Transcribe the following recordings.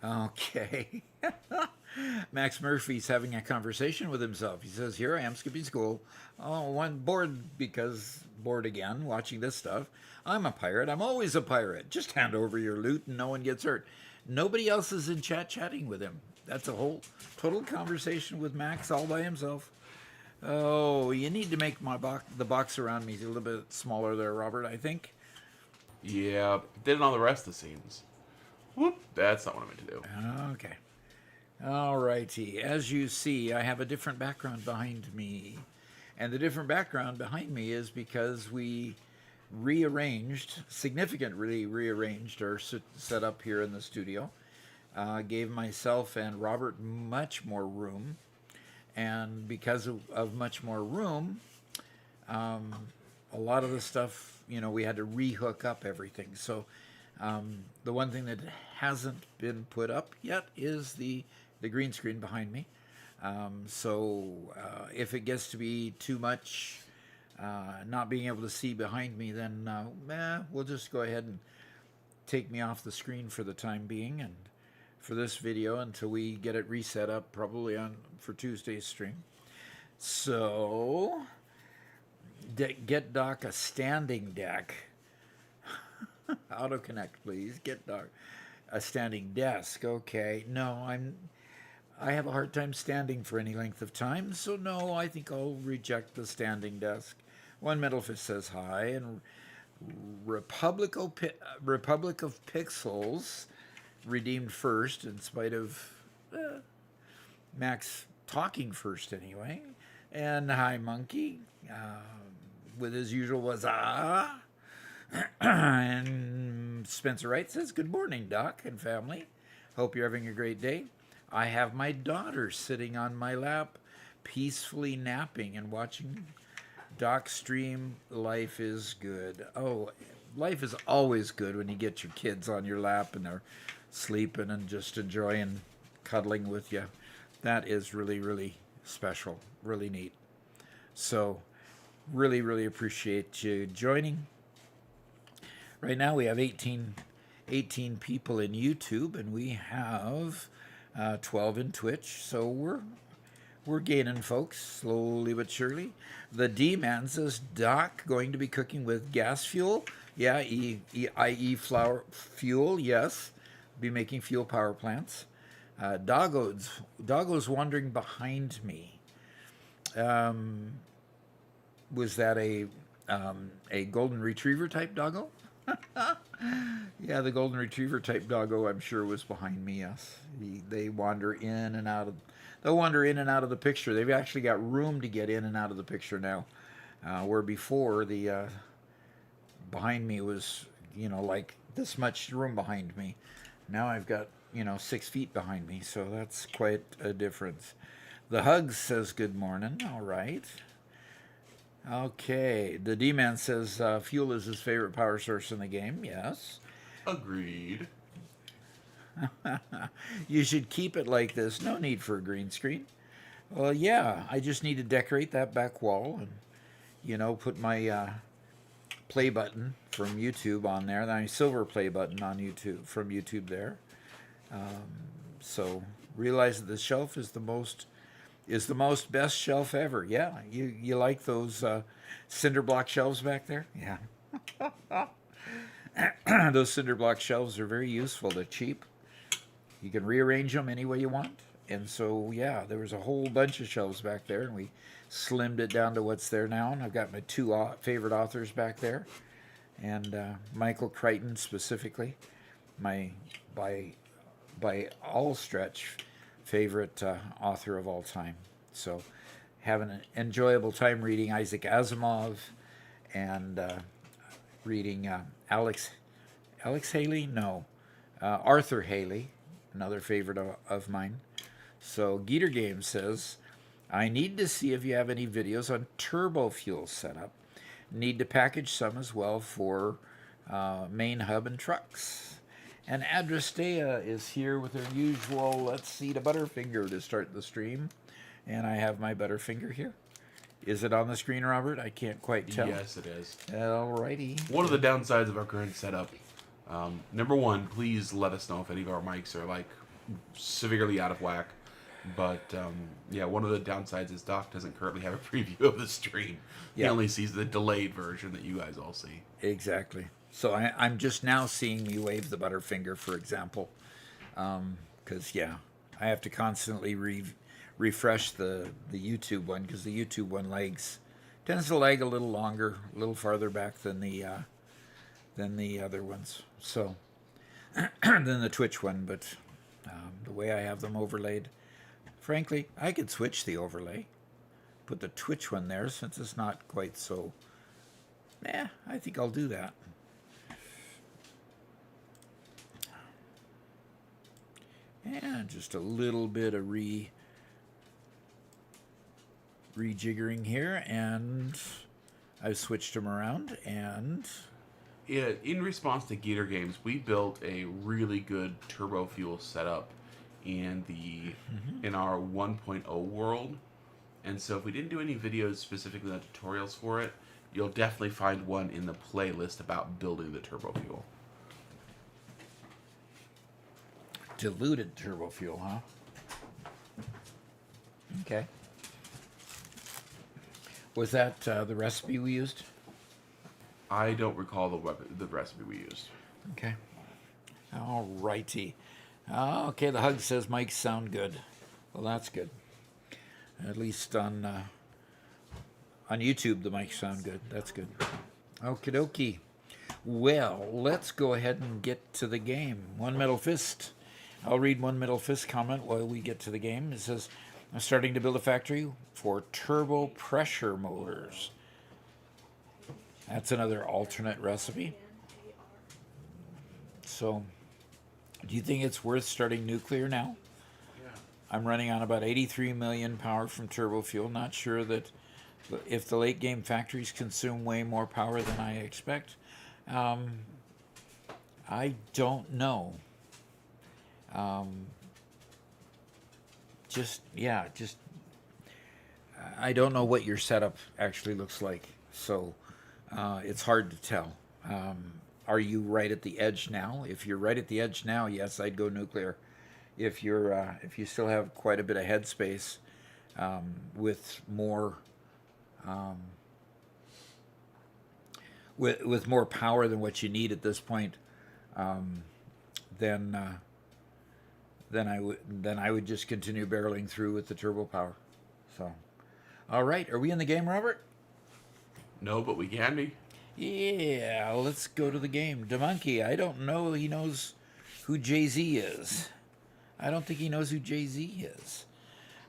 Okay. Max Murphy's having a conversation with himself. He says, "Here I am skipping school. Oh, I'm bored because bored again watching this stuff. I'm a pirate. I'm always a pirate. Just hand over your loot and no one gets hurt." Nobody else is in chat chatting with him. That's a whole total conversation with Max all by himself. Oh, you need to make the box around me a little bit smaller there, Robert, I think. Yeah, did it on the rest of the scenes. Whoop, that's not what I meant to do. Okay. All righty. As you see, I have a different background behind me. And the different background behind me is because we significantly rearranged our setup here in the studio. Gave myself and Robert much more room. And because of much more room, a lot of the stuff, we had to rehook up everything. So the one thing that hasn't been put up yet is the green screen behind me. So if it gets to be too much, not being able to see behind me, then we'll just go ahead and take me off the screen for the time being and for this video until we get it reset up, probably for Tuesday's stream. So get Doc a standing deck. Auto connect, please. Get Doc a standing desk. Okay. No, I have a hard time standing for any length of time, so no, I think I'll reject the standing desk. One Metalfish says hi, and Republic of Pixels redeemed first, in spite of Max talking first anyway. And hi, Monkey, with his usual was and Spencer Wright says, "Good morning, Doc and family. Hope you're having a great day. I have my daughter sitting on my lap, peacefully napping and watching Doc stream. Life is good." Oh, life is always good when you get your kids on your lap and they're sleeping and just enjoying cuddling with you. That is really, really special, really neat. So, really, really appreciate you joining. Right now we have 18 people in YouTube, and we have 12 in Twitch. So we're gaining folks slowly but surely. The D-Man says, "Doc going to be cooking with gas fuel?" Yeah, i.e. flour fuel, yes. Be making fuel power plants. Doggo's wandering behind me. Was that a golden retriever type doggo? Yeah, the golden retriever type doggo, I'm sure, was behind me. Yes, they wander in and out of. They'll wander in and out of the picture. They've actually got room to get in and out of the picture now, where before the behind me was like this much room behind me. Now I've got 6 feet behind me, so that's quite a difference. The Hugs says good morning. All right. Okay, the D-Man says fuel is his favorite power source in the game. Yes. Agreed. You should keep it like this. No need for a green screen. Well, yeah, I just need to decorate that back wall and, put my play button from YouTube on there. My silver play button on YouTube from YouTube there. So realize that the shelf is the most best shelf ever. Yeah, you like those cinder block shelves back there? Yeah. Those cinder block shelves are very useful. They're cheap. You can rearrange them any way you want. And so, yeah, there was a whole bunch of shelves back there, and we slimmed it down to what's there now. And I've got my 2 favorite authors back there. And Michael Crichton specifically, my by all stretch favorite author of all time. So having an enjoyable time reading Isaac Asimov and reading Alex Haley? No. Arthur Haley, another favorite of mine. So Geeter Games says, "I need to see if you have any videos on turbo fuel setup. Need to package some as well for main hub and trucks." And Adrastea is here with her usual, let's see, the Butterfinger to start the stream. And I have my Butterfinger here. Is it on the screen, Robert? I can't quite tell. Yes, it is. Alrighty. One of the downsides of our current setup, number one, please let us know if any of our mics are like severely out of whack. But yeah, one of the downsides is Doc doesn't currently have a preview of the stream. He Yeah. only sees the delayed version that you guys all see. Exactly. So I'm just now seeing me wave the Butterfinger, for example, because yeah, I have to constantly refresh the YouTube one because the YouTube one tends to lag a little longer, a little farther back than the other ones. So than the Twitch one, but the way I have them overlaid, frankly, I could switch the overlay, put the Twitch one there since it's not quite so. I think I'll do that. And just a little bit of rejiggering here, and I've switched them around, and Yeah, in response to Gator Games, we built a really good turbo fuel setup in our 1.0 world. And so if we didn't do any videos specifically on tutorials for it, you'll definitely find one in the playlist about building the turbo fuel. diluted turbo fuel, huh? Okay. Was that the recipe we used? I don't recall the recipe we used. Okay. All righty. Okay, the hug says mics sound good. Well, that's good. At least on YouTube, the mics sound good. That's good. Okie dokie. Well, let's go ahead and get to the game. One Metal Fist. I'll read One Metal Fist comment while we get to the game. It says, I'm starting to build a factory for turbo pressure motors. That's another alternate recipe. So, do you think it's worth starting nuclear now? Yeah. I'm running on about 83 million power from turbo fuel. Not sure that if the late game factories consume way more power than I expect. I don't know. I don't know what your setup actually looks like. So, it's hard to tell. Are you right at the edge now? If you're right at the edge now, yes, I'd go nuclear. If you still have quite a bit of headspace, with more with more power than what you need at this point, then I would just continue barreling through with the turbo power. So, all right, are we in the game, Robert? No, but we can be. Yeah, let's go to the game. DeMonkey, I don't know he knows who Jay-Z is. I don't think he knows who Jay-Z is.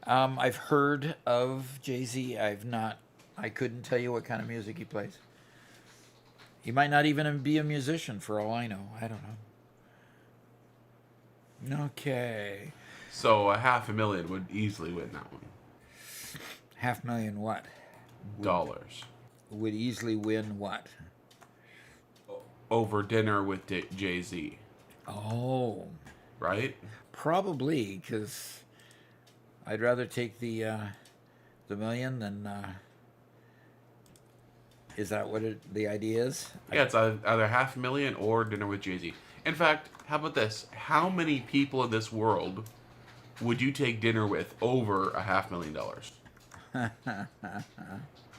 I've heard of Jay-Z. I couldn't tell you what kind of music he plays. He might not even be a musician for all I know. I don't know. Okay. So $500,000 would easily win that one. $500,000 what? Dollars. Would easily win what? Over dinner with Jay-Z. Oh. Right? Probably, because I'd rather take the million than... is that what the idea is? Yeah, it's either $500,000 or dinner with Jay-Z. In fact, how about this? How many people in this world would you take dinner with over $500,000?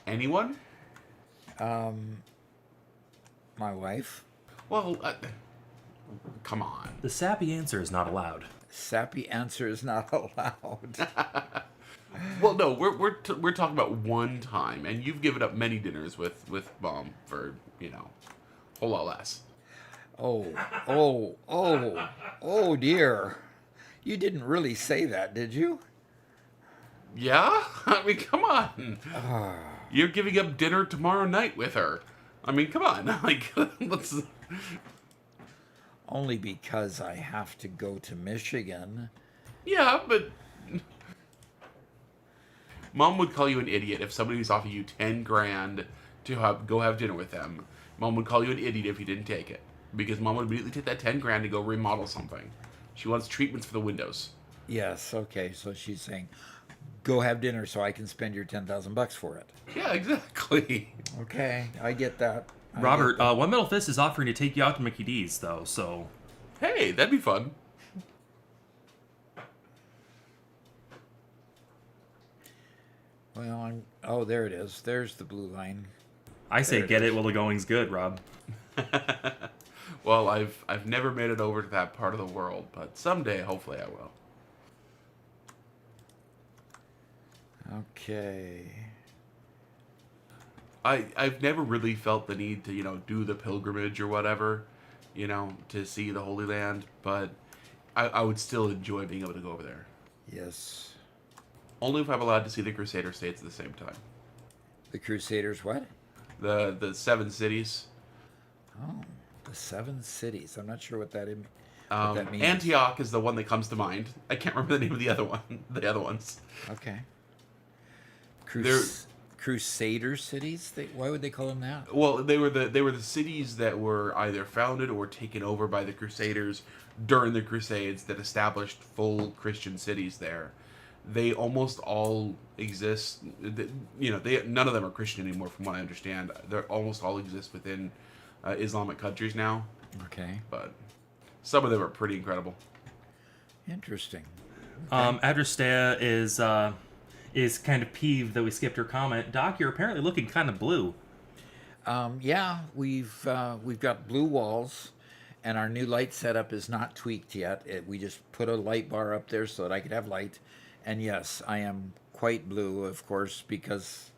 Anyone? My wife. Well, come on. The sappy answer is not allowed. Sappy answer is not allowed. Well, no, we're talking about one time, and you've given up many dinners with Mom for, a whole lot less. Oh dear. You didn't really say that, did you? Yeah? I mean, come on. You're giving up dinner tomorrow night with her. I mean, come on. Like, let's... Only because I have to go to Michigan. Yeah, but... Mom would call you an idiot if somebody was offering you $10,000 to go have dinner with them. Mom would call you an idiot if you didn't take it. Because Mom would immediately take that $10,000 to go remodel something. She wants treatments for the windows. Yes, okay, so she's saying, go have dinner so I can spend your $10,000 for it. Yeah, exactly. Okay, I get that. Robert, One Metal Fist is offering to take you out to Mickey D's, though, so... Hey, that'd be fun. Well, oh, there it is. There's the blue line. I say There it get is. it while the going's good, Rob. Well, I've never made it over to that part of the world, but someday, hopefully, I will. Okay. I've never really felt the need to, do the pilgrimage or whatever, to see the Holy Land, but I would still enjoy being able to go over there. Yes. Only if I'm allowed to see the Crusader states at the same time. The Crusaders, what? The 7 cities. Oh, the 7 cities. I'm not sure what that means. Antioch is the one that comes to mind. I can't remember the name of the other one. The other ones. Okay. They're- Crusader cities? Why would they call them that? Well, they were the cities that were either founded or taken over by the Crusaders during the Crusades that established full Christian cities there. They almost all exist. None of them are Christian anymore, from what I understand. They almost all exist within Islamic countries now, Okay. but some of them are pretty incredible. Interesting. Adristea is kind of peeved that we skipped her comment. Doc, you're apparently looking kind of blue. Yeah, we've got blue walls, and our new light setup is not tweaked yet. We just put a light bar up there so that I could have light. And yes, I am quite blue, of course, because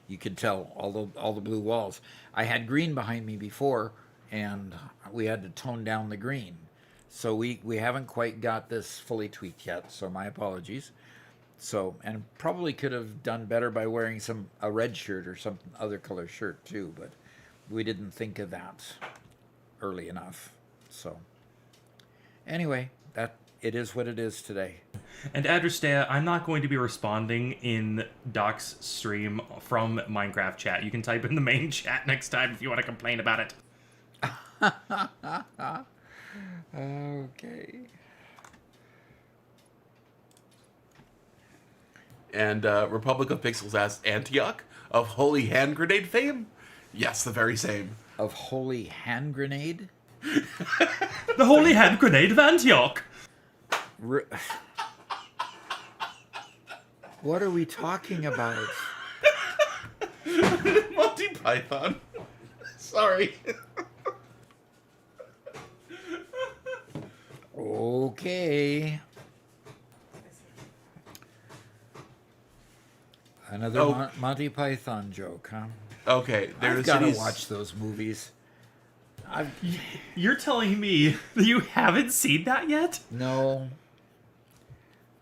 you can tell all the blue walls. I had green behind me before, and we had to tone down the green. So we haven't quite got this fully tweaked yet, so my apologies. So, and probably could have done better by wearing a red shirt or some other color shirt too, but we didn't think of that early enough. So, anyway, it is what it is today. And Adristea, I'm not going to be responding in Doc's stream from Minecraft chat. You can type in the main chat next time if you want to complain about it. Okay. And Republic of Pixels asks, Antioch of Holy Hand Grenade fame? Yes, the very same. Of holy hand grenade? The Holy Hand Grenade of Antioch! What are we talking about? Monty Python. Sorry. Okay. Another Monty Python joke, huh? Okay, I've there's got to cities. watch those movies. You're telling me that you haven't seen that yet? No.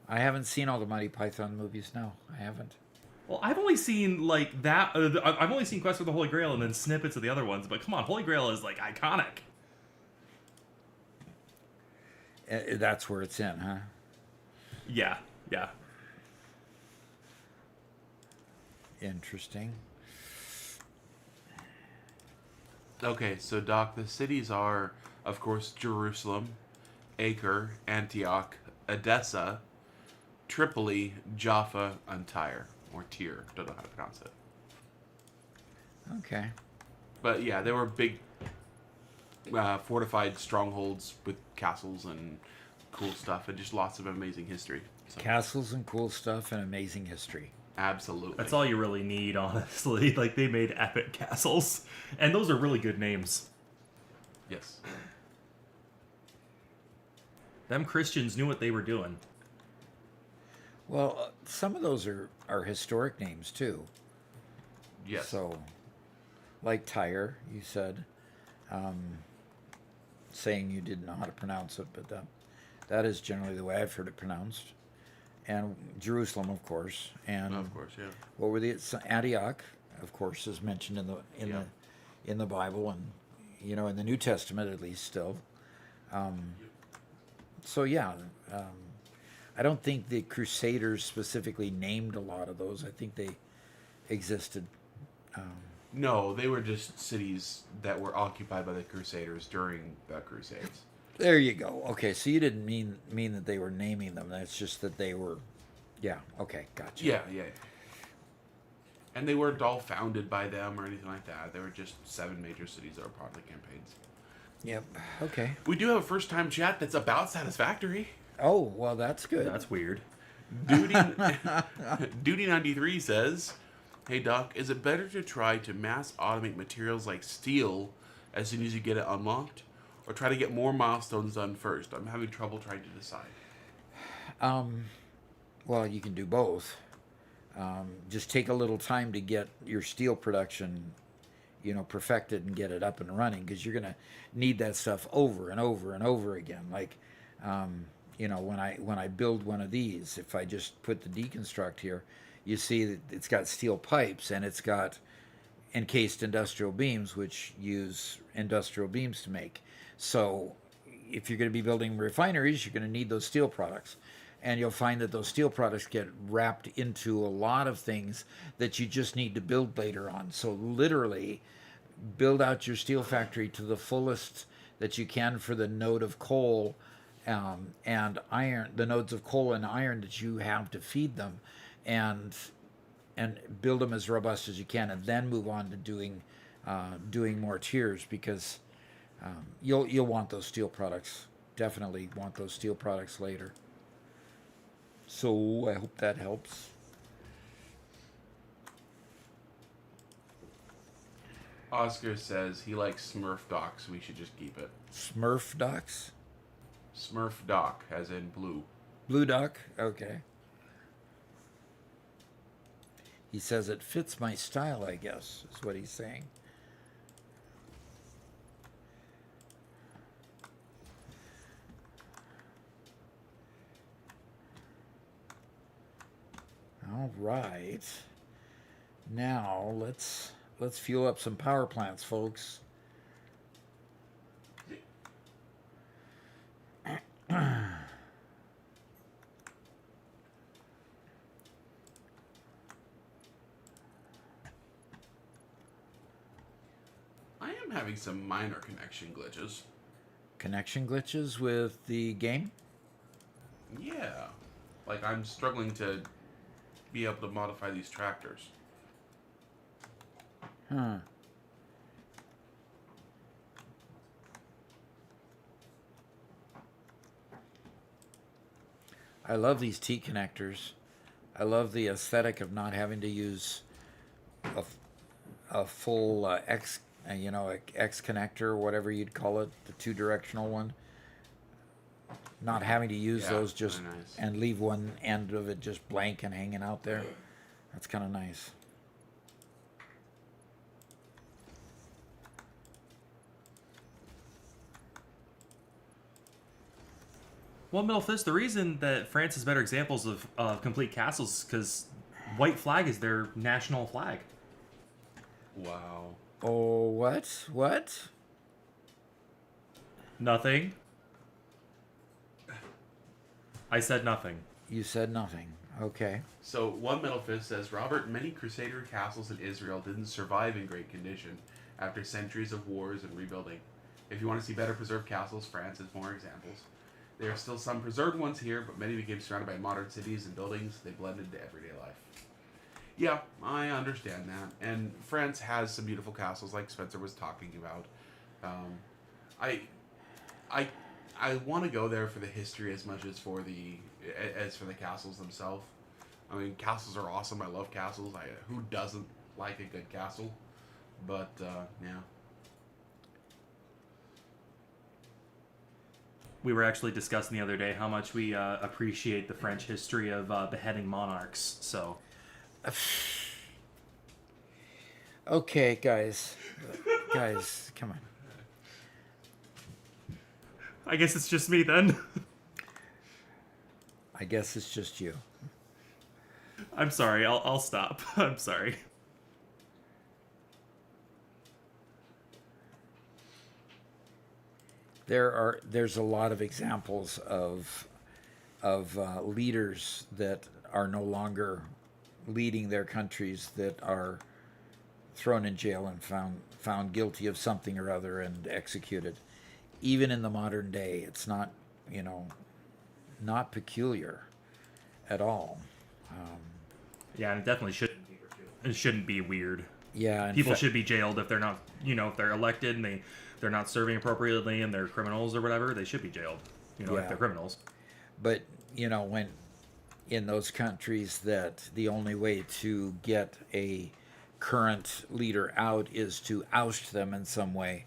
I haven't seen all the Monty Python movies. No, I haven't. Well, I've only seen like that. I've only seen Quest for the Holy Grail and then snippets of the other ones. But come on, Holy Grail is like iconic. That's where it's in, huh? Yeah. Interesting. Okay, so Doc, the cities are, of course, Jerusalem, Acre, Antioch, Edessa, Tripoli, Jaffa, and Tyre. Or Tyre. Don't know how to pronounce it. Okay. But yeah, they were big fortified strongholds with castles and cool stuff and just lots of amazing history. So, Castles and cool stuff and amazing history. absolutely. That's all you really need, honestly. Like, they made epic castles. And those are really good names. Yes. Them Christians knew what they were doing. Well, some of those are historic names too. Yes. So, like Tyre, you said, saying you didn't know how to pronounce it, but that is generally the way I've heard it pronounced. And Jerusalem, of course, and of course, yeah. what were Antioch, of course, is mentioned in the Bible, and in the New Testament at least still. So yeah, I don't think the Crusaders specifically named a lot of those. I think they existed. No, they were just cities that were occupied by the Crusaders during the Crusades. There you go. Okay, so you didn't mean that they were naming them. That's just that they were. Yeah. Okay. Gotcha. Yeah. And they weren't all founded by them or anything like that. They were just 7 major cities that were part of the campaigns. Yep. Okay. We do have a first-time chat that's about Satisfactory. Oh well, that's good. That's weird. Duty Duty 93 says, "Hey Doc, is it better to try to mass automate materials like steel as soon as you get it unlocked, or try to get more milestones done first? I'm having trouble trying to decide." Well, you can do both. Just take a little time to get your steel production, perfected and get it up and running, because you're gonna need that stuff over and over and over again. Like, when I build one of these, if I just put the deconstruct here, you see that it's got steel pipes and it's got encased industrial beams, which use industrial beams to make. So, if you're going to be building refineries, you're going to need those steel products. And you'll find that those steel products get wrapped into a lot of things that you just need to build later on. So literally, build out your steel factory to the fullest that you can for the node of coal and iron, the nodes of coal and iron that you have to feed them, and build them as robust as you can, and then move on to doing more tiers, because you'll want those steel products. Definitely want those steel products later. So I hope that helps. Oscar says he likes Smurf Doc, so we should just keep it. Smurf docs? Smurf Doc, as in blue. Blue doc? Okay. He says it fits my style, I guess, is what he's saying. All right. Now let's fuel up some power plants, folks. I am having some minor connection glitches. Connection glitches with the game? Yeah. Like, I'm struggling to be able to modify these tractors. Huh. I love these T connectors. I love the aesthetic of not having to use a full X, X connector, or whatever you'd call it, the two-directional one. Not having to use those just very nice. and leave one end of it just blank and hanging out there. That's kind of nice. Well, Middle Fist, the reason that France has better examples of complete castles is because white flag is their national flag. Wow. Oh, what? What? Nothing. I said nothing. You said nothing. Okay. So, one Metal Fist says, "Robert, many Crusader castles in Israel didn't survive in great condition after centuries of wars and rebuilding. If you want to see better preserved castles, France has more examples. There are still some preserved ones here, but many became surrounded by modern cities and buildings. They blended into everyday life." Yeah, I understand that. And France has some beautiful castles, like Spencer was talking about. I want to go there for the history as much as for the castles themselves. I mean, castles are awesome. I love castles. Who doesn't like a good castle? But yeah. We were actually discussing the other day how much we appreciate the French history of beheading monarchs. So, Okay, guys. Guys, come on. I guess it's just me then. I guess it's just you. I'm sorry. I'll stop. I'm sorry. There's a lot of examples of leaders that are no longer leading their countries, that are thrown in jail and found guilty of something or other and executed. Even in the modern day, it's not not peculiar at all. Yeah, and it definitely shouldn't be. It shouldn't be weird. Yeah, People should be jailed if they're not, if they're elected and they're not serving appropriately and they're criminals or whatever. They should be jailed. If they're criminals. But when in those countries that the only way to get a current leader out is to oust them in some way.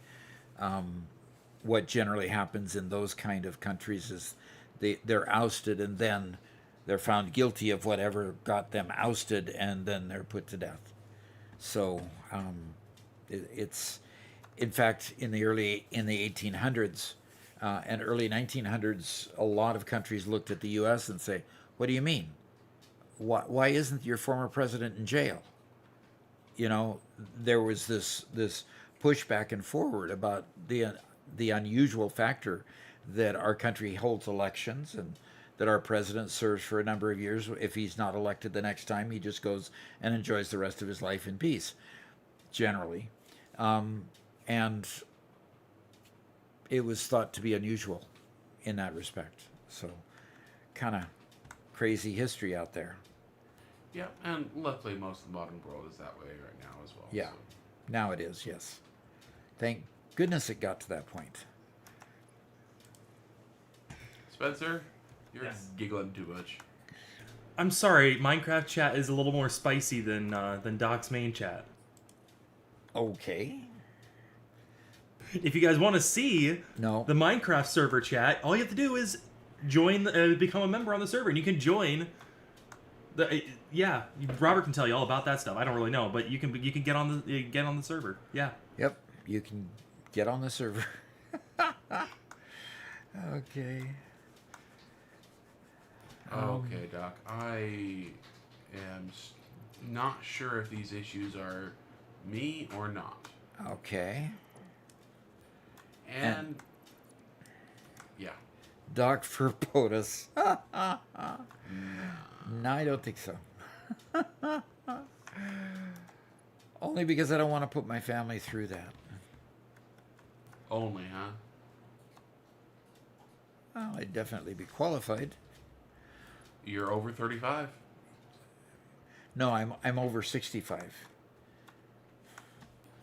What generally happens in those kind of countries is they're ousted and then they're found guilty of whatever got them ousted and then they're put to death. So it's in fact in the 1800s and early 1900s, a lot of countries looked at the U.S. and say, "What do you mean? Why isn't your former president in jail?" You know, there was this push back and forward about the unusual factor that our country holds elections and that our president serves for a number of years. If he's not elected the next time, he just goes and enjoys the rest of his life in peace, generally. And it was thought to be unusual in that respect. So kind of crazy history out there. Yeah, and luckily most of the modern world is that way right now as well. Yeah, So. now it is, yes. Thank goodness it got to that point. Spencer, you're Yes. giggling too much. I'm sorry, Minecraft chat is a little more spicy than Doc's main chat. Okay. If you guys want to see No. the Minecraft server chat, all you have to do is join, become a member on the server, and you can join. Yeah, Robert can tell you all about that stuff. I don't really know, but you can get on the server. Yeah. Yep, you can get on the server. Okay. Okay, Doc. I am not sure if these issues are me or not. Okay. And yeah. Doc Furpotus. No, I don't think so. Only because I don't want to put my family through that. Only, huh? Well, I'd definitely be qualified. You're over 35. No, I'm over 65.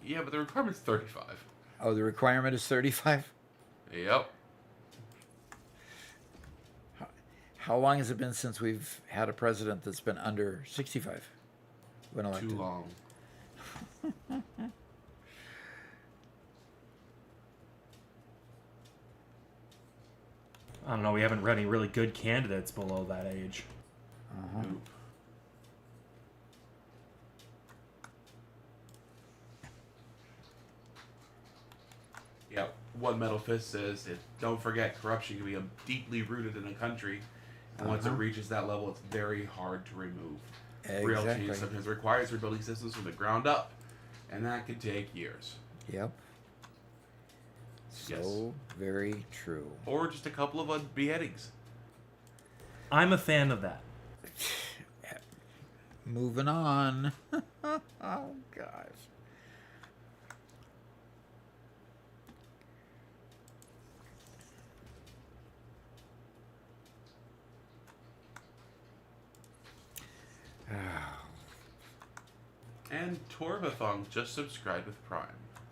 Yeah, but the requirement's 35. Oh, the requirement is 35? Yep. How long has it been since we've had a president that's been under 65 when elected? Too long. I don't know. We haven't read any really good candidates below that age. Uh-huh. Oop. Yep. One Metal Fist says, don't forget, corruption can be deeply rooted in a country, and once it reaches that level, it's very hard to remove. Real change Exactly. sometimes requires rebuilding systems from the ground up, and that could take years. Yep. So very true. Or just a couple of beheadings. I'm a fan of that. Moving on. Oh, gosh. And Torvathong just subscribed with Prime.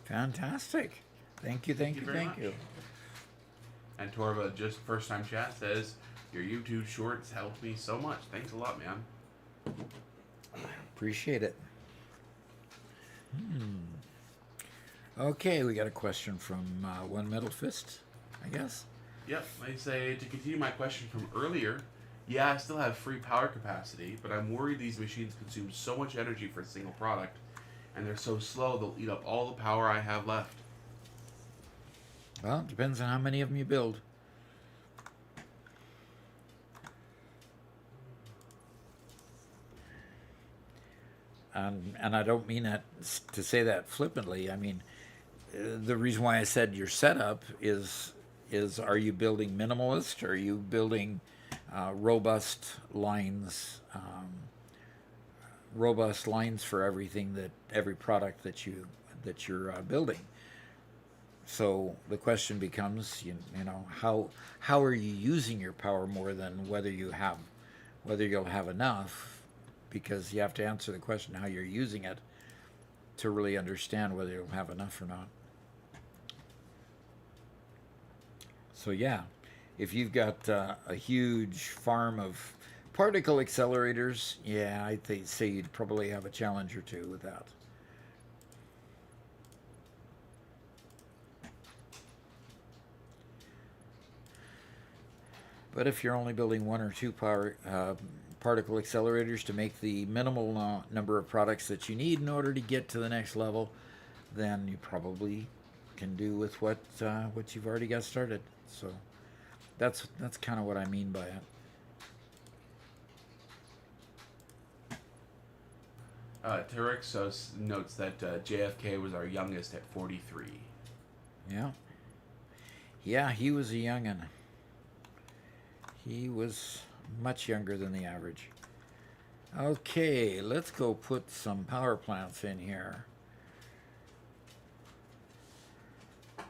Fantastic. Thank you, thank you, very thank much. you. And Torva, just first time chat, says, your YouTube shorts helped me so much. Thanks a lot, man. Appreciate it. Okay, we got a question from One Metal Fist, I guess. Yep, they say, to continue my question from earlier, yeah, I still have free power capacity, but I'm worried these machines consume so much energy for a single product, and they're so slow they'll eat up all the power I have left. Well, it depends on how many of them you build. And I don't mean that to say that flippantly. I mean, the reason why I said your setup is are you building minimalist? Or are you building robust lines for everything every product that you're building? So the question becomes, you know, how are you using your power more than whether you'll have enough, because you have to answer the question how you're using it to really understand whether you'll have enough or not. So yeah, if you've got a huge farm of particle accelerators, yeah, I'd say you'd probably have a challenge or two with that. But if you're only building one or two particle accelerators to make the minimal number of products that you need in order to get to the next level, then you probably can do with what you've already got started. So that's kind of what I mean by it. Terexos notes that JFK was our youngest at 43. Yeah. Yeah, he was a young'un. He was much younger than the average. Okay, let's go put some power plants in here. And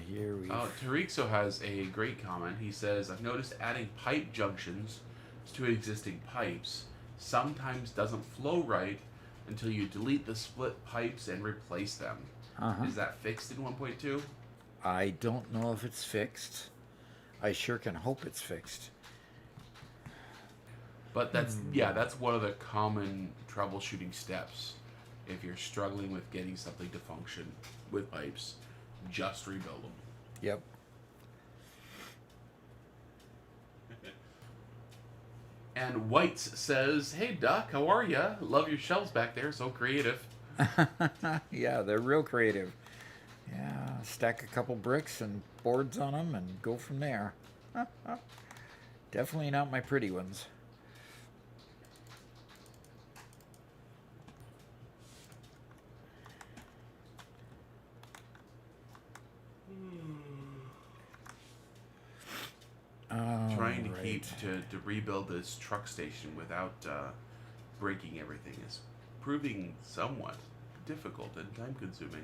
here we Terexo has a great comment. He says, I've noticed adding pipe junctions to existing pipes sometimes doesn't flow right until you delete the split pipes and replace them. Is that fixed in 1.2? I don't know if it's fixed. I sure can hope it's fixed. But that's one of the common troubleshooting steps. If you're struggling with getting something to function with pipes, just rebuild them. Yep. And Whites says, hey Duck, how are ya? Love your shelves back there, so creative. Yeah, they're real creative. Yeah, stack a couple bricks and boards on them and go from there. Definitely not my pretty ones. Trying to to rebuild this truck station without breaking everything is proving somewhat difficult and time consuming.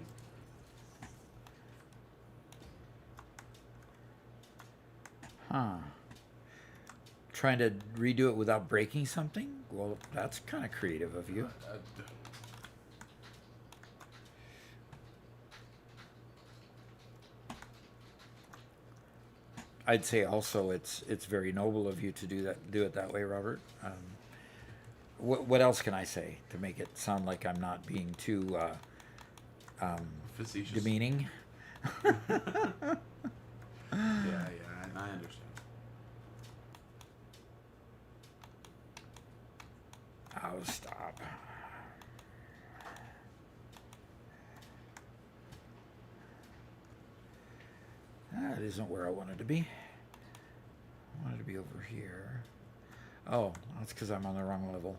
Trying to redo it without breaking something? Well, that's kind of creative of you. I'd say also it's very noble of you to do it that way, Robert. What else can I say to make it sound like I'm not being too Facetious. demeaning? Yeah, I understand. Oh, stop. That isn't where I wanted to be. I wanted to be over here. Oh, that's because I'm on the wrong level.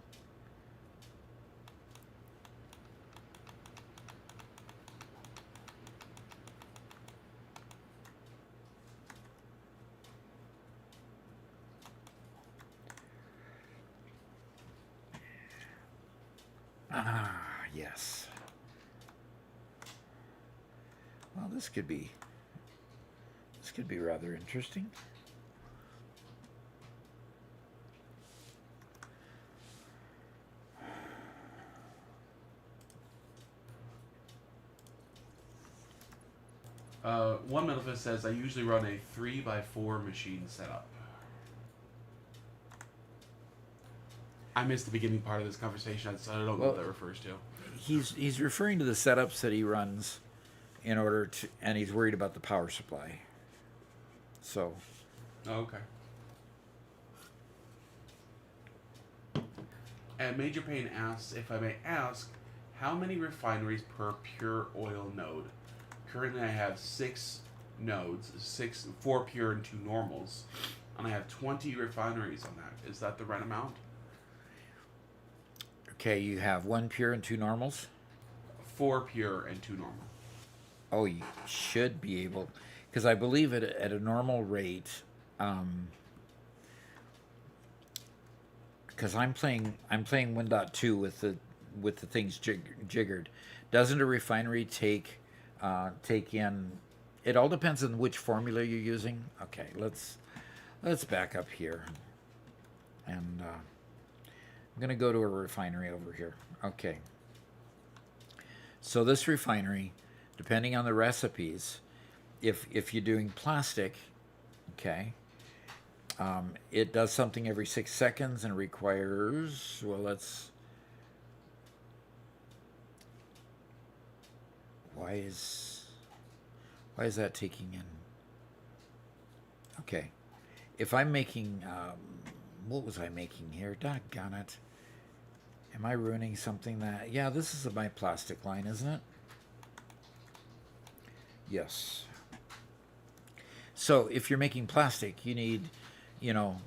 Ah, yes. Well, this could be rather interesting. One Manifest says, I usually run a 3x4 machine setup. I missed the beginning part of this conversation, so I don't know what that refers to. He's referring to the setups that he runs in order to, and he's worried about the power supply. So. Okay. And Major Payne asks, if I may ask, how many refineries per pure oil node? Currently I have 6 nodes, 4 pure and 2 normals, and I have 20 refineries on that. Is that the right amount? Okay, you have 1 pure and 2 normals? 4 pure and 2 normal. Oh, you should be able, because I believe at a normal rate, because I'm playing 1.2 with the things jiggered. Doesn't a refinery take in? It all depends on which formula you're using. Okay, let's back up here, and I'm gonna go to a refinery over here. Okay. So this refinery, depending on the recipes, if you're doing plastic, okay, It does something every 6 seconds and requires, well, let's, why is that taking in? Okay. If I'm making, what was I making here? Doggone it. Am I ruining something that, yeah, this is my plastic line, isn't it? Yes. So if you're making plastic, you need, you know,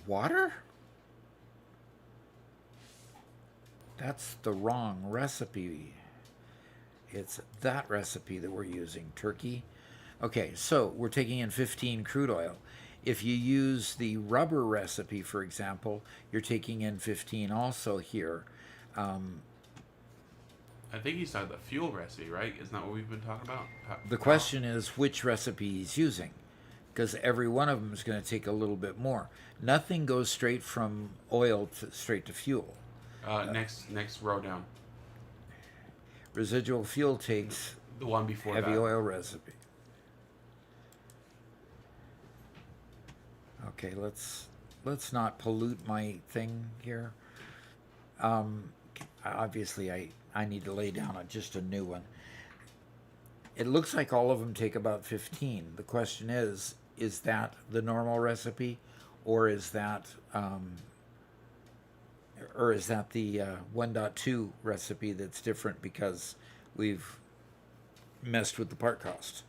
water? That's the wrong recipe. It's that recipe that we're using, turkey. Okay, so we're taking in 15 crude oil. If you use the rubber recipe, for example, you're taking in 15 also here. I think he's talking about the fuel recipe, right? Isn't that what we've been talking about? The question is which recipe he's using, because every one of them is going to take a little bit more. Nothing goes straight from oil straight to fuel. Next row down. Residual fuel takes The one before heavy that. oil recipe. Okay, let's not pollute my thing here. Obviously, I need to lay down just a new one. It looks like all of them take about 15. The question is that the normal recipe, or is that the 1.2 recipe that's different because we've messed with the part cost?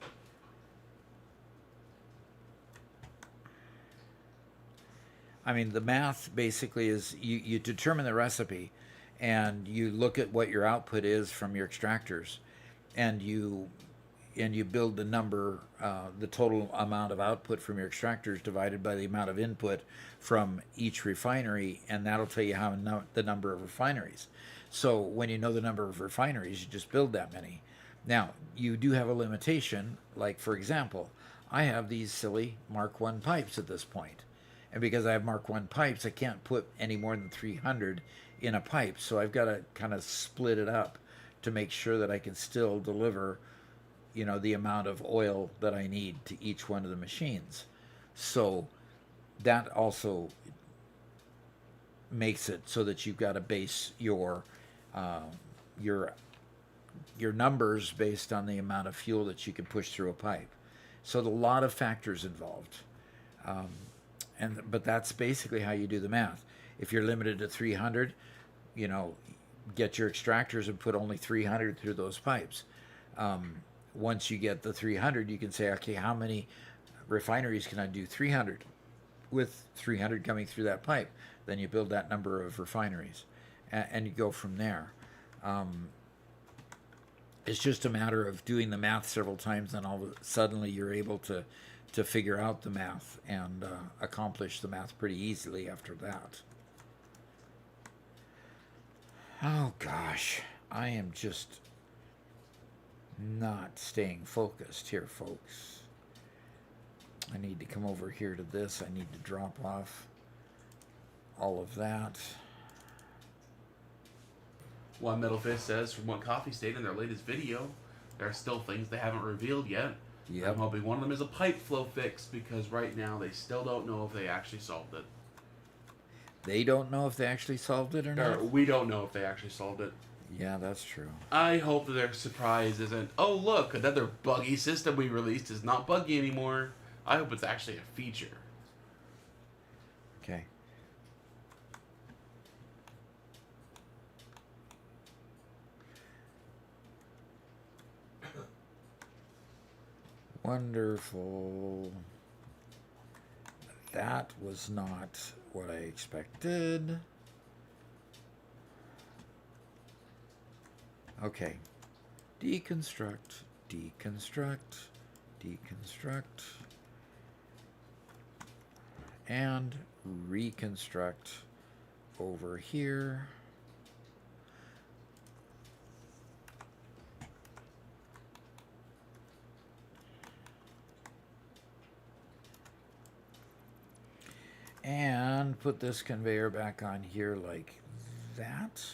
I mean, the math basically is you determine the recipe and you look at what your output is from your extractors, and you build the number, the total amount of output from your extractors divided by the amount of input from each refinery, and that'll tell you the number of refineries. So when you know the number of refineries, you just build that many. Now, you do have a limitation, like for example, I have these silly Mark 1 pipes at this point. And because I have Mark 1 pipes, I can't put any more than 300 in a pipe. So I've got to kind of split it up to make sure that I can still deliver, you know, the amount of oil that I need to each one of the machines. So that also makes it so that you've got to base your numbers based on the amount of fuel that you can push through a pipe. So there's a lot of factors involved. But that's basically how you do the math. If you're limited to 300, you know, get your extractors and put only 300 through those pipes. Once you get the 300, you can say, okay, how many refineries can I do 300 with 300 coming through that pipe? Then you build that number of refineries, and you go from there. It's just a matter of doing the math several times, and suddenly you're able to figure out the math and accomplish the math pretty easily after that. Oh gosh, I am just not staying focused here, folks. I need to come over here to this. I need to drop off all of that. One Metal Fist says, from what Coffee stated in their latest video, there are still things they haven't revealed yet. Yep. I'm hoping one of them is a pipe flow fix, because right now they still don't know if they actually solved it. They don't know if they actually solved it or Or not? we don't know if they actually solved it. Yeah, that's true. I hope that their surprise isn't, oh look, another buggy system we released is not buggy anymore. I hope it's actually a feature. Okay. Wonderful. That was not what I expected. Okay. Deconstruct, deconstruct, deconstruct, and reconstruct over here. And put this conveyor back on here like that.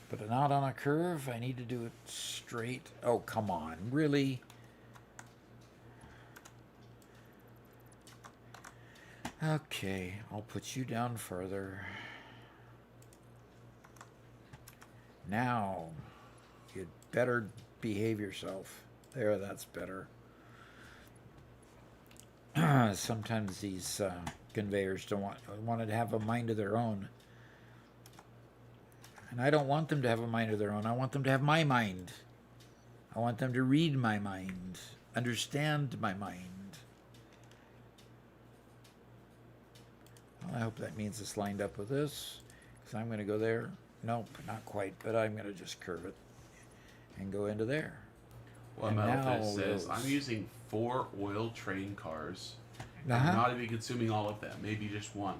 But not on a curve. I need to do it straight. Oh, come on. Really? Okay, I'll put you down further. Now, you'd better behave yourself. There, that's better. Sometimes these conveyors don't want to have a mind of their own. And I don't want them to have a mind of their own. I want them to have my mind. I want them to read my mind, understand my mind. Well, I hope that means it's lined up with this, because I'm going to go there. Nope, not quite, but I'm going to just curve it and go into there. Well, And Metalfish now says, those- I'm using 4 oil train cars. Uh-huh. I'm not even consuming all of them, maybe just one.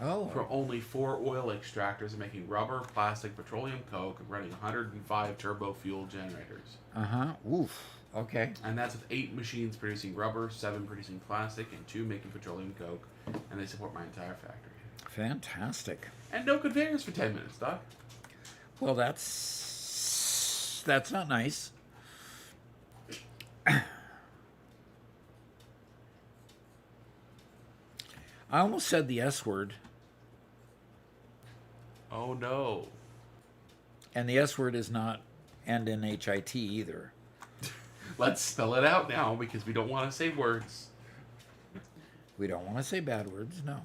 Oh, For only 4 oil extractors and making rubber, plastic, petroleum coke, and running 105 turbo fuel generators. uh-huh. Oof. Okay. And that's with 8 machines producing rubber, 7 producing plastic, and 2 making petroleum coke. And they support my entire factory. Fantastic. And no conveyors for 10 minutes, Doc. Well, that's not nice. I almost said the S word, Oh no. and the S word is not end in HIT either. Let's spell it out now because we don't want to say words. We don't want to say bad words, no.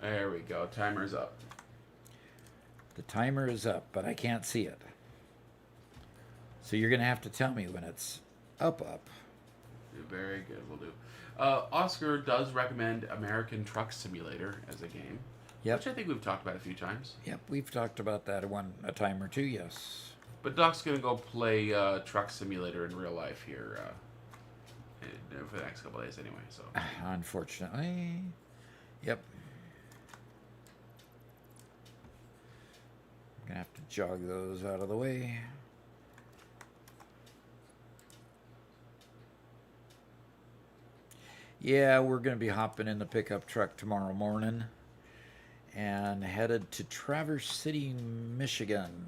There we go. Timer's up. The timer is up, but I can't see it. So you're going to have to tell me when it's up. Very good. We'll do. Oscar does recommend American Truck Simulator as a game, Yep. which I think we've talked about a few times. Yep, we've talked about that a time or two, yes. But Doc's gonna go play Truck Simulator in real life here for the next couple days, anyway. So Unfortunately. Yep. I'm going to have to jog those out of the way. Yeah, we're going to be hopping in the pickup truck tomorrow morning and headed to Traverse City, Michigan.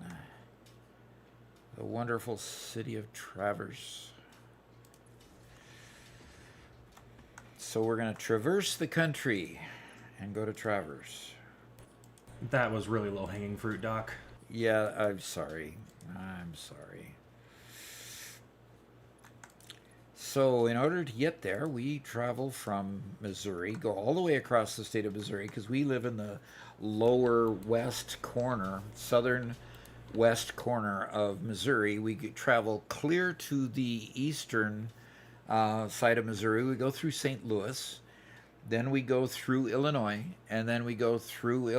The wonderful city of Traverse. So we're going to traverse the country and go to Traverse. That was really low-hanging fruit, Doc. Yeah, I'm sorry. I'm sorry. So in order to get there, we travel from Missouri, go all the way across the state of Missouri, because we live in the lower west corner, southern west corner of Missouri. We travel clear to the eastern side of Missouri. We go through St. Louis, then we go through Illinois, and then we go through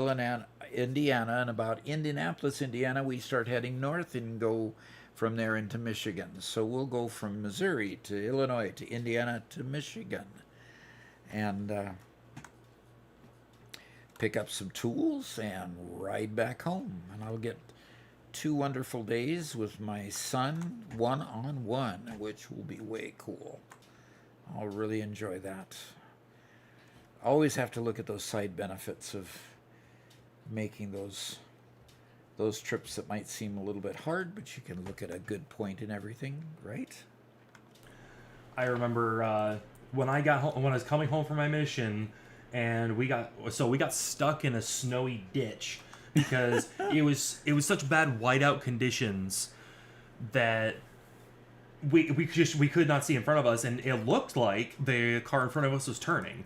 Indiana, and about Indianapolis, Indiana, we start heading north and go from there into Michigan. So we'll go from Missouri to Illinois to Indiana to Michigan and pick up some tools and ride back home. And I'll get 2 wonderful days with my son, one-on-one, which will be way cool. I'll really enjoy that. Always have to look at those side benefits of making those trips that might seem a little bit hard, but you can look at a good point in everything, right? I remember when I got home, when I was coming home from my mission, and we got stuck in a snowy ditch because it was such bad whiteout conditions that we could not see in front of us, and it looked like the car in front of us was turning.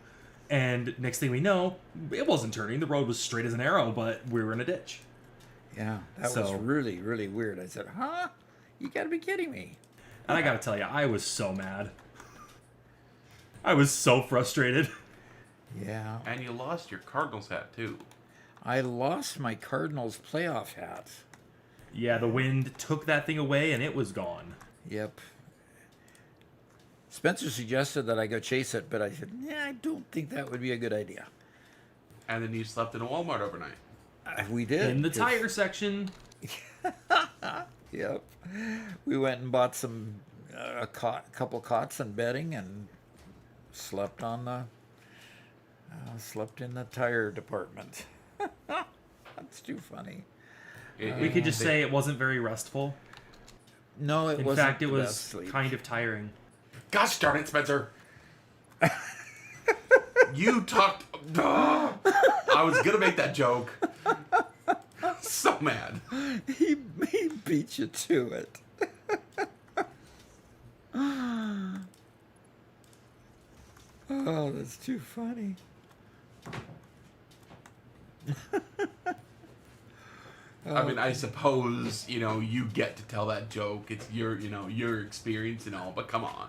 And next thing we know, it wasn't turning. The road was straight as an arrow, but we were in a ditch. Yeah, that was really, really weird. I said, huh? You gotta be kidding me. And I gotta tell you, I was so mad. I was so frustrated. Yeah. and you lost your Cardinals hat too. I lost my Cardinals playoff hat. Yeah, the wind took that thing away, and it was gone. Yep. Spencer suggested that I go chase it, but I said, yeah, I don't think that would be a good idea. And then you slept in a Walmart overnight. We did. In the 'cause- tire section. Yep. We went and bought a couple cots and bedding and slept in the tire department. That's too funny. We could just say it wasn't very restful. No, it In wasn't. fact, it the was best sleep. kind of tiring. Gosh darn it, Spencer! You talked. I was gonna make that joke. So mad. He beat you to it. Oh, that's too funny. I mean, I suppose, you get to tell that joke. It's your experience and all, but come on.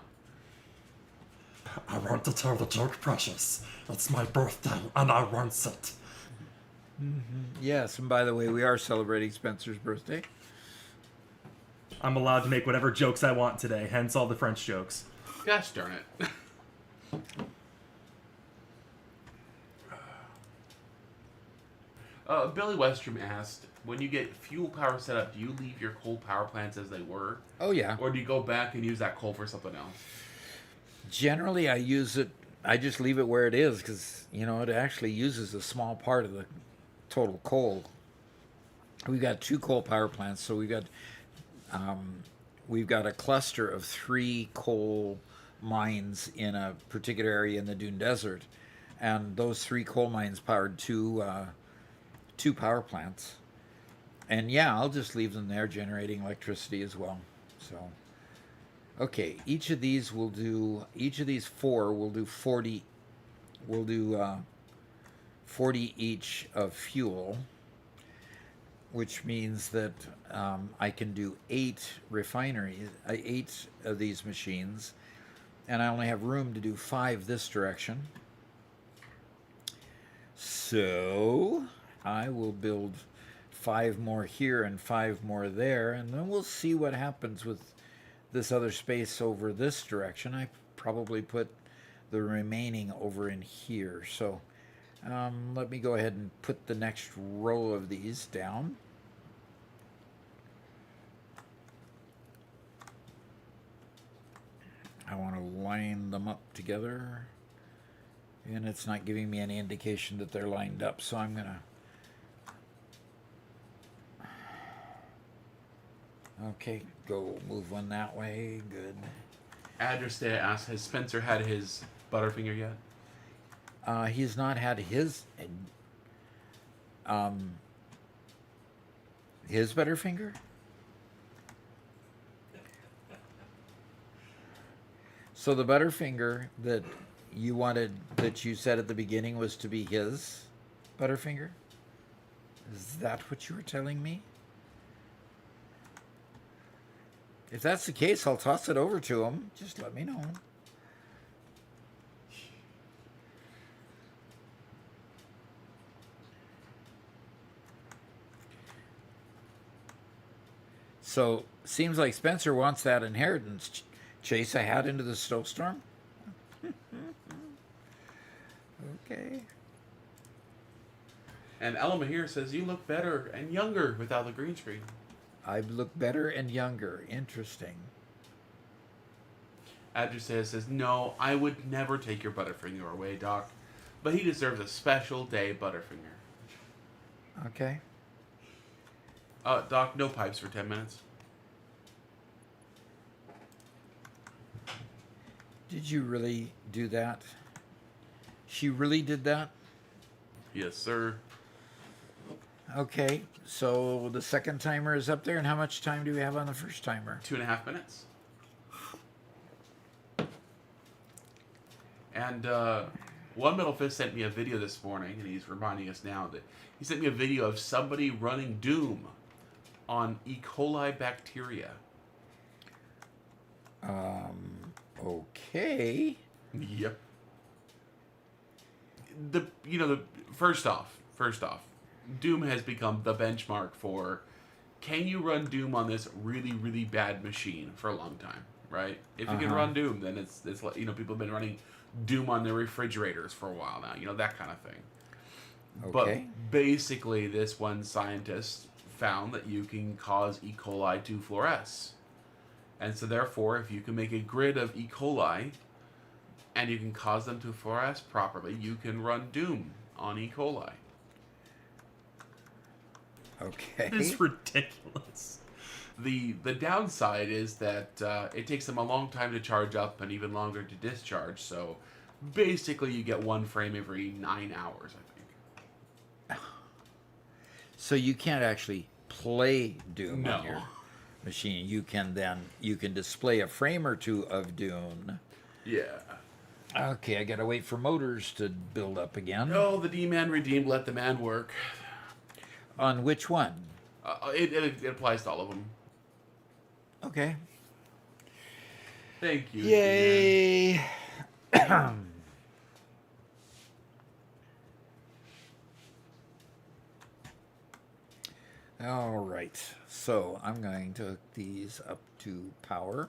I want to tell the joke, Precious. It's my birthday, and I want it. Yes, and by the way, we are celebrating Spencer's birthday. I'm allowed to make whatever jokes I want today, hence all the French jokes. Gosh darn it. Billy Westrom asked, when you get fuel power set up, do you leave your coal power plants as they were? Oh, yeah. Or do you go back and use that coal for something else? Generally, I use it. I just leave it where it is because it actually uses a small part of the total coal. We've got 2 coal power plants, so we've got a cluster of 3 coal mines in a particular area in the Dune Desert, and those 3 coal mines powered 2 power plants. And yeah, I'll just leave them there generating electricity as well. So. Okay, each of these 4 will do 40. We'll do 40 each of fuel, which means that I can do 8 refineries, 8 of these machines, and I only have room to do 5 this direction. So I will build 5 more here and 5 more there, and then we'll see what happens with this other space over this direction. I probably put the remaining over in here. So let me go ahead and put the next row of these down. I want to line them up together, and it's not giving me any indication that they're lined up, so I'm gonna okay, go move one that way. Good. Address Day asks, has Spencer had his Butterfinger yet? He's not had his Butterfinger. So the Butterfinger that you said at the beginning was to be his Butterfinger? Is that what you were telling me? If that's the case, I'll toss it over to him. Just let me know. So, seems like Spencer wants that inheritance. Chase a hat into the snowstorm? Okay. And Ella Mahir says, you look better and younger without the green screen. I look better and younger. Interesting. Adjustea says, no, I would never take your Butterfinger away, Doc. But he deserves a special day Butterfinger. Okay. Doc, no pipes for 10 minutes. Did you really do that? She really did that? Yes, sir. Okay, so the second timer is up there, and how much time do we have on the first timer? 2.5 minutes. And One Middle Fist sent me a video this morning, and he's reminding us now that he sent me a video of somebody running Doom on E. coli bacteria. Okay. Yep. First off, Doom has become the benchmark for can you run Doom on this really, really bad machine for a long time, right? If you can run Doom, then it's people have been running Doom on their refrigerators for a while now, that kind of thing. Okay. But basically, this one scientist found that you can cause E. coli to fluoresce. And so therefore, if you can make a grid of E. coli and you can cause them to fluoresce properly, you can run Doom on E. coli. Okay. It's ridiculous. The downside is that it takes them a long time to charge up and even longer to discharge. So basically, you get one frame every 9 hours, I think. So you can't actually play Doom No. on your machine. You can display a frame or two of Doom. Yeah. Okay, I gotta wait for motors to build up again. Oh, the D-man redeemed. Let the man work. On which one? It applies to all of them. Okay. Thank you. Yay! All right, so I'm going to hook these up to power,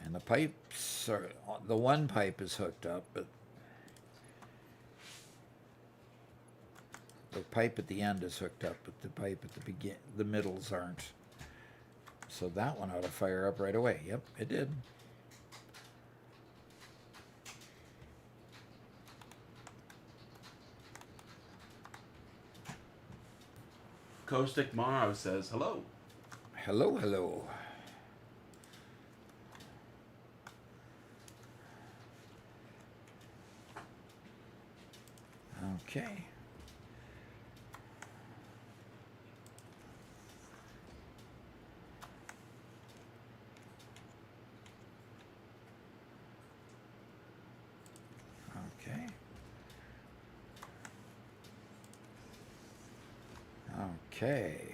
and the pipes are, the one pipe is hooked up, but the pipe at the end is hooked up, but the pipe at the middles aren't. So that one ought to fire up right away. Yep, it did. Caustic Morrow says hello. Hello, hello. Okay. Okay. Okay.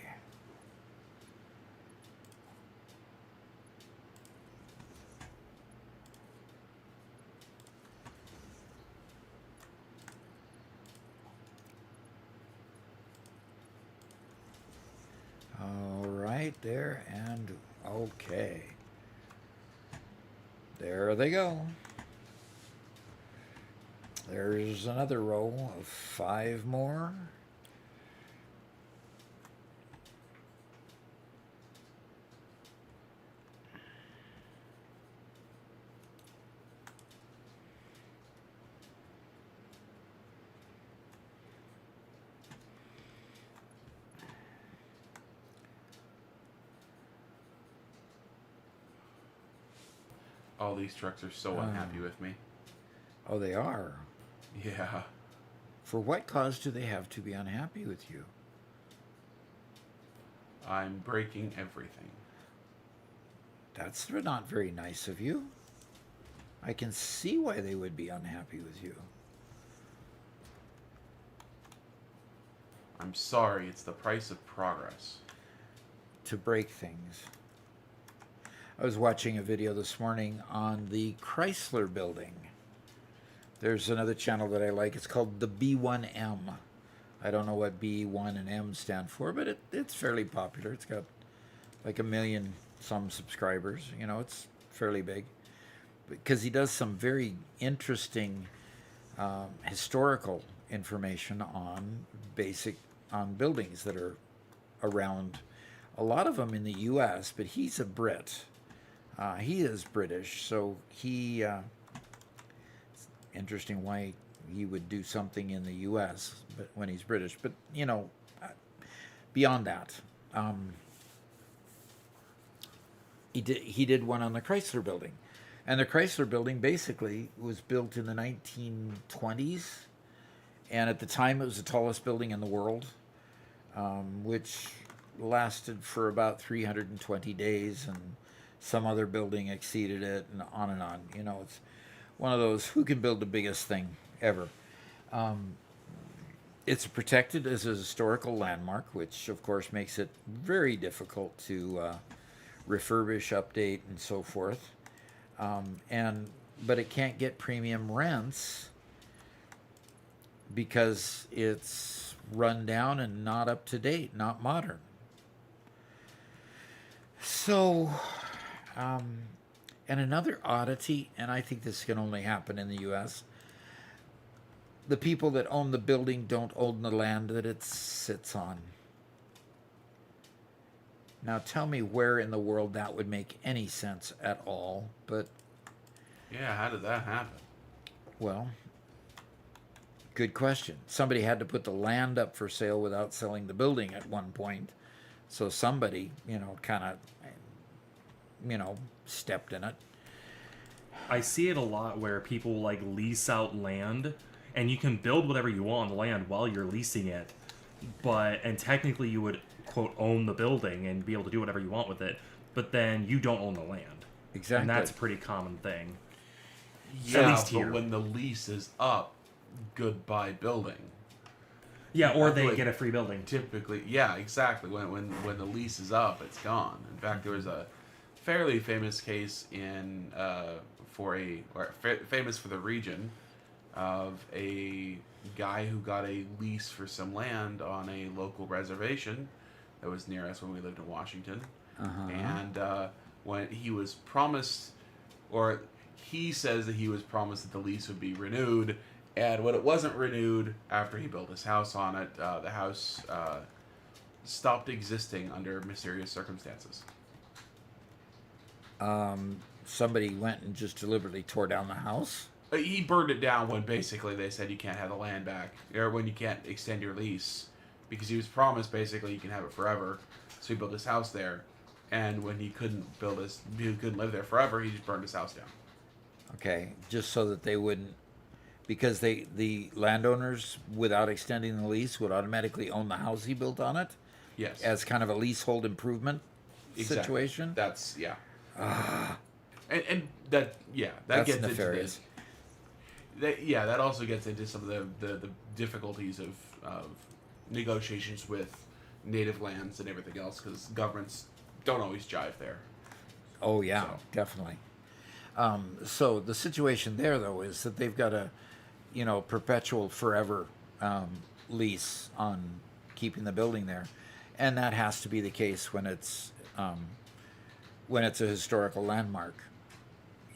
All right, there, and okay. There they go. There's another row of 5 more. All these trucks are so unhappy with me. Oh, they are. Yeah. For what cause do they have to be unhappy with you? I'm breaking everything. That's not very nice of you. I can see why they would be unhappy with you. I'm sorry, it's the price of progress. To break things. I was watching a video this morning on the Chrysler building. There's another channel that I like. It's called the B1M. I don't know what B1 and M stand for, but it's fairly popular. It's got like 1 million some subscribers. You know, it's fairly big. Because he does some very interesting historical information on buildings that are around, a lot of them in the U.S., but he's a Brit. He is British, so it's interesting why he would do something in the U.S. but when he's British. But you know, beyond that, he did one on the Chrysler building, and the Chrysler building basically was built in the 1920s, and at the time it was the tallest building in the world, which lasted for about 320 days, and some other building exceeded it, and on and on. You know, it's one of those, who can build the biggest thing ever. It's protected as a historical landmark, which of course makes it very difficult to refurbish, update, and so forth. But it can't get premium rents because it's run down and not up to date, not modern. So, and another oddity, and I think this can only happen in the U.S., the people that own the building don't own the land that it sits on. Now tell me where in the world that would make any sense at all, but... Yeah, how did that happen? Well, Good question. Somebody had to put the land up for sale without selling the building at one point. So somebody, kind of, stepped in it. I see it a lot where people like lease out land, and you can build whatever you want on the land while you're leasing it, and technically you would quote own the building and be able to do whatever you want with it, but then you don't own the land. Exactly. And that's a pretty common thing. Yeah, At least but here. when the lease is up, goodbye building. Yeah, or I feel they like get a free building. Typically, yeah, exactly. When the lease is up, it's gone. In fact, there was a fairly famous case in famous for the region of a guy who got a lease for some land on a local reservation that was near us when we lived in Washington, and when he was promised, or he says that he was promised that the lease would be renewed. And when it wasn't renewed after he built his house on it, the house stopped existing under mysterious circumstances. Somebody went and just deliberately tore down the house. He burned it down when basically they said you can't have the land back, or when you can't extend your lease, because he was promised basically you can have it forever. So he built his house there, and when he couldn't live there forever, he just burned his house down. Okay, just so that they wouldn't, because the landowners, without extending the lease, would automatically own the house he built on it. Yes. As kind of a leasehold improvement situation. That's and that That's gets nefarious. into that also gets into some of the difficulties of negotiations with native lands and everything else, because governments don't always jive there. Oh yeah, So. definitely. So the situation there, though, is that they've got a, perpetual, forever lease on keeping the building there, and that has to be the case when it's a historical landmark.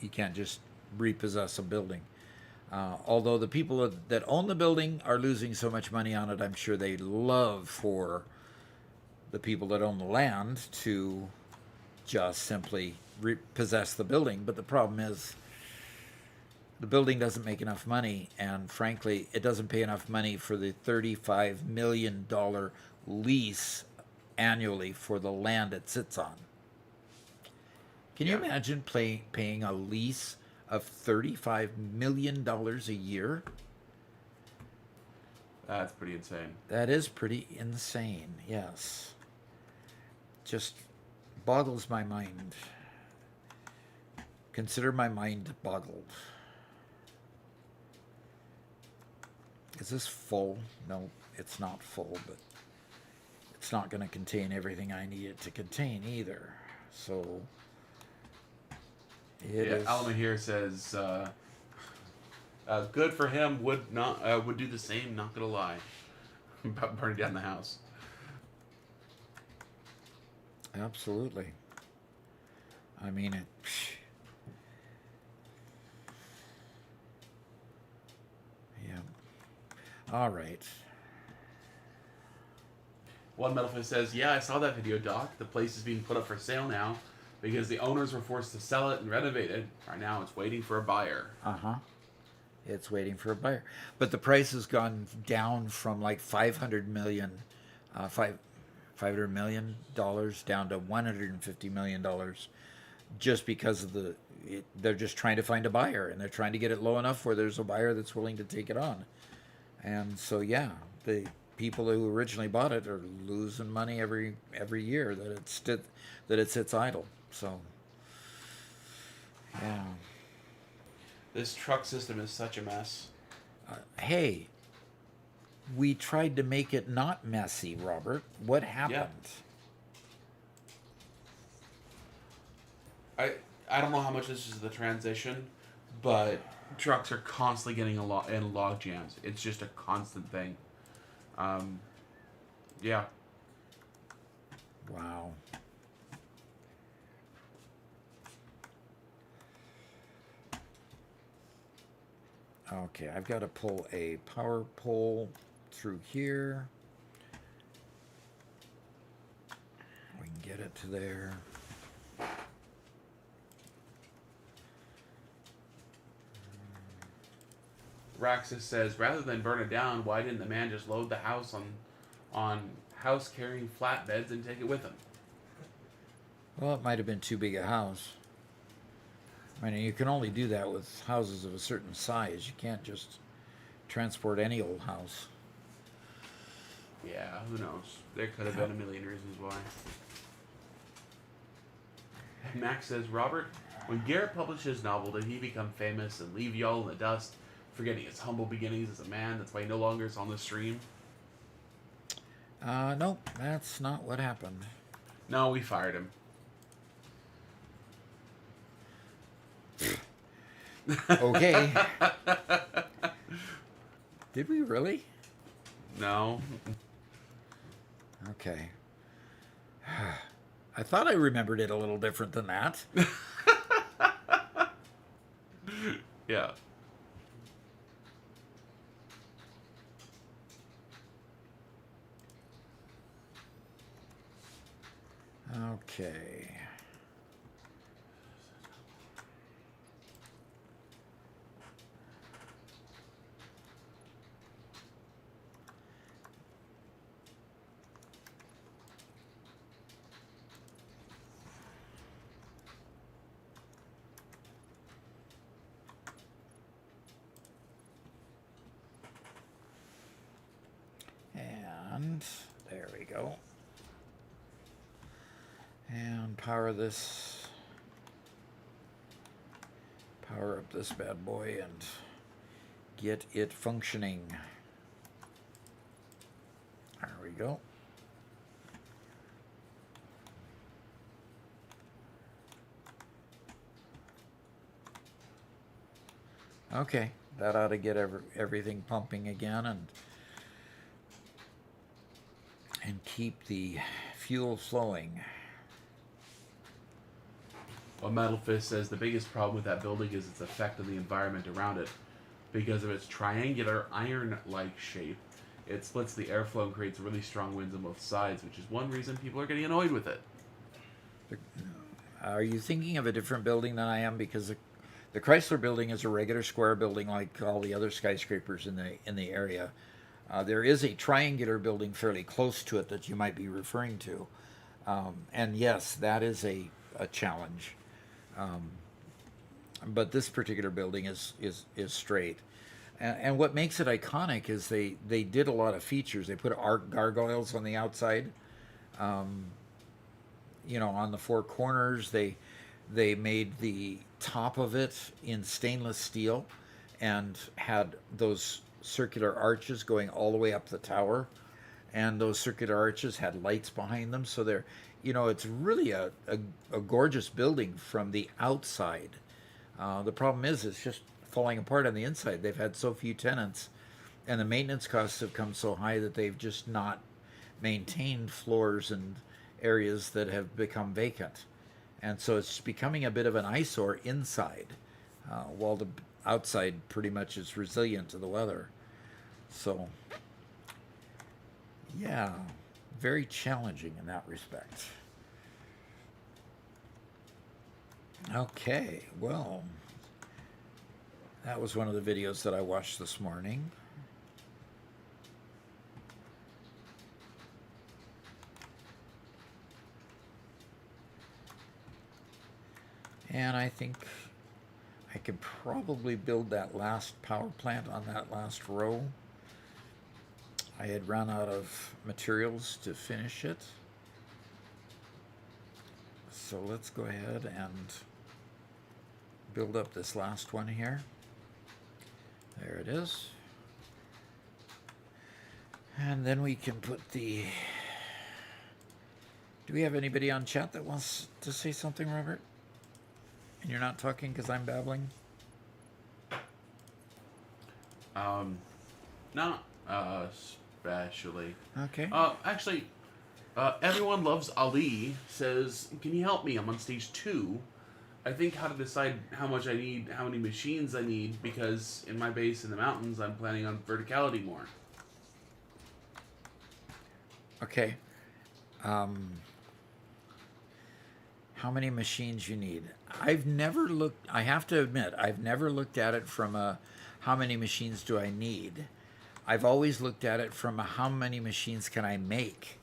You can't just repossess a building. Although the people that own the building are losing so much money on it, I'm sure they'd love for the people that own the land to just simply repossess the building. But the problem is the building doesn't make enough money, and frankly, it doesn't pay enough money for the $35 million lease annually for the land it sits on. Can you imagine paying a lease of $35 million a year? That's pretty insane. That is pretty insane, yes. Just boggles my mind. Consider my mind boggled. Is this full? No, it's not full, but it's not going to contain everything I need it to contain either. So it is. Alma here says, "Good for him. Would do the same. Not gonna lie, about burning down the house." Absolutely. I mean it. Yeah. All right. One Metalfist says, "Yeah, I saw that video, Doc. The place is being put up for sale now because the owners were forced to sell it and renovate it. Right now, it's waiting for a buyer." It's waiting for a buyer, but the price has gone down from like $500 million down to $150 million, just because of they're just trying to find a buyer, and they're trying to get it low enough where there's a buyer that's willing to take it on. And so yeah, the people who originally bought it are losing money every year that it sits idle. So yeah. This truck system is such a mess. Hey, we tried to make it not messy, Robert. What happened? I don't know how much this is the transition, but trucks are constantly getting in log jams. It's just a constant thing. Yeah. Wow. Okay, I've got to pull a power pole through here. We can get it to there. Raxus says, rather than burn it down, why didn't the man just load the house on house carrying flatbeds and take it with him? Well, it might have been too big a house. I mean, you can only do that with houses of a certain size. You can't just transport any old house. Yeah, who knows? There could have been a million reasons why. Max says, Robert, when Garrett published his novel, did he become famous and leave y'all in the dust, forgetting his humble beginnings as a man? That's why he no longer is on the stream? Nope, that's not what happened. No, we fired him. Okay. Did we really? No. Okay. I thought I remembered it a little different than that. Yeah. Okay. And there we go. And power this. Power up this bad boy and get it functioning. There we go. Okay, that ought to get everything pumping again and keep the fuel flowing. Well, Metal Fist says the biggest problem with that building is its effect on the environment around it. Because of its triangular iron-like shape, it splits the airflow and creates really strong winds on both sides, which is one reason people are getting annoyed with it. Are you thinking of a different building than I am? Because the Chrysler building is a regular square building like all the other skyscrapers in the area. There is a triangular building fairly close to it that you might be referring to. And yes, that is a challenge. But this particular building is straight. And what makes it iconic is they did a lot of features. They put gargoyles on the outside. You know, on the four corners, they made the top of it in stainless steel and had those circular arches going all the way up the tower, and those circular arches had lights behind them, so they're, you know, it's really a gorgeous building from the outside. The problem is it's just falling apart on the inside. They've had so few tenants, and the maintenance costs have come so high that they've just not maintained floors and areas that have become vacant, and so it's becoming a bit of an eyesore inside, while the outside pretty much is resilient to the weather. So yeah, very challenging in that respect. Okay, well, that was one of the videos that I watched this morning. And I think I could probably build that last power plant on that last row. I had run out of materials to finish it. So let's go ahead and build up this last one here. There it is. And then we can put the... Do we have anybody on chat that wants to say something, Robert? And you're not talking because I'm babbling? Not especially. Okay. Actually, everyone loves Ali says, "Can you help me? I'm on stage 2. I think how to decide how much I need, how many machines I need, because in my base in the mountains, I'm planning on verticality more." Okay. How many machines you need? I've never looked, I have to admit, I've never looked at it from a how many machines do I need? I've always looked at it from a how many machines can I make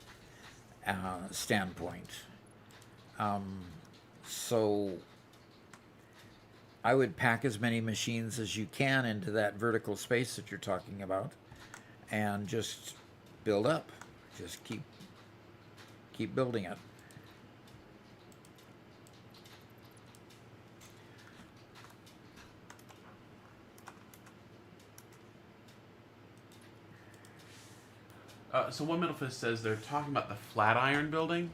standpoint. So I would pack as many machines as you can into that vertical space that you're talking about, and just build up. Just keep building it. So one Middle Fist says they're talking about the Flatiron building.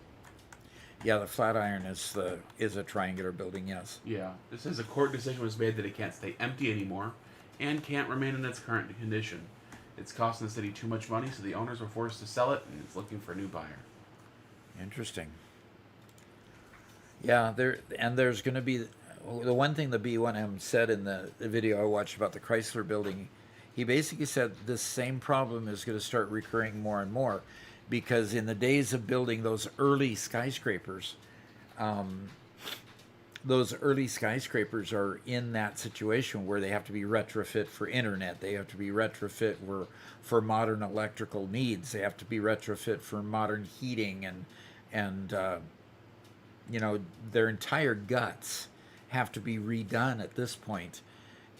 Yeah, the Flatiron is a triangular building. Yes. Yeah. It says a court decision was made that it can't stay empty anymore and can't remain in its current condition. It's costing the city too much money, so the owners were forced to sell it, and it's looking for a new buyer. Interesting. Yeah, there's going to be the one thing the B1M said in the video I watched about the Chrysler building. He basically said this same problem is going to start recurring more and more, because in the days of building those early skyscrapers, are in that situation where they have to be retrofit for internet, they have to be retrofit for modern electrical needs, they have to be retrofit for modern heating, and their entire guts have to be redone at this point.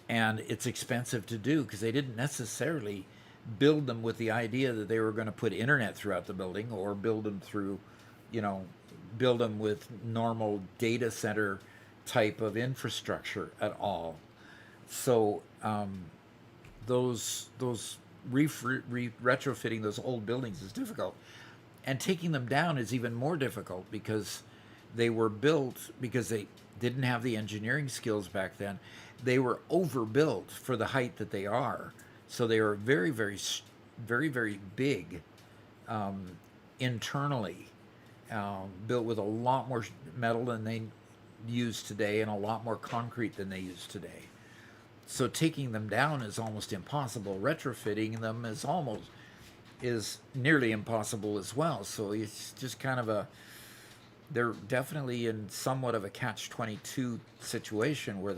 And it's expensive to do because they didn't necessarily build them with the idea that they were going to put internet throughout the building, or build them with normal data center type of infrastructure at all. So those retrofitting those old buildings is difficult, and taking them down is even more difficult, because they were built because they didn't have the engineering skills back then. They were overbuilt for the height that they are. So they were very, very, very, very big internally, built with a lot more metal than they use today, and a lot more concrete than they use today. So taking them down is almost impossible. Retrofitting them is nearly impossible as well. So it's just kind of they're definitely in somewhat of a catch-22 situation, where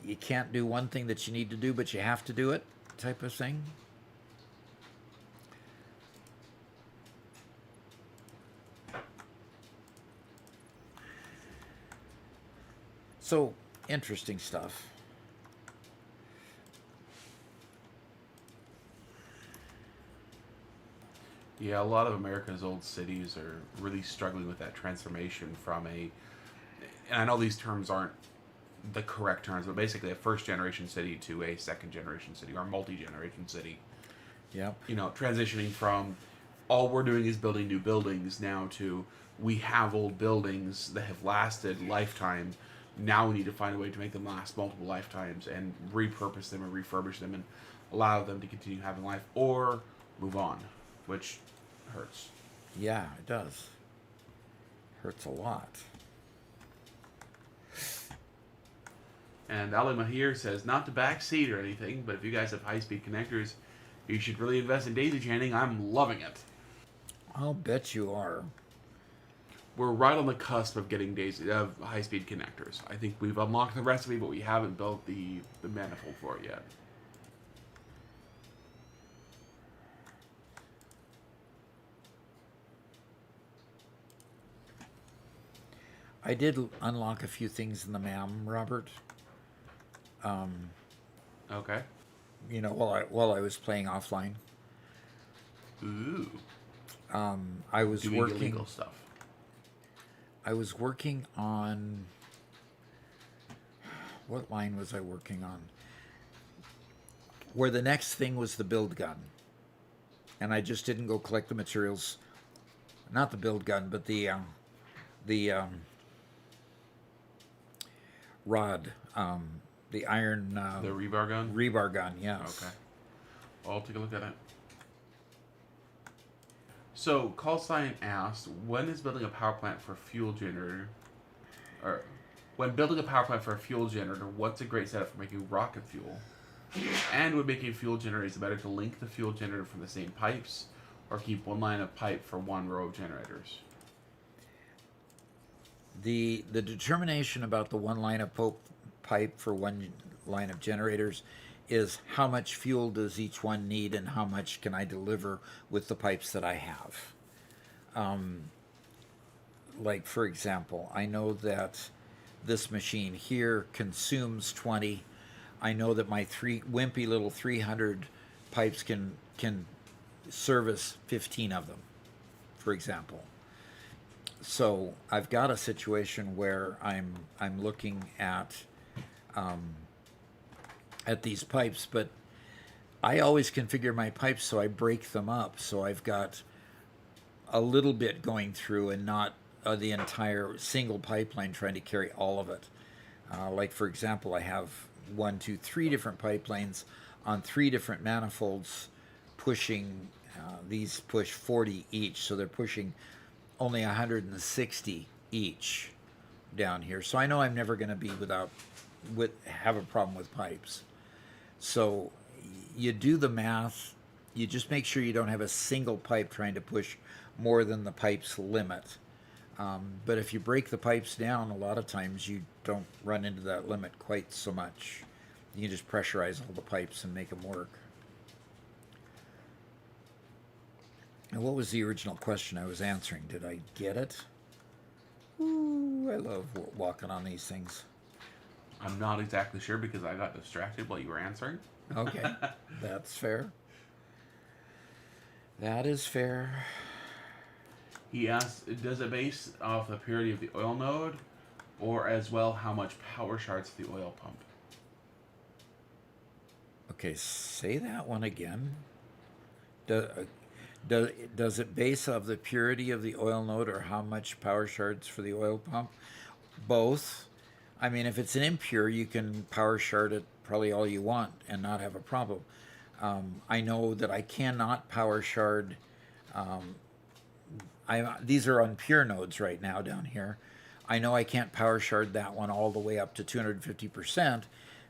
you can't do one thing that you need to do, but you have to do it, type of thing. So, interesting stuff. Yeah, a lot of America's old cities are really struggling with that transformation from and I know these terms aren't the correct terms, but basically a first generation city to a second generation city, or multi-generation city. Yep. Transitioning from all we're doing is building new buildings now to we have old buildings that have lasted lifetime. Now we need to find a way to make them last multiple lifetimes, and repurpose them and refurbish them and allow them to continue having life, or move on, which hurts. Yeah, it does. Hurts a lot. And Ali Mahir says, not to backseat or anything, but if you guys have high-speed connectors, you should really invest in daisy chaining. I'm loving it. I'll bet you are. We're right on the cusp of getting high-speed connectors. I think we've unlocked the recipe, but we haven't built the manifold for it yet. I did unlock a few things in the MAM, Robert. Okay. While I was playing offline. Ooh. I was doing working illegal stuff. I was working on, what line was I working on? Where the next thing was the build gun. And I just didn't go collect the materials. Not the build gun, but the rod, the iron... the rebar gun? Rebar gun, yes. Okay. I'll take a look at it. So, Callsign asked, when is building a power plant for a fuel generator? Or, when building a power plant for a fuel generator, what's a great setup for making rocket fuel? And would making fuel generators better to link the fuel generator from the same pipes, or keep one line of pipe for one row of generators? The determination about the one line of pipe for one line of generators is how much fuel does each one need and how much can I deliver with the pipes that I have. Like, for example, I know that this machine here consumes 20. I know that my wimpy little 300 pipes can service 15 of them, for example. So I've got a situation where I'm looking at these pipes, but I always configure my pipes so I break them up, so I've got a little bit going through and not the entire single pipeline trying to carry all of it. Like, for example, I have 1, 2, 3 different pipelines on 3 different manifolds pushing, these push 40 each, so they're pushing only 160 each down here. So I know I'm never going to be have a problem with pipes. So you do the math, you just make sure you don't have a single pipe trying to push more than the pipe's limit. But if you break the pipes down, a lot of times you don't run into that limit quite so much. You can just pressurize all the pipes and make them work. And what was the original question I was answering? Did I get it? Ooh, I love walking on these things. I'm not exactly sure because I got distracted while you were answering. Okay, that's fair. That is fair. He asked, does it base off the purity of the oil node, or as well how much power shards the oil pump? Okay, say that one again. Does it base off the purity of the oil node or how much power shards for the oil pump? Both. I mean, if it's an impure, you can power shard it probably all you want and not have a problem. I know that I cannot power shard. These are on pure nodes right now down here. I know I can't power shard that one all the way up to 250%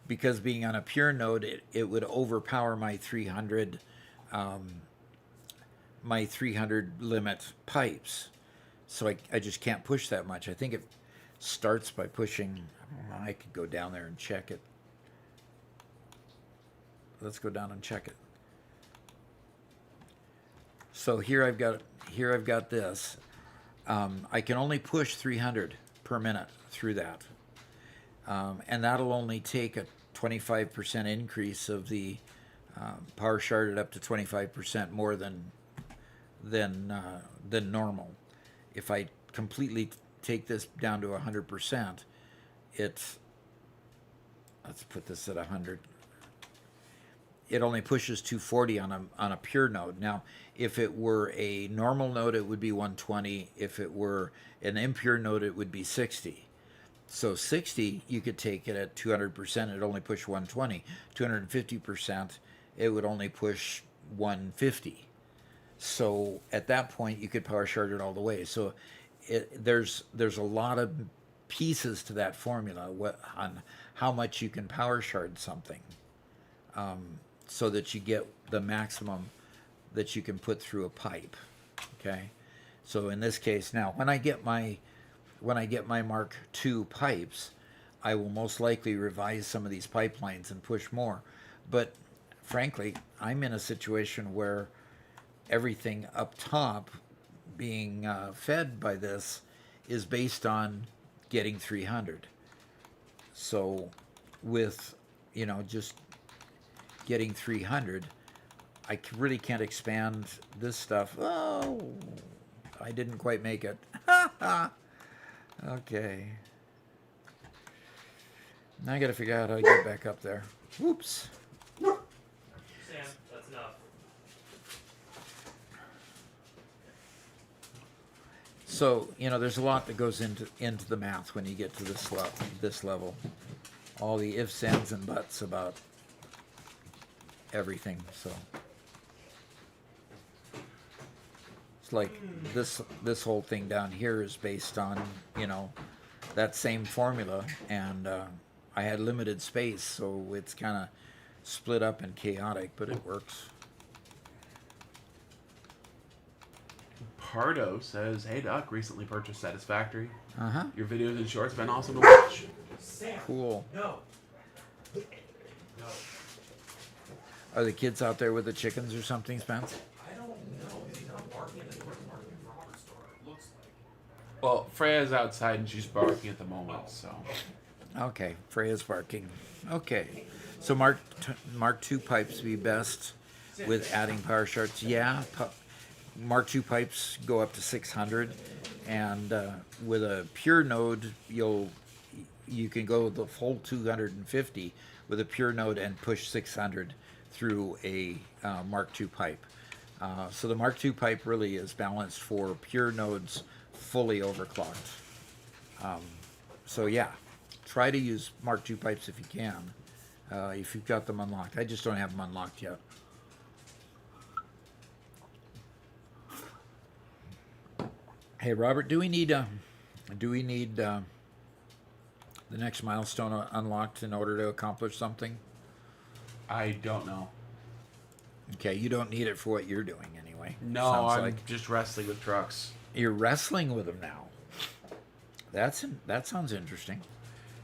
because being on a pure node, it would overpower my 300 limit pipes. So I just can't push that much. I think it starts by pushing, I could go down there and check it. Let's go down and check it. So here I've got this. I can only push 300 per minute through that. And that'll only take a 25% increase of the power sharded up to 25% more than normal. If I completely take this down to 100%, let's put this at 100. It only pushes 240 on a pure node. Now, if it were a normal node, it would be 120. If it were an impure node, it would be 60. So 60, you could take it at 200%. It'd only push 120. 250%, it would only push 150. So at that point, you could power shard it all the way. So there's a lot of pieces to that formula on how much you can power shard something. So that you get the maximum that you can put through a pipe. Okay, so in this case, now when I get my Mark II pipes, I will most likely revise some of these pipelines and push more. But frankly, I'm in a situation where everything up top being fed by this is based on getting 300. So with just getting 300, I really can't expand this stuff. Oh, I didn't quite make it. Okay. Now I got to figure out how to get back up there. Whoops. Sam, that's enough. So, there's a lot that goes into the math when you get to this level. All the ifs, ands, and buts about everything. So it's like this whole thing down here is based on that same formula, and I had limited space, so it's kind of split up and chaotic, but it works. Pardo says, "Hey Doc, recently purchased Satisfactory. Uh-huh. Your videos and shorts been awesome to watch." Cool. No. Are the kids out there with the chickens or something, Spence? I don't know. He's not barking at the barking at Robert's door. It looks like. Well, Freya's outside and she's barking at the moment, so. Okay, Freya's barking. Okay, so Mark II pipes be best with adding power shards. Yeah, Mark II pipes go up to 600, and with a pure node, you can go the full 250 with a pure node and push 600 through a Mark II pipe. So the Mark II pipe really is balanced for pure nodes, fully overclocked. So yeah, try to use Mark II pipes if you can, if you've got them unlocked. I just don't have them unlocked yet. Hey Robert, do we need the next milestone unlocked in order to accomplish something? I don't know. Okay, you don't need it for what you're doing anyway. No, Sounds I'm like just wrestling with trucks. you're wrestling with them now. That sounds interesting.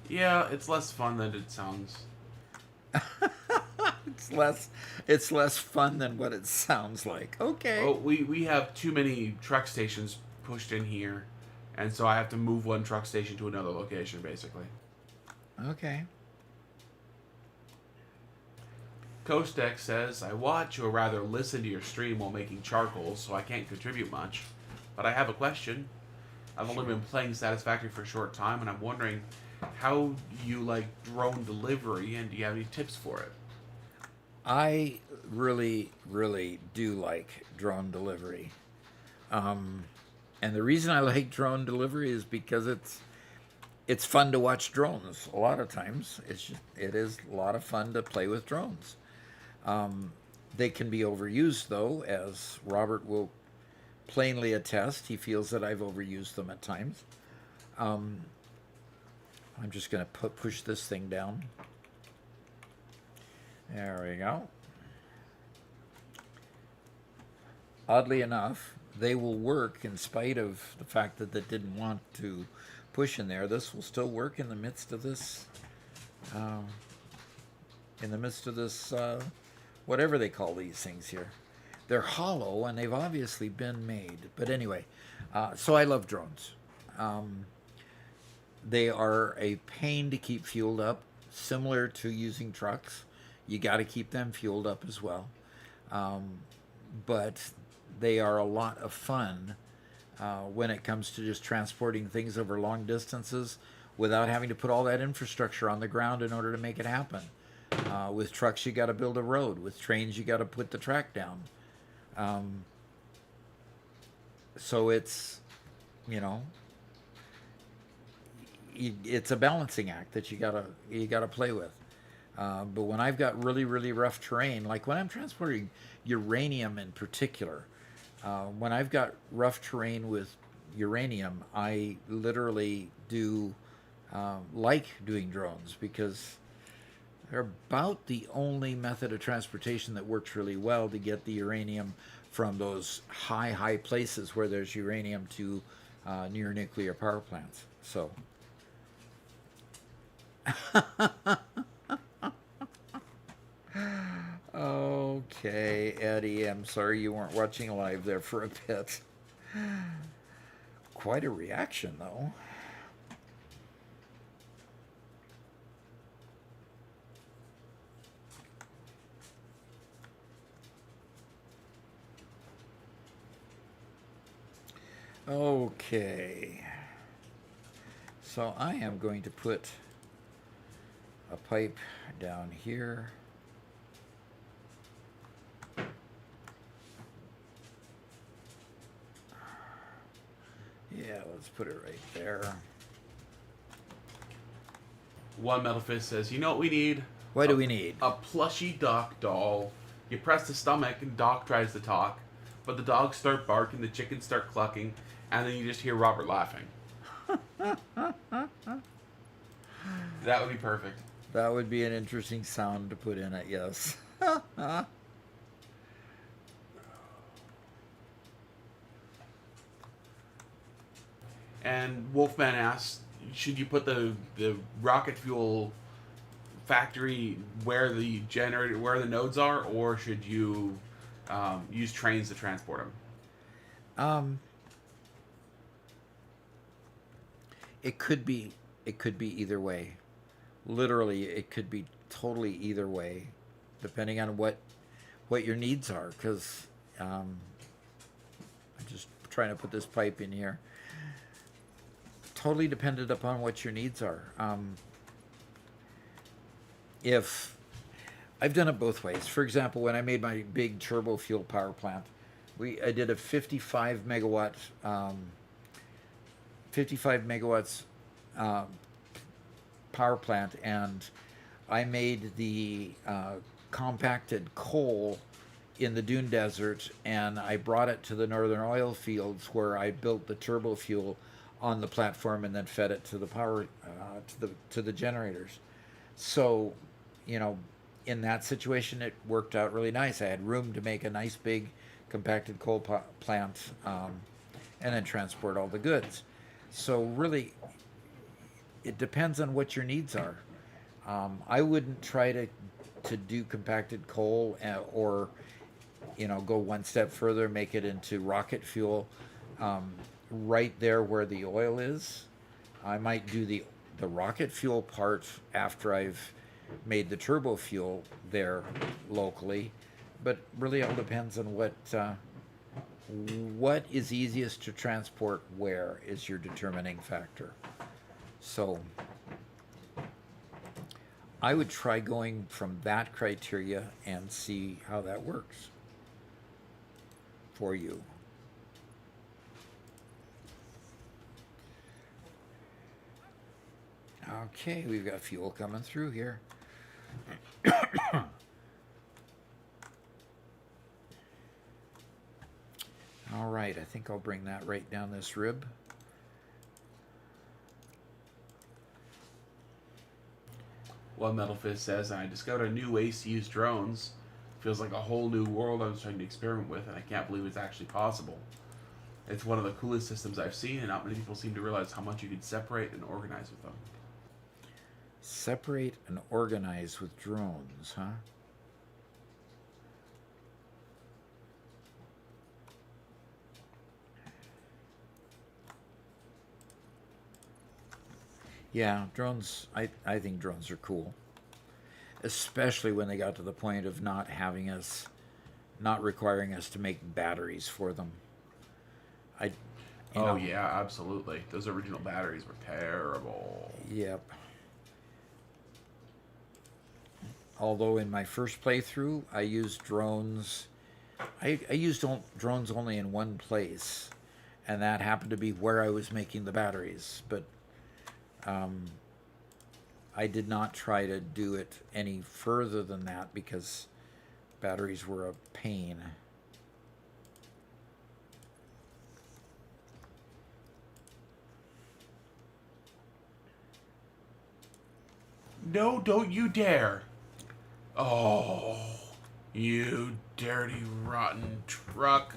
Yeah, it's less fun than it sounds. It's less fun than what it sounds like. Okay. Well, we have too many truck stations pushed in here, and so I have to move one truck station to another location, basically. Okay. Kostek says, I watch or rather listen to your stream while making charcoal, so I can't contribute much. But I have a question. I've only been playing Satisfactory for a short time, and I'm wondering how you like drone delivery, and do you have any tips for it? I really, really do like drone delivery. And the reason I like drone delivery is because it's fun to watch drones. A lot of times, it is a lot of fun to play with drones. They can be overused, though, as Robert will plainly attest. He feels that I've overused them at times. I'm just going to push this thing down. There we go. Oddly enough, they will work in spite of the fact that they didn't want to push in there. This will still work in the midst of this, whatever they call these things here. They're hollow, and they've obviously been made. But anyway, so I love drones. They are a pain to keep fueled up, similar to using trucks. You got to keep them fueled up as well. But they are a lot of fun when it comes to just transporting things over long distances without having to put all that infrastructure on the ground in order to make it happen. With trucks, you got to build a road. With trains, you got to put the track down. So it's, it's a balancing act that you gotta play with. But when I've got really, really rough terrain, like when I'm transporting uranium in particular, when I've got rough terrain with uranium, I literally do like doing drones because they're about the only method of transportation that works really well to get the uranium from those high places where there's uranium to near nuclear power plants. So. Okay, Eddie, I'm sorry you weren't watching live there for a bit. Quite a reaction, though. Okay. So I am going to put a pipe down here. Yeah, let's put it right there. One Metal Fist says, you know what we need? What do we need? A plushy Doc doll. You press the stomach and Doc tries to talk, but the dogs start barking, the chickens start clucking, and then you just hear Robert laughing. That would be perfect. That would be an interesting sound to put in it, yes. And Wolfman asks, should you put the rocket fuel factory where the nodes are, or should you use trains to transport them? It could be either way. Literally, it could be totally either way, depending on what your needs are. Because I'm just trying to put this pipe in here. Totally dependent upon what your needs are. If I've done it both ways. For example, when I made my big turbo fuel power plant, I did a 55 megawatts power plant, and I made the compacted coal in the dune desert, and I brought it to the northern oil fields where I built the turbo fuel on the platform and then fed it to the power to the generators. So, in that situation, it worked out really nice. I had room to make a nice big compacted coal plant, and then transport all the goods. So really, it depends on what your needs are. I wouldn't try to do compacted coal or go one step further, make it into rocket fuel right there where the oil is. I might do the rocket fuel part after I've made the turbo fuel there locally, but really all depends on what is easiest to transport where is your determining factor. So I would try going from that criteria and see how that works for you. Okay, we've got fuel coming through here. All right, I think I'll bring that right down this rib. Well, Metal Fist says, I discovered a new ways to use drones. Feels like a whole new world I was trying to experiment with, and I can't believe it's actually possible. It's one of the coolest systems I've seen, and not many people seem to realize how much you can separate and organize with them. Separate and organize with drones, huh? Yeah, drones, I think drones are cool. Especially when they got to the point of not requiring us to make batteries for them. Yeah, absolutely. Those original batteries were terrible. Yep. Although in my first playthrough, I used drones. I used drones only in one place, and that happened to be where I was making the batteries. But I did not try to do it any further than that because batteries were a pain. No, don't you dare. Oh, you dirty, rotten truck.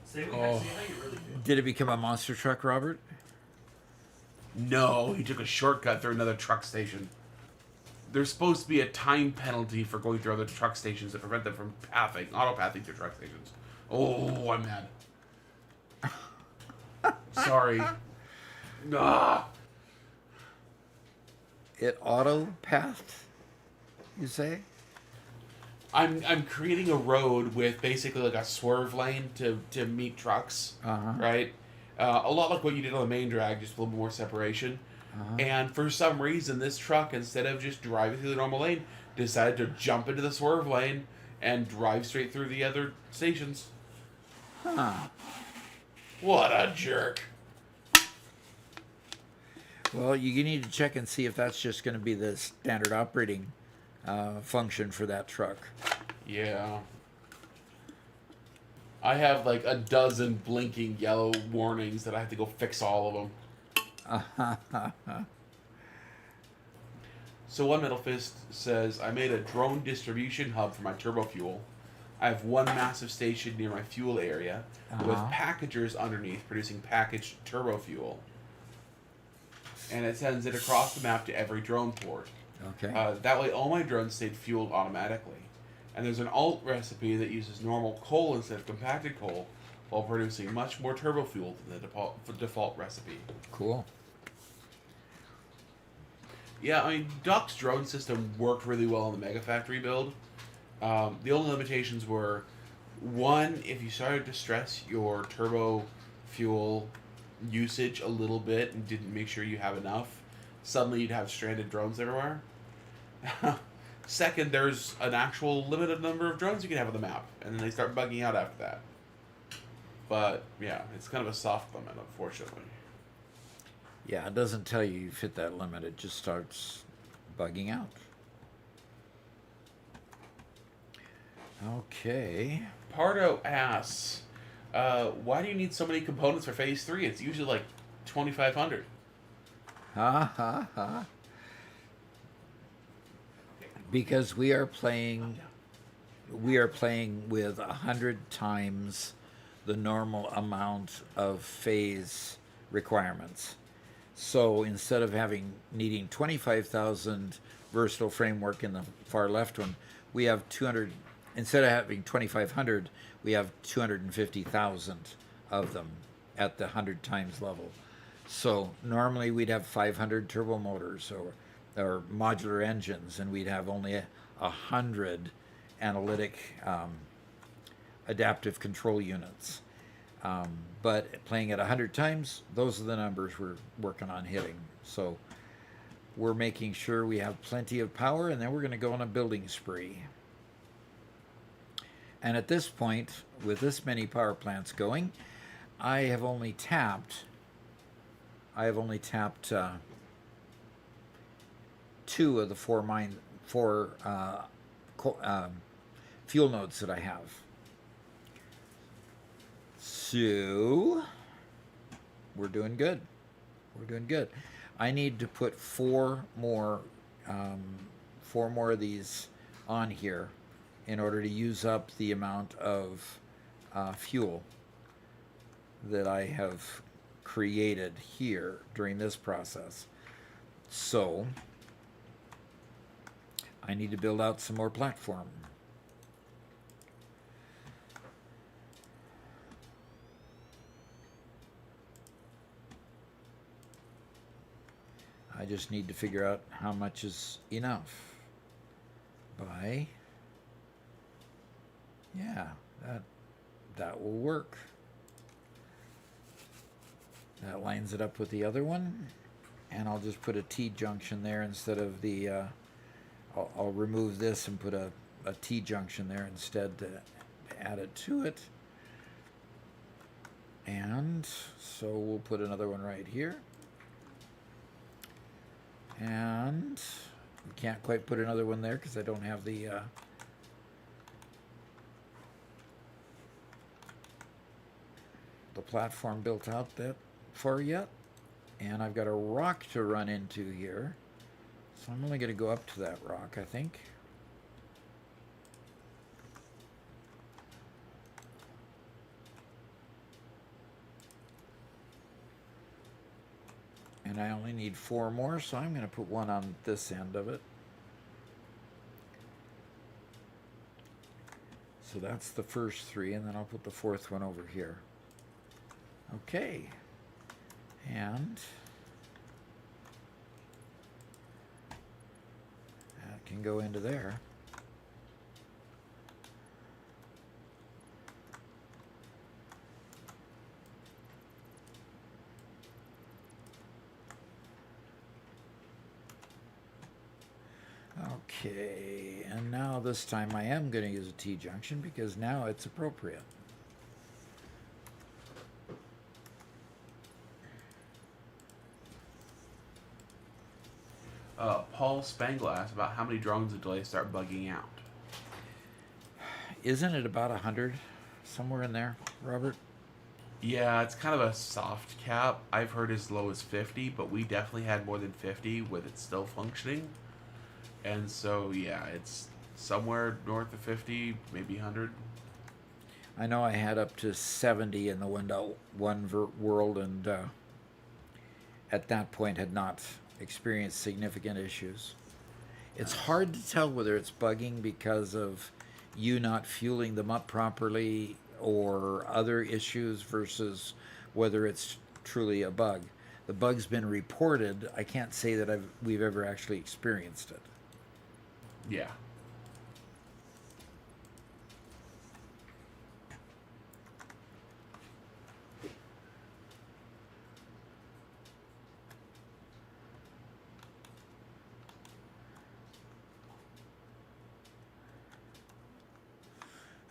Say how you really feel. Did it become a monster truck, Robert? No, he took a shortcut through another truck station. There's supposed to be a time penalty for going through other truck stations to prevent them from auto-pathing through truck stations. Oh, I'm mad. Sorry. Ah. It auto-pathed, you say? I'm creating a road with basically like a swerve lane to meet trucks, right? A lot like what you did on the main drag, just a little more separation. And for some reason, this truck, instead of just driving through the normal lane, decided to jump into the swerve lane and drive straight through the other stations. Huh. What a jerk. Well, you need to check and see if that's just going to be the standard operating function for that truck. Yeah. I have like a dozen blinking yellow warnings that I have to go fix all of them. So one Metal Fist says, I made a drone distribution hub for my turbo fuel. I have one massive station near my fuel area with packagers underneath producing packaged turbo fuel. and it sends it across the map to every drone port. Okay. That way, all my drones stayed fueled automatically. And there's an alt recipe that uses normal coal instead of compacted coal, while producing much more turbo fuel than the default recipe. Cool. Yeah, I mean, Doc's drone system worked really well on the Mega Factory build. The only limitations were, one, if you started to stress your turbo fuel usage a little bit and didn't make sure you have enough, suddenly you'd have stranded drones everywhere. Second, there's an actual limited number of drones you can have on the map, and then they start bugging out after that. But, yeah, it's kind of a soft limit, unfortunately. Yeah, it doesn't tell you you've hit that limit. It just starts bugging out. Okay. Pardo asks, why do you need so many components for Phase 3? It's usually like 2,500. Ha ha ha. Because we are playing with 100 times the normal amount of phase requirements. So instead of needing 25,000 versatile framework in the far left one, we have 200. Instead of having 2,500, we have 250,000 of them at the 100 times level. So normally we'd have 500 turbo motors or modular engines, and we'd have only 100 analytic adaptive control units. But playing at 100 times, those are the numbers we're working on hitting. So we're making sure we have plenty of power, and then we're going to go on a building spree. And at this point, with this many power plants going, I have only tapped 2 of the 4 fuel nodes that I have. So we're doing good. We're doing good. I need to put 4 more of these on here in order to use up the amount of fuel that I have created here during this process. So I need to build out some more platform. I just need to figure out how much is enough by, yeah, that will work. That lines it up with the other one, and I'll just put a T-junction there instead of the, I'll remove this and put a T-junction there instead to add it to it. And so we'll put another one right here. And we can't quite put another one there because I don't have the platform built out that far yet. And I've got a rock to run into here. So I'm only going to go up to that rock, I think. And I only need 4 more, so I'm going to put one on this end of it. So that's the first 3, and then I'll put the 4th one over here. Okay. And that can go into there. Okay, and now this time I am going to use a T-junction because now it's appropriate. Paul Spangle asked about how many drones until they start bugging out. Isn't it about 100? Somewhere in there, Robert? Yeah, it's kind of a soft cap. I've heard as low as 50, but we definitely had more than 50 with it still functioning. And so, yeah, it's somewhere north of 50, maybe 100. I know I had up to 70 in the 1.1 world, and at that point had not experienced significant issues. It's hard to tell whether it's bugging because of you not fueling them up properly or other issues versus whether it's truly a bug. The bug's been reported. I can't say that we've ever actually experienced it. Yeah.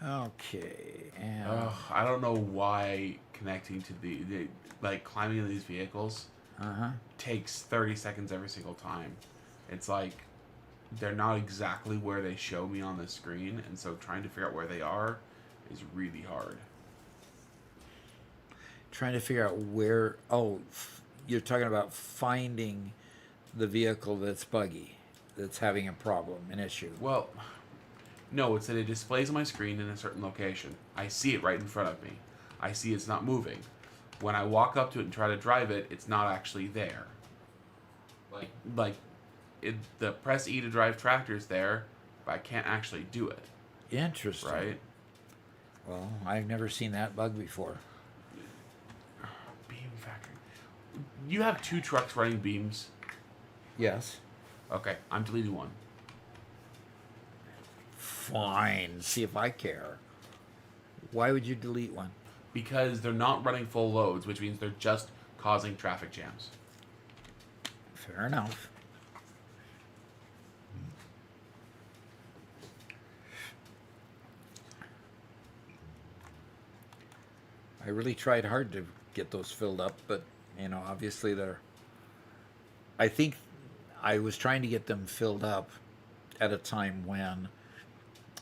Okay, and I don't know why connecting to the like climbing in these vehicles takes 30 seconds every single time. It's like they're not exactly where they show me on the screen, and so trying to figure out where they are is really hard. trying to figure out where. Oh, you're talking about finding the vehicle that's buggy, that's having a problem, an issue. Well, no, it's that it displays on my screen in a certain location. I see it right in front of me. I see it's not moving. When I walk up to it and try to drive it, it's not actually there. The press E to drive tractor's there, but I can't actually do it. Interesting. Right? Well, I've never seen that bug before. Beam factory. You have 2 trucks running beams. Yes. Okay, I'm deleting one. Fine. See if I care. Why would you delete one? Because they're not running full loads, which means they're just causing traffic jams. Fair enough. I really tried hard to get those filled up, but obviously they're. I think I was trying to get them filled up at a time when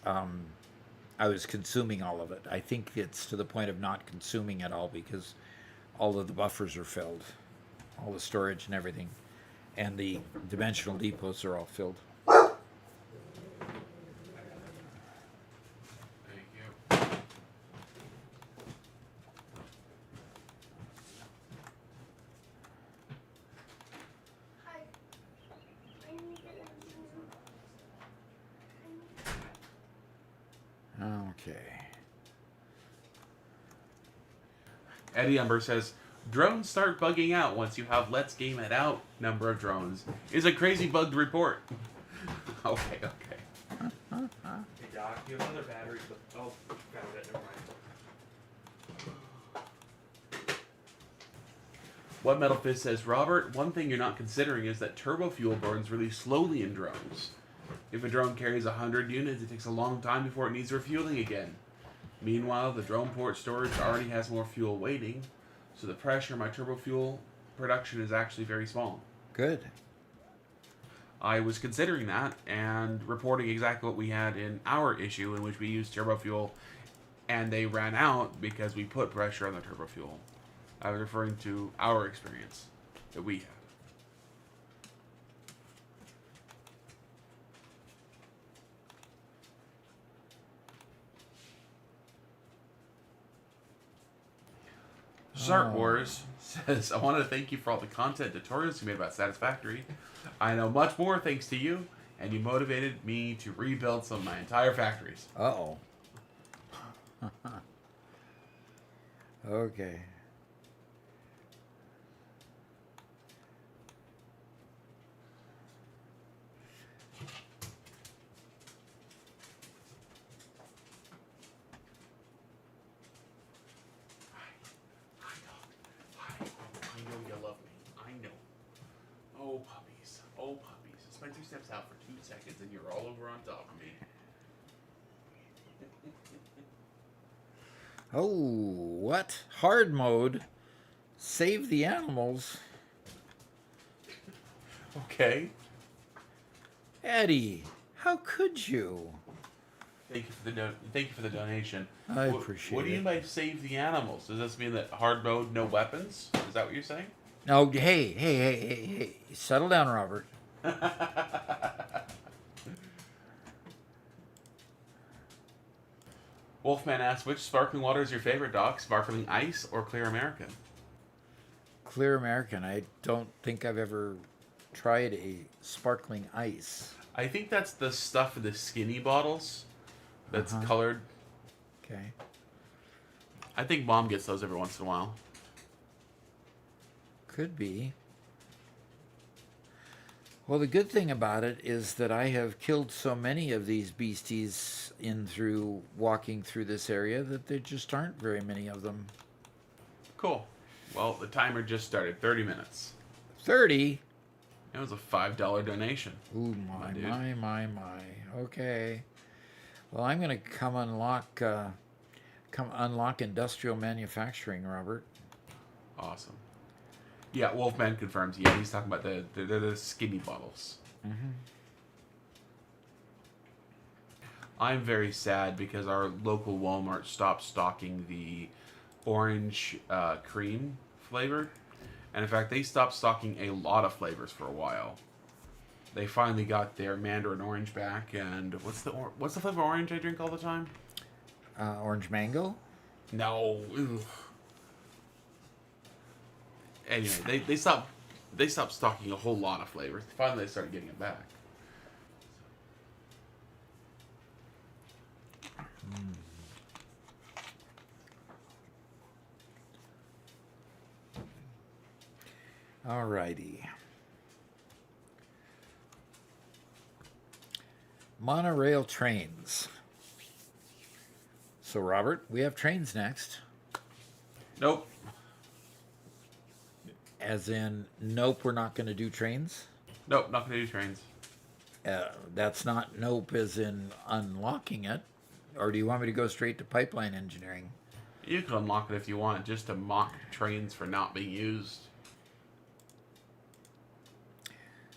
I was consuming all of it. I think it's to the point of not consuming it all because all of the buffers are filled, all the storage and everything, and the dimensional depots are all filled. Thank you. Okay. Eddie Umber says, drones start bugging out once you have let's game it out number of drones. Is a crazy bug to report. Okay. Hey Doc, you have another battery, but found it. Never mind. What Metal Fist says, Robert, one thing you're not considering is that turbo fuel burns really slowly in drones. If a drone carries 100 units, it takes a long time before it needs refueling again. Meanwhile, the drone port storage already has more fuel waiting, so the pressure in my turbo fuel production is actually very small. Good. I was considering that and reporting exactly what we had in our issue in which we used turbo fuel and they ran out because we put pressure on the turbo fuel. I was referring to our experience that we had. Sart Wars says, I want to thank you for all the content tutorials you made about Satisfactory. I know much more thanks to you, and you motivated me to rebuild some of my entire factories. Uh-oh. Okay. I know you love me. I know. Oh, puppies. Oh, puppies. Spencer steps out for 2 seconds and you're all over on top of me. Oh, what? Hard mode? Save the animals? Okay. Eddie, how could you? Thank you for the donation. I appreciate What do you it. mean by save the animals? Does this mean that hard mode, no weapons? Is that what you're saying? No, hey. Settle down, Robert. Wolfman asks, which sparkling water is your favorite, Doc? Sparkling ice or clear American? clear American. I don't think I've ever tried a sparkling ice. I think that's the stuff in the skinny bottles that's Uh-huh. colored. Okay. I think Mom gets those every once in a while. Could be. Well, the good thing about it is that I have killed so many of these beasties walking through this area that there just aren't very many of them. Cool. Well, the timer just started. 30 minutes. 30? It was a $5 donation. Ooh, My dude. my. Okay. Well, I'm going to come unlock industrial manufacturing, Robert. Awesome. Yeah, Wolfman confirms. Yeah, he's talking about the skinny bottles. Mm-hmm. I'm very sad because our local Walmart stopped stocking the orange cream flavor. And in fact, they stopped stocking a lot of flavors for a while. They finally got their mandarin orange back, and what's the flavor of orange I drink all the time? Orange mango? No. Ugh. Anyway, they stopped stocking a whole lot of flavors. Finally, they started getting it back. Alrighty. Monorail trains. So, Robert, we have trains next. Nope. As in, nope, we're not going to do trains. Nope, not gonna do trains. That's not nope as in unlocking it. Or do you want me to go straight to pipeline engineering? You can unlock it if you want, just to mock trains for not being used.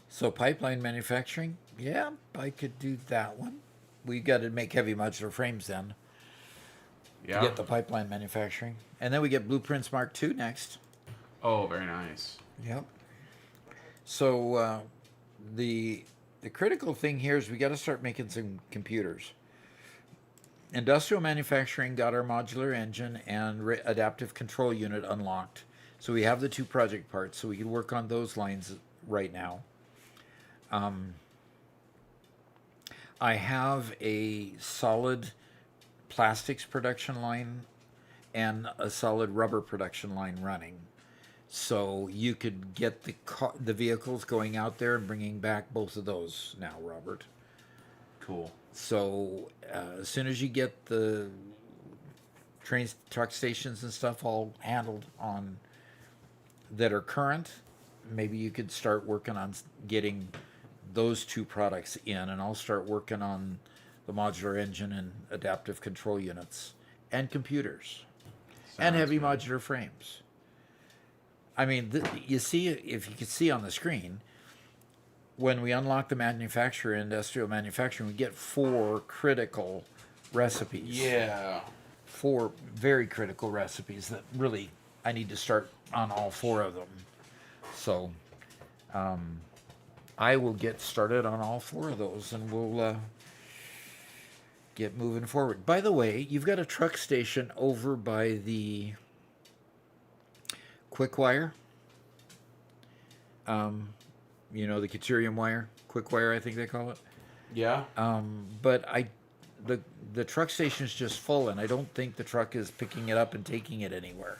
So pipeline manufacturing, yeah, I could do that one. We got to make heavy modular frames then to Yeah. get the pipeline manufacturing. And then we get Blueprints Mark II next. Oh, very nice. Yep. So the critical thing here is we got to start making some computers. Industrial manufacturing got our modular engine and adaptive control unit unlocked. So we have the two project parts, so we can work on those lines right now. I have a solid plastics production line and a solid rubber production line running. So you could get the vehicles going out there and bringing back both of those now, Robert. Cool. So as soon as you get the trains, truck stations and stuff all handled on that are current, maybe you could start working on getting those two products in, and I'll start working on the modular engine and adaptive control units and computers and heavy modular frames. I mean, you see, if you could see on the screen, when we unlock the manufacturer, industrial manufacturing, we get 4 critical recipes. Yeah. 4 very critical recipes that really I need to start on all 4 of them. So I will get started on all 4 of those, and we'll get moving forward. By the way, you've got a truck station over by the quick wire. You know, the Caterium wire, quick wire, I think they call it. Yeah. But the truck station is just full, and I don't think the truck is picking it up and taking it anywhere.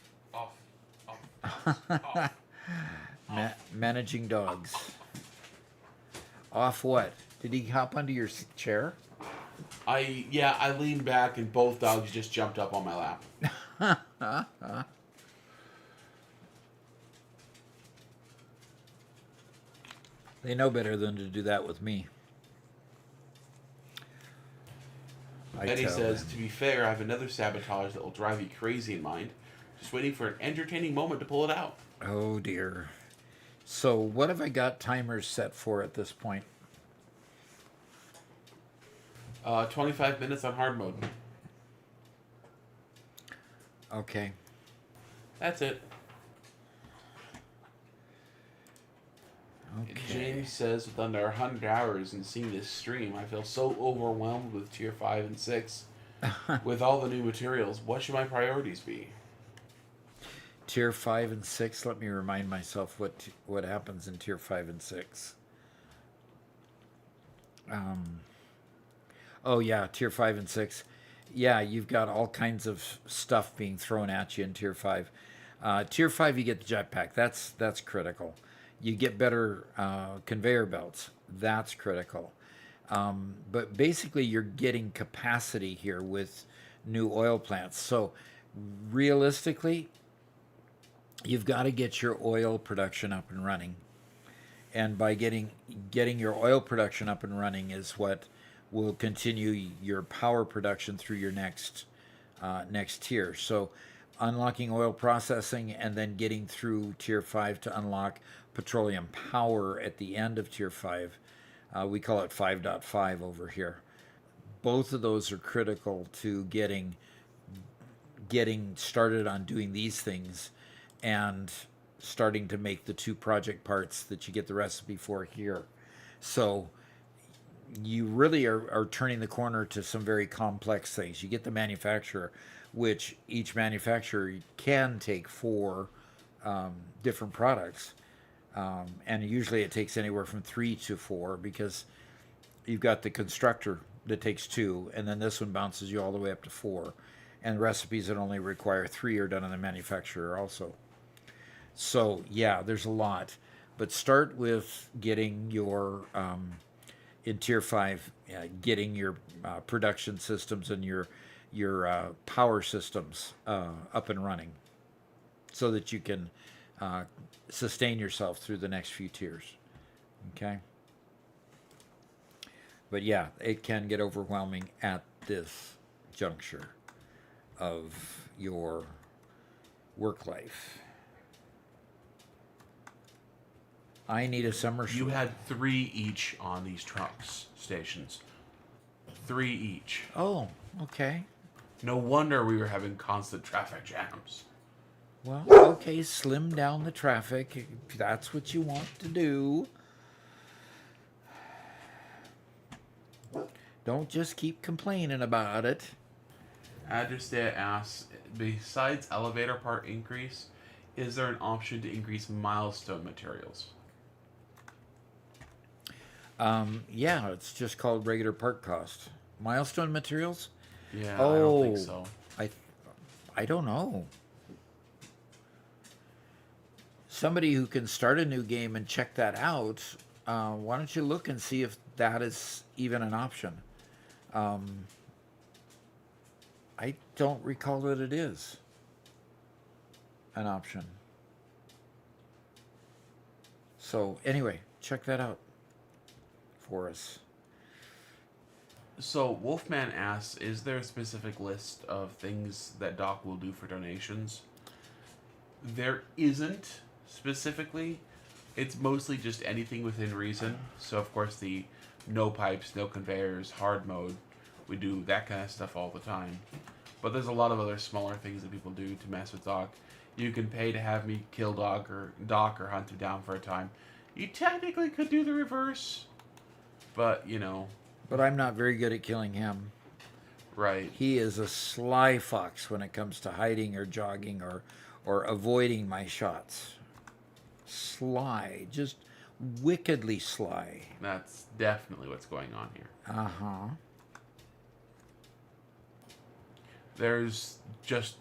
Off. Managing dogs. Off what? Did he hop onto your chair? I leaned back and both dogs just jumped up on my lap. They know better than to do that with me. Eddie says, to be fair, I have another sabotage that will drive you crazy in mind. Just waiting for an entertaining moment to pull it out. Oh dear. So what have I got timers set for at this point? 25 minutes on hard mode. Okay. That's it. Okay. James says, with under 100 hours and seeing this stream, I feel so overwhelmed with tier 5 and 6. With all the new materials, what should my priorities be? Tier 5 and 6. Let me remind myself what happens in Tier 5 and 6. Oh yeah, Tier 5 and 6. Yeah, you've got all kinds of stuff being thrown at you in Tier 5. Tier 5, you get the jetpack. That's critical. You get better conveyor belts. That's critical. But basically, you're getting capacity here with new oil plants. So realistically, you've got to get your oil production up and running. And by getting your oil production up and running is what will continue your power production through your next tier. So unlocking oil processing and then getting through Tier 5 to unlock petroleum power at the end of Tier 5. We call it 5.5 over here. Both of those are critical to getting started on doing these things and starting to make the 2 project parts that you get the recipe for here. So you really are turning the corner to some very complex things. You get the manufacturer, which each manufacturer can take 4 different products. And usually it takes anywhere from 3 to 4 because you've got the constructor that takes 2, and then this one bounces you all the way up to 4. And recipes that only require 3 are done on the manufacturer also. So yeah, there's a lot. But start with getting your, in Tier 5, getting your production systems and your power systems up and running so that you can sustain yourself through the next few tiers. Okay? But yeah, it can get overwhelming at this juncture of your work life. I need a summer. You had 3 each on these trucks stations. 3 each. Oh, okay. No wonder we were having constant traffic jams. Well, okay, slim down the traffic. If that's what you want to do. Don't just keep complaining about it. Adjusted asks, besides elevator part increase, is there an option to increase milestone materials? Yeah, it's just called regular part cost. Milestone materials? Yeah, I don't think so. I don't know. Somebody who can start a new game and check that out, why don't you look and see if that is even an option? I don't recall that it is an option. So anyway, check that out for us. So Wolfman asks, is there a specific list of things that Doc will do for donations? There isn't specifically. It's mostly just anything within reason. So of course the no pipes, no conveyors, hard mode, we do that kind of stuff all the time. But there's a lot of other smaller things that people do to mess with Doc. You can pay to have me kill Doc or hunt him down for a time. You technically could do the reverse, but you know. But I'm not very good at killing him. Right. He is a sly fox when it comes to hiding or jogging or avoiding my shots. Sly, just wickedly sly. That's definitely what's going on here. Uh-huh. There's just...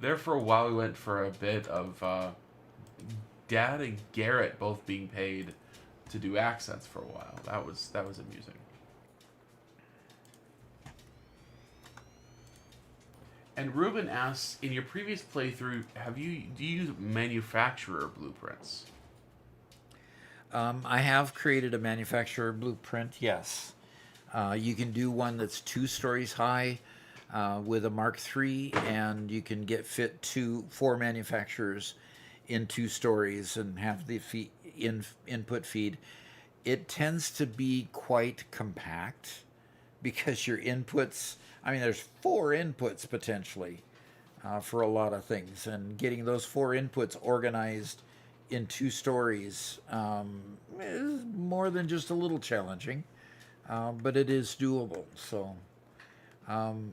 There for a while we went for a bit of Dad and Garrett both being paid to do accents for a while. That was amusing. And Ruben asks, in your previous playthrough, do you use manufacturer blueprints? I have created a manufacturer blueprint, yes. You can do one that's 2 stories high with a Mark III, and you can get fit 4 manufacturers in 2 stories and have the input feed. It tends to be quite compact because your inputs, I mean, there's 4 inputs potentially for a lot of things, and getting those 4 inputs organized in 2 stories is more than just a little challenging. but it is doable. So,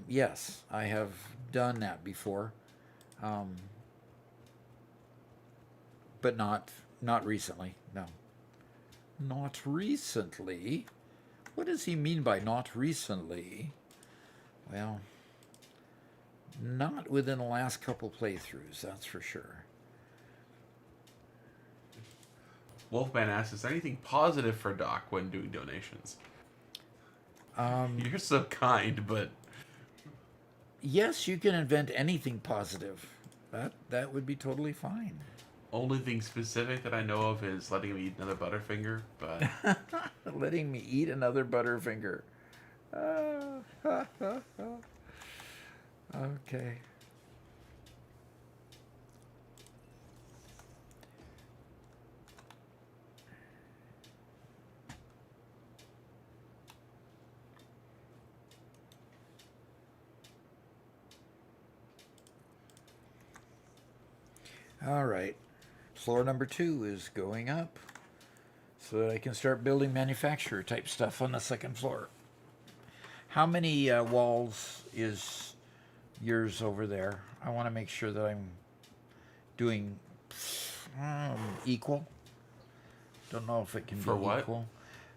yes, I have done that before, um, but not recently. No, not recently. What does he mean by not recently? Well, not within the last couple playthroughs, that's for sure. Wolfman asks, is there anything positive for Doc when doing donations? You're so kind, but Yes, you can invent anything positive. That would be totally fine. only thing specific that I know of is letting him eat another Butterfinger. But Letting me eat another Butterfinger. Okay. All right. Floor number 2 is going up so that I can start building manufacturer type stuff on the second floor. How many walls is yours over there? I want to make sure that I'm doing equal. Don't know if it can For be what? equal.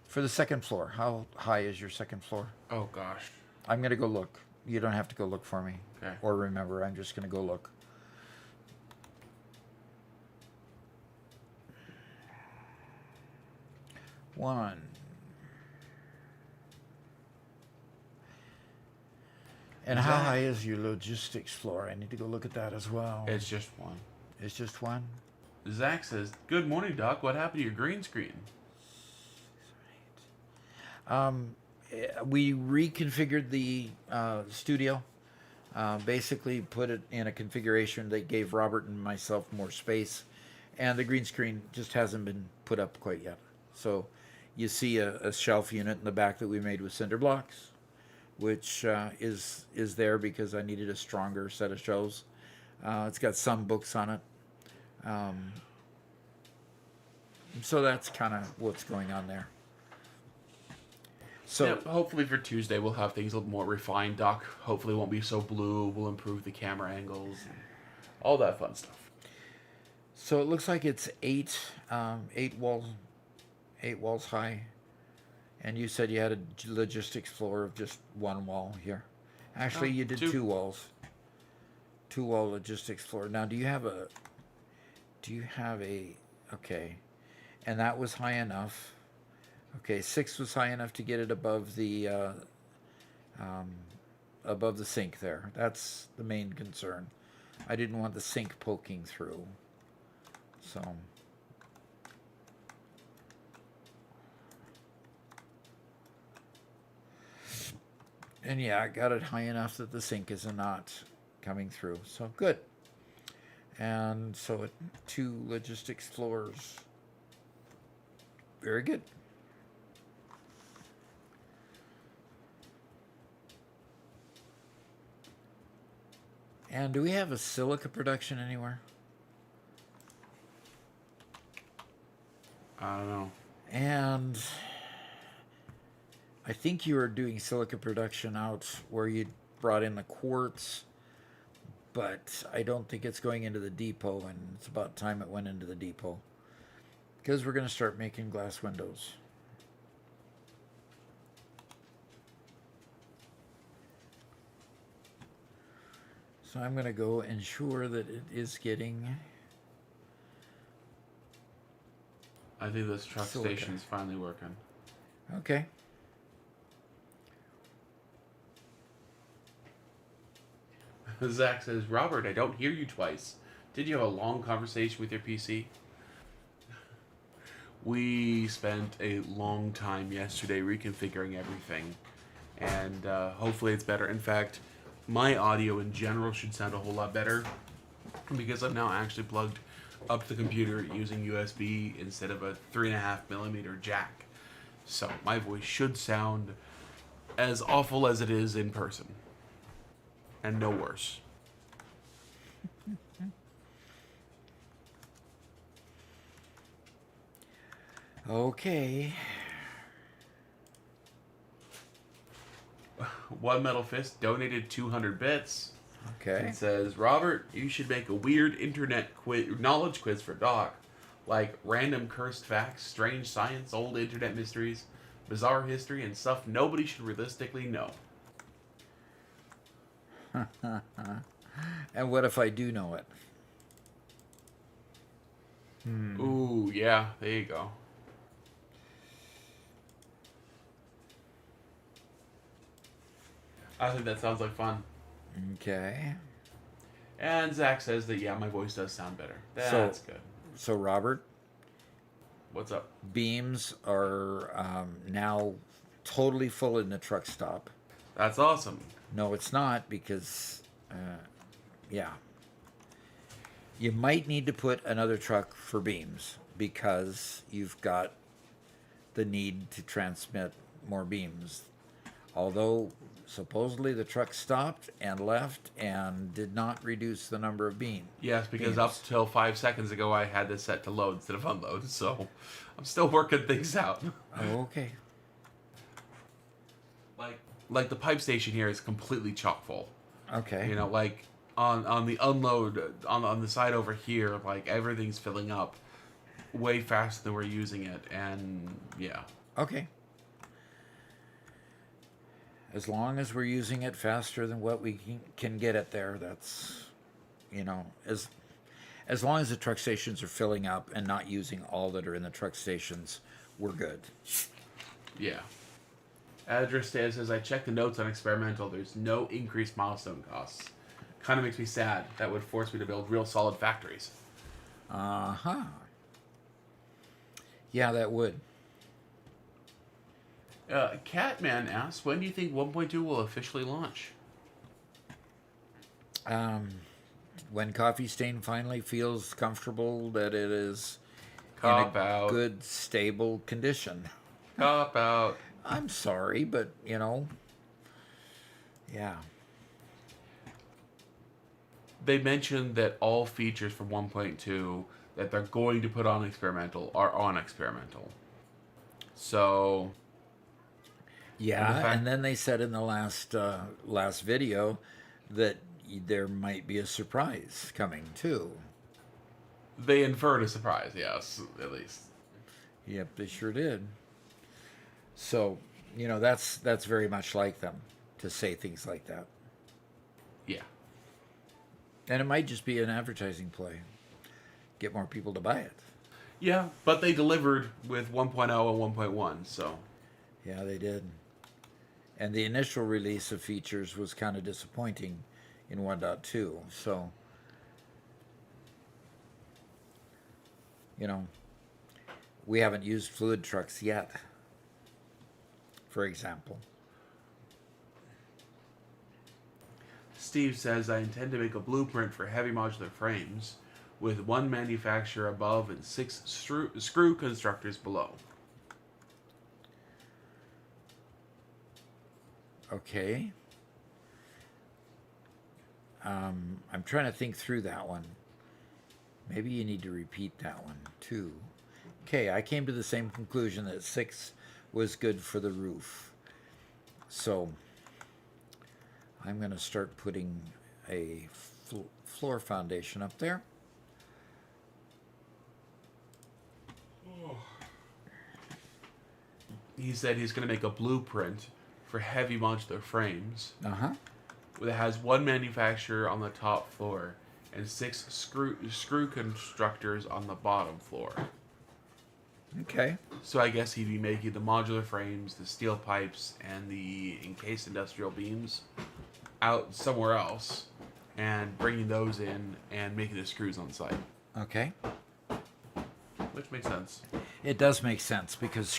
For the second floor. How high is your second floor? oh gosh, I'm going to go look. You don't have to go look for me. Okay. Or remember, I'm just going to go look. One. And how high is your logistics floor? I need to go look at that as well. it's just one. It's just one? Zach says, "Good morning, Doc. What happened to your green screen?" We reconfigured the studio. Basically put it in a configuration that gave Robert and myself more space. And the green screen just hasn't been put up quite yet. So you see a shelf unit in the back that we made with cinder blocks, which is there because I needed a stronger set of shelves. It's got some books on it. So that's kind of what's going on there. So Yep, hopefully for Tuesday we'll have things a little more refined. Doc hopefully won't be so blue. We'll improve the camera angles, and all that fun stuff. So it looks like it's eight walls high, and you said you had a logistics floor of just one wall here. Actually, you did two. 2 walls, 2-wall logistics floor. Now, do you have a? Okay, and that was high enough. Okay, 6 was high enough to get it above the sink there. That's the main concern. I didn't want the sink poking through. So, and yeah, I got it high enough that the sink is not coming through. So good. And so 2 logistics floors. Very good. And do we have a silica production anywhere? I don't know. And I think you were doing silica production out where you brought in the quartz, but I don't think it's going into the depot, and it's about time it went into the depot because we're going to start making glass windows. So I'm going to go ensure that it is getting... I think this truck Silica. station's finally working. Okay. Zach says, "Robert, I don't hear you twice. Did you have a long conversation with your PC?" We spent a long time yesterday reconfiguring everything, and hopefully it's better. In fact, my audio in general should sound a whole lot better because I've now actually plugged up the computer using USB instead of a 3.5mm jack. So my voice should sound as awful as it is in person, and no worse. Okay. One Metal Fist donated 200 bits. Okay. It says, Robert, you should make a weird internet knowledge quiz for Doc. Like random cursed facts, strange science, old internet mysteries, bizarre history, and stuff nobody should realistically know. And what if I do know it? Ooh, yeah, there you go. I think that sounds like fun. Okay. And Zach says that, yeah, my voice does sound better. So- That's good. So, Robert, What's up? beams are now totally full in the truck stop. That's awesome. No, it's not because, yeah. You might need to put another truck for beams because you've got the need to transmit more beams. Although supposedly the truck stopped and left and did not reduce the number of beams. Yes, because Beams. up till 5 seconds ago, I had this set to load instead of unload, so I'm still working things out. Oh, okay. Like the pipe station here is completely chock full. Okay. You know, like on the unload on the side over here, like everything's filling up way faster than we're using it, and yeah. Okay. As long as we're using it faster than what we can get it there, that's, as long as the truck stations are filling up and not using all that are in the truck stations, we're good. Yeah. Address says, I checked the notes on experimental. There's no increased milestone costs. Kind of makes me sad. That would force me to build real solid factories. Uh-huh. Yeah, that would. Catman asks, when do you think 1.2 will officially launch? When Coffee Stain finally feels comfortable that it is Cop in a out. good, stable condition. Cop out. I'm sorry, but, yeah. They mentioned that all features from 1.2 that they're going to put on experimental are on experimental. So, Yeah, fact- and then they said in the last video that there might be a surprise coming too. they inferred a surprise, yes, at least. Yep, they sure did. So, that's very much like them to say things like that. Yeah. And it might just be an advertising play. Get more people to buy it. Yeah, but they delivered with 1.0 and 1.1, so. Yeah, they did. And the initial release of features was kind of disappointing in 1.2. So, we haven't used fluid trucks yet, for example. Steve says, I intend to make a blueprint for heavy modular frames with one manufacturer above and 6 screw constructors below. Okay. I'm trying to think through that one. Maybe you need to repeat that one too. Okay, I came to the same conclusion that 6 was good for the roof. So I'm going to start putting a floor foundation up there. He said he's going to make a blueprint for heavy modular frames Uh-huh. that has one manufacturer on the top floor and 6 screw constructors on the bottom floor. Okay. So I guess he'd be making the modular frames, the steel pipes, and the encased industrial beams out somewhere else and bringing those in and making the screws on site. Okay. Which makes sense. It does make sense because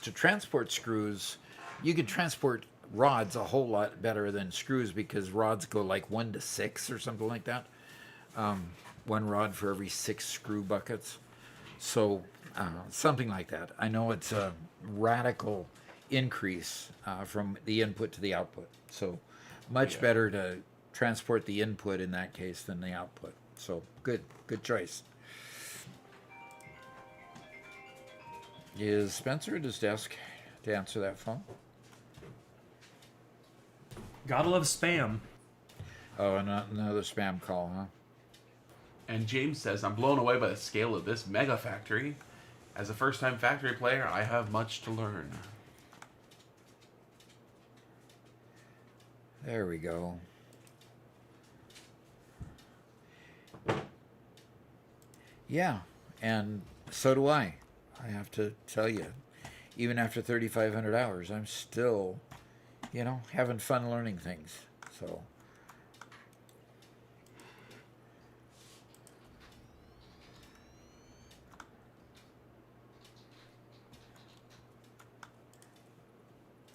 to transport screws, you can transport rods a whole lot better than screws because rods go like 1 to 6 or something like that. 1 rod for every 6 screw buckets. So something like that. I know it's a radical increase from the input to the output. So much better to transport the input in that case than the output. So good choice. Is Spencer at his desk to answer that phone? Gotta love spam. Oh, another spam call, huh? And James says, I'm blown away by the scale of this mega factory. As a first-time factory player, I have much to learn. There we go. Yeah, and so do I. I have to tell you, even after 3,500 hours, I'm still, having fun learning things. So,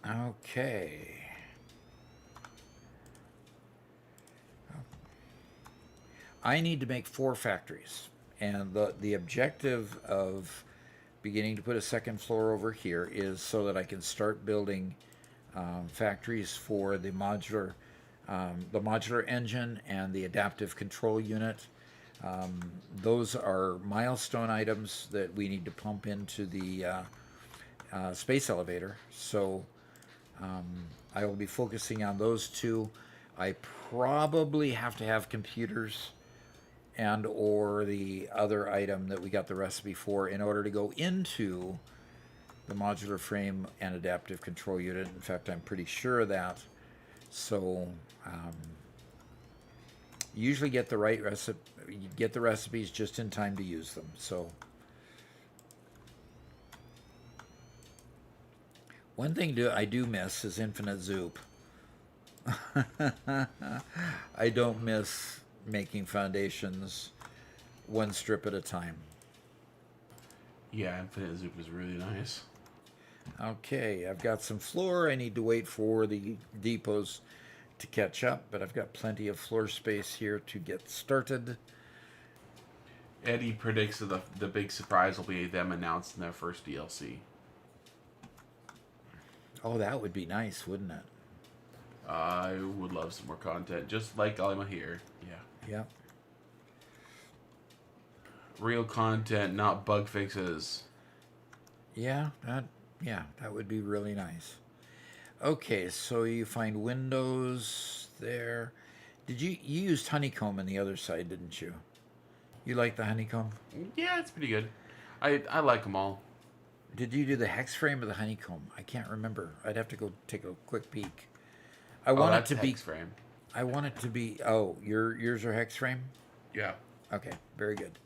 okay. I need to make 4 factories, and the objective of beginning to put a second floor over here is so that I can start building factories for the modular engine and the adaptive control unit. Those are milestone items that we need to pump into the space elevator. So I will be focusing on those 2. I probably have to have computers and or the other item that we got the recipe for in order to go into the modular frame and adaptive control unit. In fact, I'm pretty sure of that. So usually get the right recipe, get the recipes just in time to use them. So one thing I do miss is infinite zoop. I don't miss making foundations one strip at a time. Yeah, Infinite Zoop is really nice. Okay, I've got some floor. I need to wait for the depots to catch up, but I've got plenty of floor space here to get started. Eddie predicts that the big surprise will be them announcing their first DLC. Oh, that would be nice, wouldn't it? I would love some more content, just like I'm here. Yeah. Yep. Real content, not bug fixes. Yeah, that would be really nice. Okay, so you find windows there. Did you used honeycomb on the other side, didn't you? You like the honeycomb? Yeah, it's pretty good. I like them all. Did you do the hex frame or the honeycomb? I can't remember. I'd have to go take a quick peek. I want it to be hex frame. I want it to be. Oh, yours are hex frame. Yeah. Okay, very good.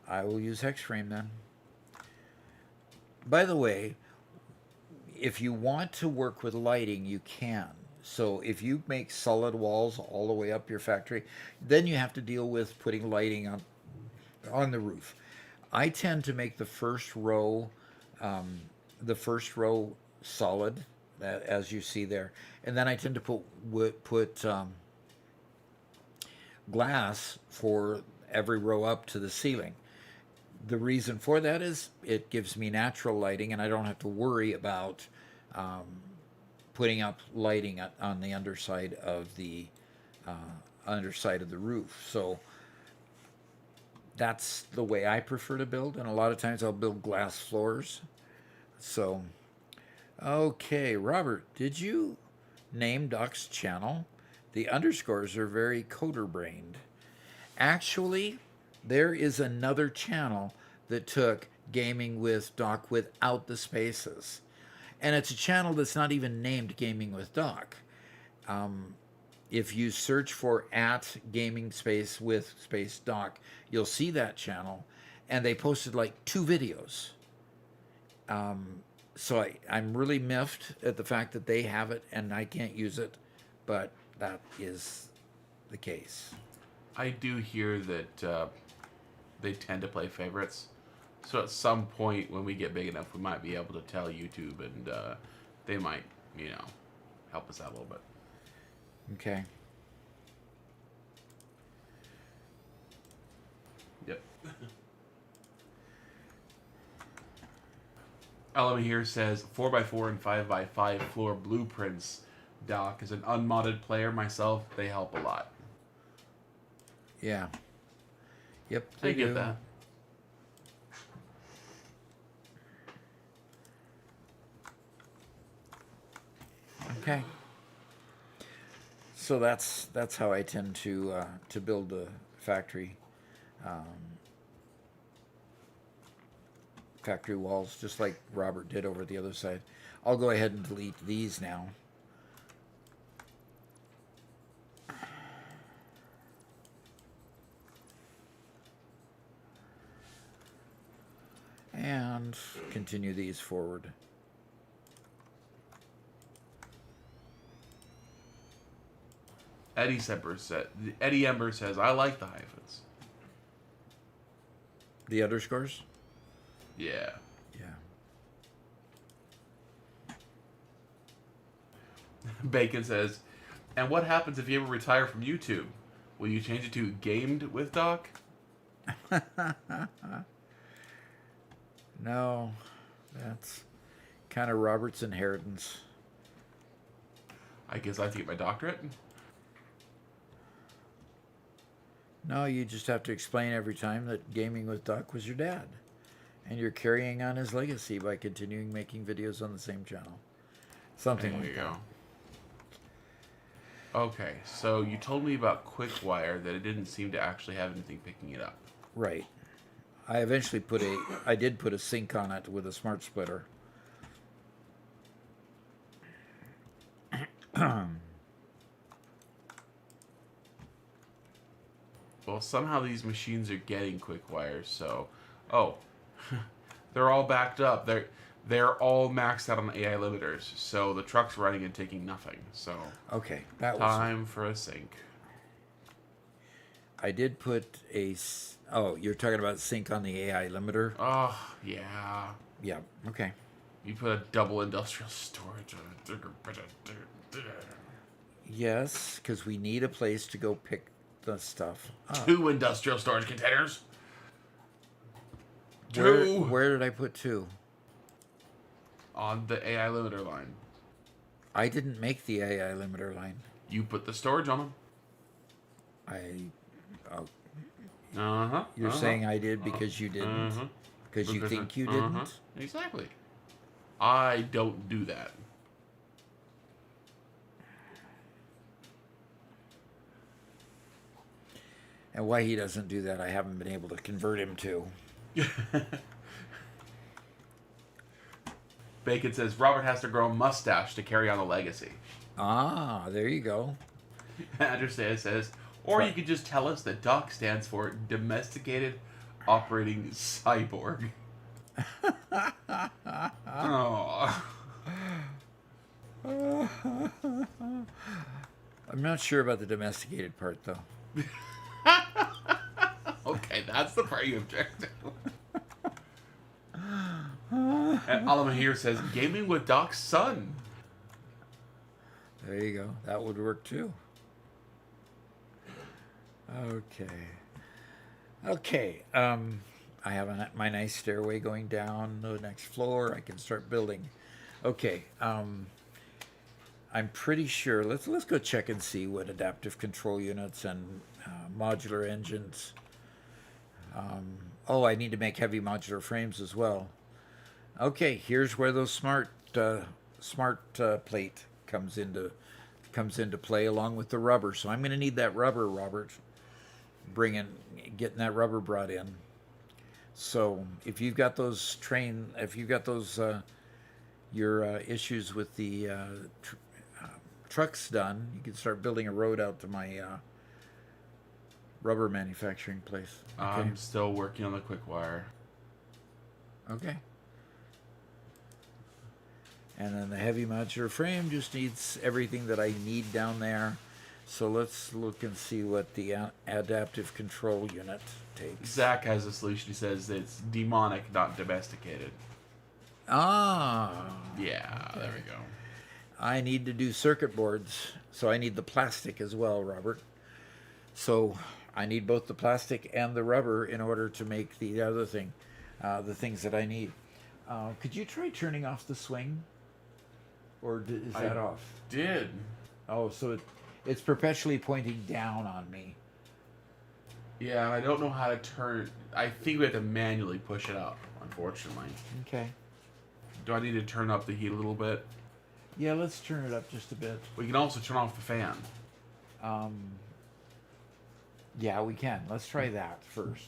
I will use hex frame then. By the way, if you want to work with lighting, you can. So if you make solid walls all the way up your factory, then you have to deal with putting lighting on the roof. I tend to make the first row solid, as you see there, and then I tend to put glass for every row up to the ceiling. The reason for that is it gives me natural lighting, and I don't have to worry about putting up lighting on the underside of the roof. So that's the way I prefer to build, and a lot of times I'll build glass floors. So, okay, Robert, did you name Doc's channel? The underscores are very coder-brained. Actually, there is another channel that took Gaming with Doc without the spaces. And it's a channel that's not even named Gaming with Doc. If you search for @gaming space with space Doc, you'll see that channel. And they posted like 2 videos. So I'm really miffed at the fact that they have it and I can't use it. But that is the case. I do hear that they tend to play favorites. So at some point when we get big enough, we might be able to tell YouTube, and they might, help us out a little bit. Okay. Yep. Element here says 4x4 and 5x5 floor blueprints. Doc, as an unmodded player myself, they help a lot. Yeah. Yep, I they get do. that. Okay. So that's how I tend to build the factory. Factory walls, just like Robert did over the other side. I'll go ahead and delete these now. And continue these forward. Eddie Ember says, I like the hyphens. The underscores? Yeah. Yeah. Bacon says, and what happens if you ever retire from YouTube? Will you change it to Gamed with Doc? No, that's kind of Robert's inheritance. I guess I have to get my doctorate. No, you just have to explain every time that Gaming with Doc was your dad. And you're carrying on his legacy by continuing making videos on the same channel. Something There like you that. go. Okay, so you told me about QuickWire that it didn't seem to actually have anything picking it up. Right. I eventually I did put a sync on it with a smart splitter. Well, somehow these machines are getting QuickWire, so... Oh. They're all backed up. They're all maxed out on AI limiters, so the truck's running and taking nothing. So Okay, that was... time for a sync. I did put a... Oh, you're talking about sync on the AI limiter? Oh, yeah. Yeah, okay. You put a double industrial storage. Yes, because we need a place to go pick the stuff up. 2 industrial storage containers. 2 Where did I put 2? on the AI limiter line. I didn't make the AI limiter line. You put the storage on them. You're saying I did because you didn't? Because you think you didn't? Exactly. I don't do that. And why he doesn't do that, I haven't been able to convert him to. Bacon says Robert has to grow a mustache to carry on the legacy. Ah, there you go. Andrew says, or you could just tell us that DOC stands for Domesticated Operating Cyborg. Oh. I'm not sure about the domesticated part, though. Okay, that's the part you object to. And Alama here says, gaming with Doc's son. There you go. That would work, too. Okay. I have my nice stairway going down the next floor. I can start building. Okay. I'm pretty sure. Let's go check and see what adaptive control units and modular engines. I need to make heavy modular frames as well. Okay, here's where those smart plate comes into play along with the rubber. So I'm going to need that rubber, Robert. Getting that rubber brought in. So if you've got those your issues with the trucks done, you can start building a road out to my rubber manufacturing place. Okay. I'm still working on the QuickWire. Okay. And then the heavy modular frame just needs everything that I need down there. So let's look and see what the adaptive control unit takes. Zach has a solution. He says it's demonic, not domesticated. Ah. Yeah, okay. There we go. I need to do circuit boards, so I need the plastic as well, Robert. So I need both the plastic and the rubber in order to make the other thing, the things that I need. Could you try turning off the swing? Or is that off? Did. Oh, so it's perpetually pointing down on me. Yeah, I don't know how to turn. I think we have to manually push it up, unfortunately. Okay. Do I need to turn up the heat a little bit? Yeah, let's turn it up just a bit. We can also turn off the fan. Yeah, we can. Let's try that first.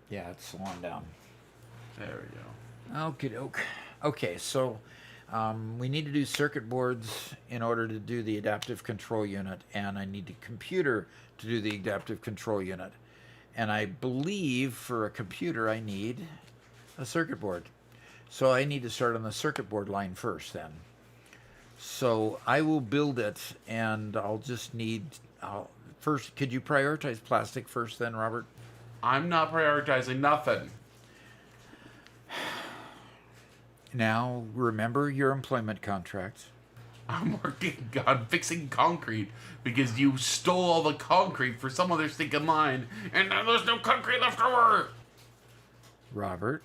Yeah, it's slowing down. There we go. Okie doke. Okay, so we need to do circuit boards in order to do the adaptive control unit, and I need a computer to do the adaptive control unit. And I believe for a computer I need a circuit board. So I need to start on the circuit board line first then. So I will build it, and I'll just need... first, could you prioritize plastic first then, Robert? I'm not prioritizing nothing. Now, remember your employment contract. I'm working on fixing concrete because you stole all the concrete for some other stinking line, and now there's no concrete left over. Robert,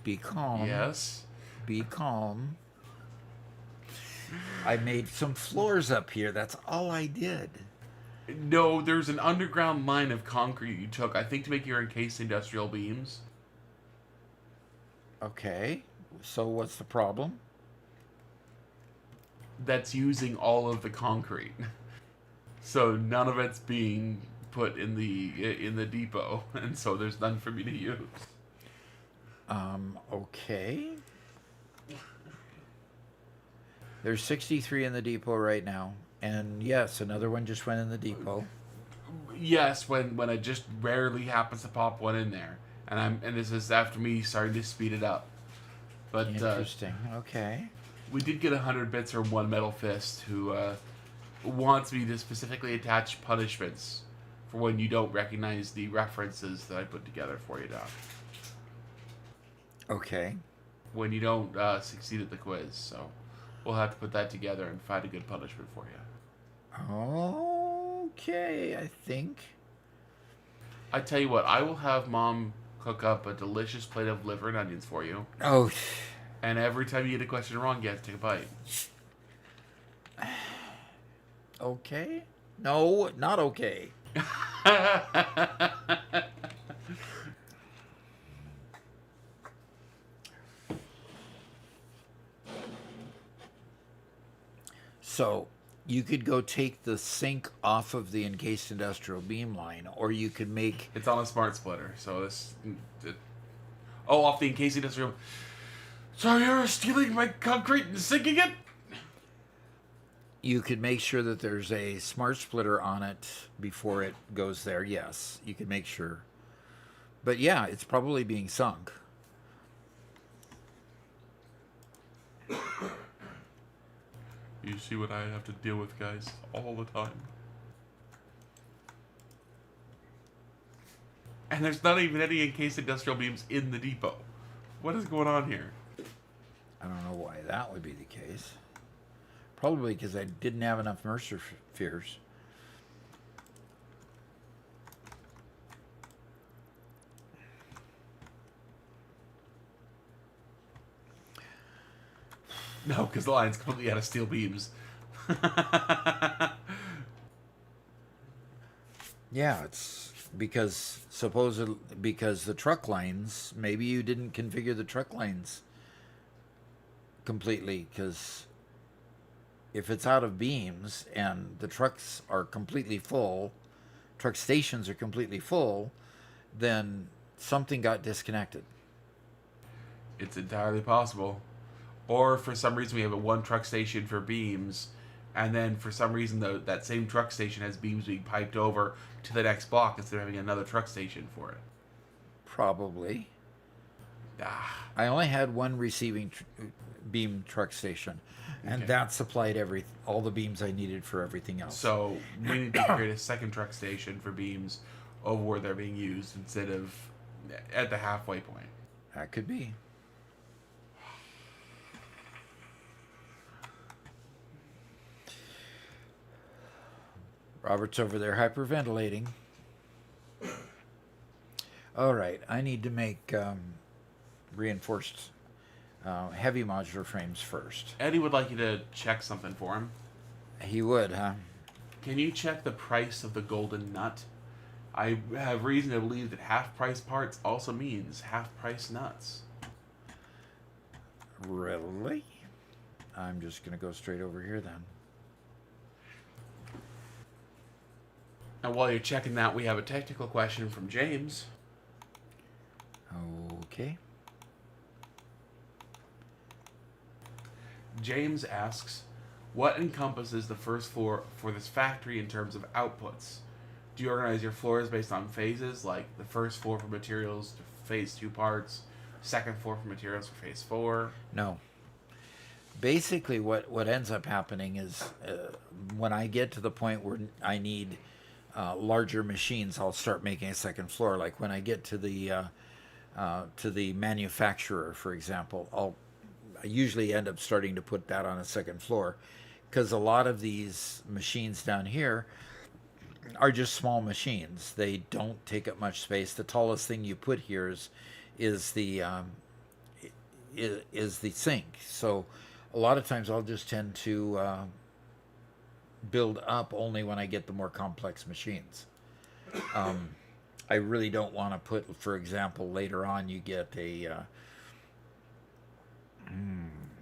be calm. Yes. Be calm. I made some floors up here. That's all I did. No, there's an underground line of concrete you took, I think, to make your encased industrial beams. Okay. So what's the problem? That's using all of the concrete. So none of it's being put in the depot, and so there's none for me to use. Okay. There's 63 in the depot right now. And yes, another one just went in the depot. Yes, when it just rarely happens to pop one in there. And this is after me starting to speed it up. But Interesting. Okay. we did get 100 bits from one Metal Fist who wants me to specifically attach punishments for when you don't recognize the references that I put together for you, Doc. Okay. When you don't succeed at the quiz, so we'll have to put that together and find a good punishment for you. Okay, I think. I tell you what, I will have Mom cook up a delicious plate of liver and onions for you. Oh, And every time you get a question wrong, you have to take a bite. okay. No, not okay. So, you could go take the sink off of the encased industrial beam line, or you could make... It's on a smart splitter, so off the encased industrial... So you're stealing my concrete and sinking it? You could make sure that there's a smart splitter on it before it goes there. Yes, you could make sure. But yeah, it's probably being sunk. You see what I have to deal with, guys, all the time. And there's not even any encased industrial beams in the depot. What is going on here? I don't know why that would be the case. Probably because I didn't have enough Mercer fears. No, because the line's completely out of steel beams. Yeah, it's because because the truck lines, maybe you didn't configure the truck lines completely, because if it's out of beams and the trucks are completely full, truck stations are completely full, then something got disconnected. It's entirely possible. Or for some reason we have a one truck station for beams, and then for some reason that same truck station has beams being piped over to the next block instead of having another truck station for it. Probably. Ah, I only had one receiving beam truck station, and Okay. that supplied all the beams I needed for everything else. so we need to create a second truck station for beams over where they're being used instead of at the halfway point. That could be. Robert's over there hyperventilating. All right, I need to make reinforced heavy modular frames first. Eddie would like you to check something for him. He would, huh? Can you check the price of the golden nut? I have reason to believe that half price parts also means half price nuts. Really? I'm just going to go straight over here then. And while you're checking that, we have a technical question from James. Okay. James asks, what encompasses the first floor for this factory in terms of outputs? Do you organize your floors based on phases, like the first floor for materials to phase 2 parts, second floor for materials for phase 4? No. Basically, what ends up happening is when I get to the point where I need larger machines, I'll start making a second floor. Like when I get to the manufacturer, for example, I usually end up starting to put that on a second floor, because a lot of these machines down here are just small machines. They don't take up much space. The tallest thing you put here is the sink. So a lot of times I'll just tend to build up only when I get the more complex machines. I really don't want to put, for example, later on you get a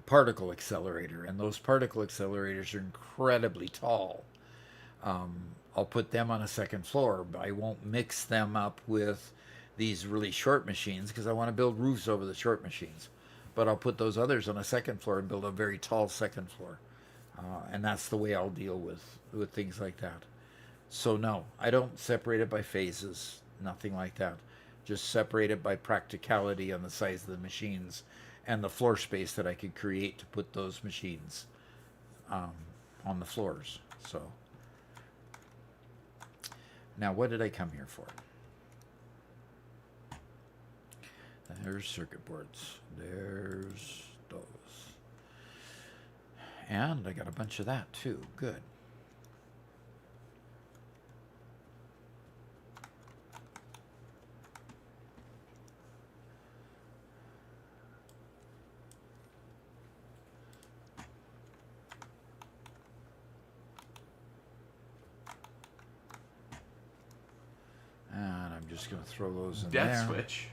particle accelerator, and those particle accelerators are incredibly tall. I'll put them on a second floor, but I won't mix them up with these really short machines because I want to build roofs over the short machines. But I'll put those others on a second floor and build a very tall second floor. And that's the way I'll deal with things like that. So no, I don't separate it by phases, nothing like that. Just separate it by practicality on the size of the machines and the floor space that I could create to put those machines on the floors. So now what did I come here for? There's circuit boards. There's those. And I got a bunch of that too. Good. And I'm just going to throw those in Death there. Switch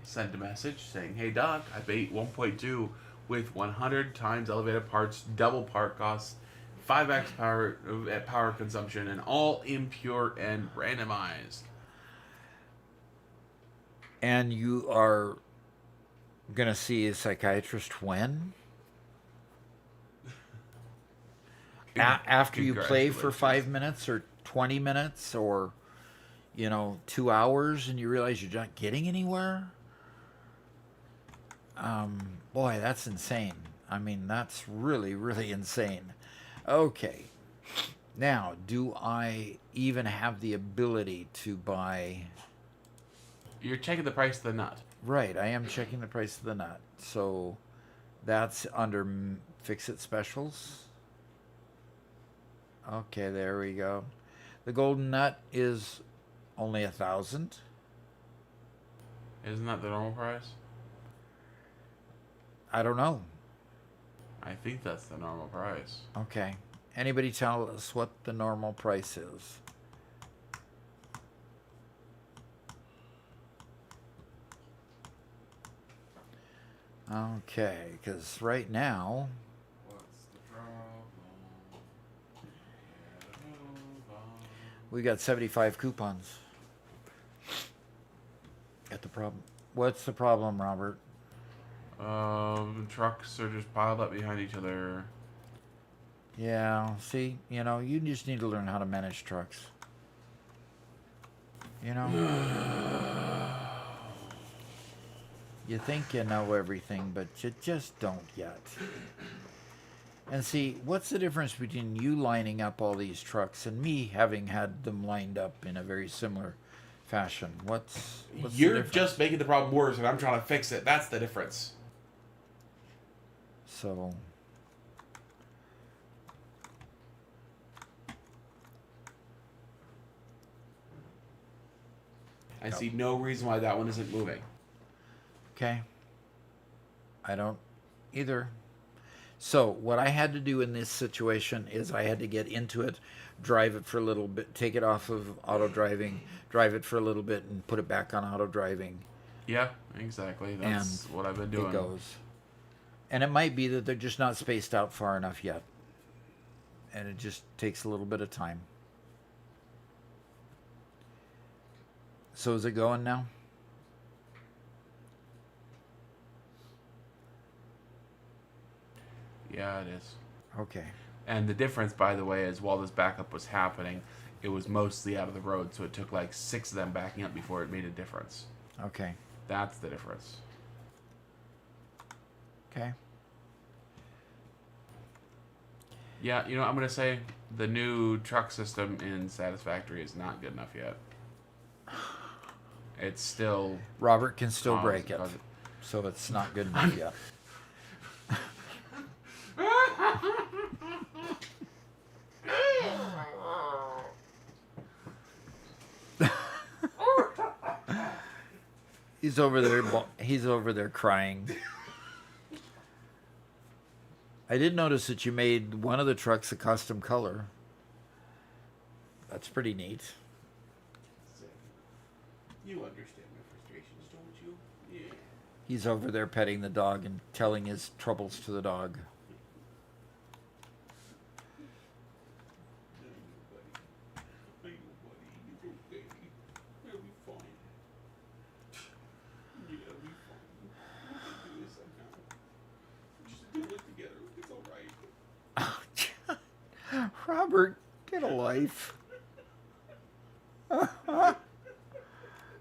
sent a message saying, "Hey Doc, I bait 1.2 with 100 times elevated parts, double part cost, 5x power consumption, and all impure and randomized." And you are going to see a psychiatrist when? After you play for 5 minutes or 20 minutes or 2 hours and you realize you're not getting anywhere? Boy, that's insane. I mean, that's really, really insane. Okay. Now, do I even have the ability to buy... You're checking the price of the nut. Right, I am checking the price of the nut. So that's under Fix-It Specials. Okay, there we go. The golden nut is only 1,000. Isn't that the normal price? I don't know. I think that's the normal price. Okay. Anybody tell us what the normal price is? Okay, because right now... What's the problem? We got 75 coupons. Got the problem. What's the problem, Robert? Trucks are just piled up behind each other. Yeah, see, you just need to learn how to manage trucks. You think you know everything, but you just don't yet. And see, what's the difference between you lining up all these trucks and me having had them lined up in a very similar fashion? What's You're the difference? just making the problem worse, and I'm trying to fix it. That's the difference. So... I see no reason why that one isn't moving. Okay. I don't either. So what I had to do in this situation is I had to get into it, drive it for a little bit, take it off of auto driving, drive it for a little bit, and put it back on auto driving. Yeah, exactly. That's what I've been doing. It goes. And it might be that they're just not spaced out far enough yet. And it just takes a little bit of time. So is it going now? Yeah, it is. Okay. And the difference, by the way, is while this backup was happening, it was mostly out of the road, so it took like 6 of them backing up before it made a difference. Okay. That's the difference. Okay. Yeah, you know, I'm going to say the new truck system in Satisfactory is not good enough yet. It's still... Robert can still cause- break it. cause- So it's not good enough yet. He's over there. He's over there crying. I did notice that you made one of the trucks a custom color. That's pretty neat. You understand my frustrations, don't you? Yeah. He's over there petting the dog and telling his troubles to the dog. Robert, get a life.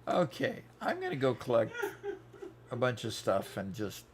Okay, I'm going to go collect a bunch of stuff and just...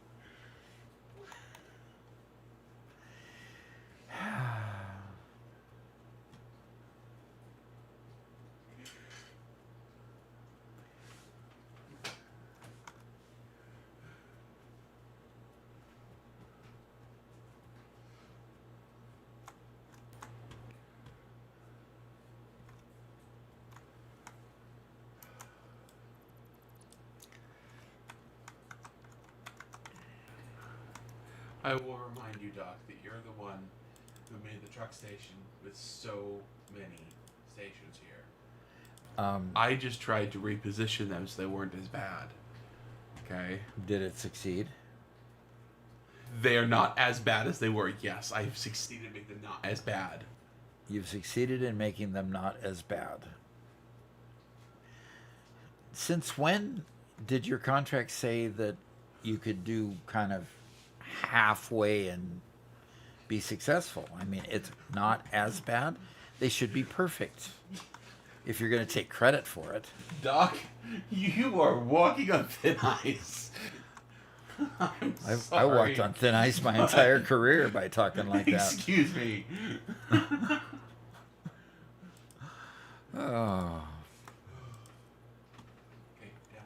I will remind you, Doc, that you're the one who made the truck station with so many stations here. I just tried to reposition them so they weren't as bad. Okay? Did it succeed? They are not as bad as they were. Yes, I've succeeded in making them not as bad. You've succeeded in making them not as bad. Since when did your contract say that you could do kind of halfway and be successful? I mean, it's not as bad. They should be perfect if you're going to take credit for it. Doc, you are walking on thin ice. I walked on thin ice my entire career by talking like that. Excuse me. Oh. Okay, down,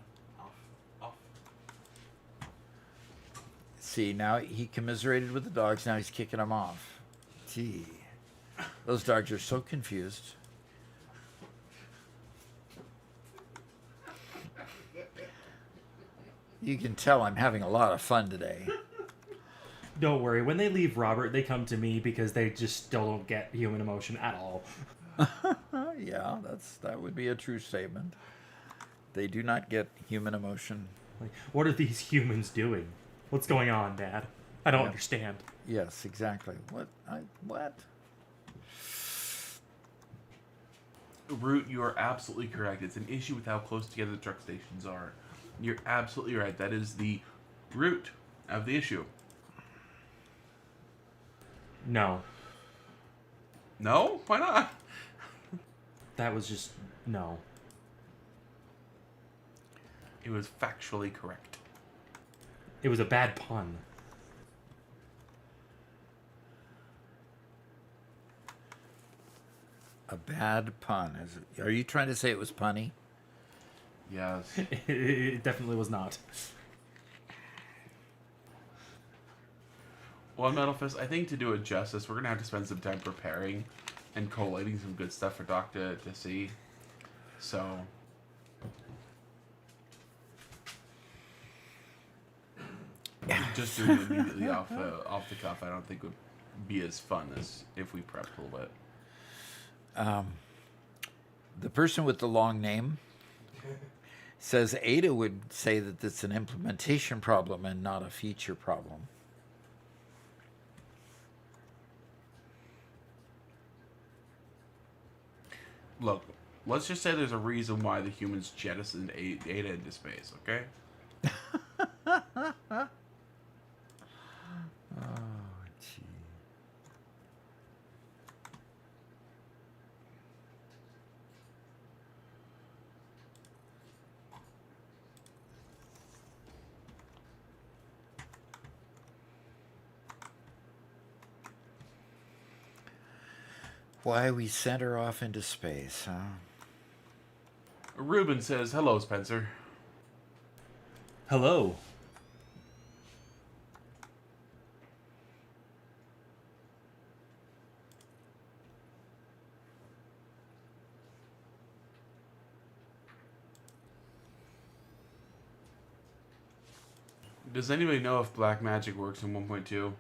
off. See, now he commiserated with the dogs. Now he's kicking them off. Gee. Those dogs are so confused. You can tell I'm having a lot of fun today. Don't worry. When they leave Robert, they come to me because they just still don't get human emotion at all. Yeah, that would be a true statement. They do not get human emotion. Like, what are these humans doing? What's going on, Dad? I don't understand. Yes, exactly. What? Root, you are absolutely correct. It's an issue with how close together the truck stations are. You're absolutely right. That is the root of the issue. No. No? Why not? That was just... no. It was factually correct. It was a bad pun. A bad pun. Are you trying to say it was punny? Yes. It definitely was not. Well, Metal Fist, I think to do it justice, we're going to have to spend some time preparing and collating some good stuff for Doc to see. So... just doing it immediately off the cuff, I don't think would be as fun as if we prepped a little bit. The person with the long name says Ada would say that it's an implementation problem and not a feature problem. Look, let's just say there's a reason why the humans jettisoned Ada into space, okay? Oh, gee. Why we sent her off into space, huh? Ruben says, hello, Spencer. Hello. Does anybody know if black magic works in 1.2?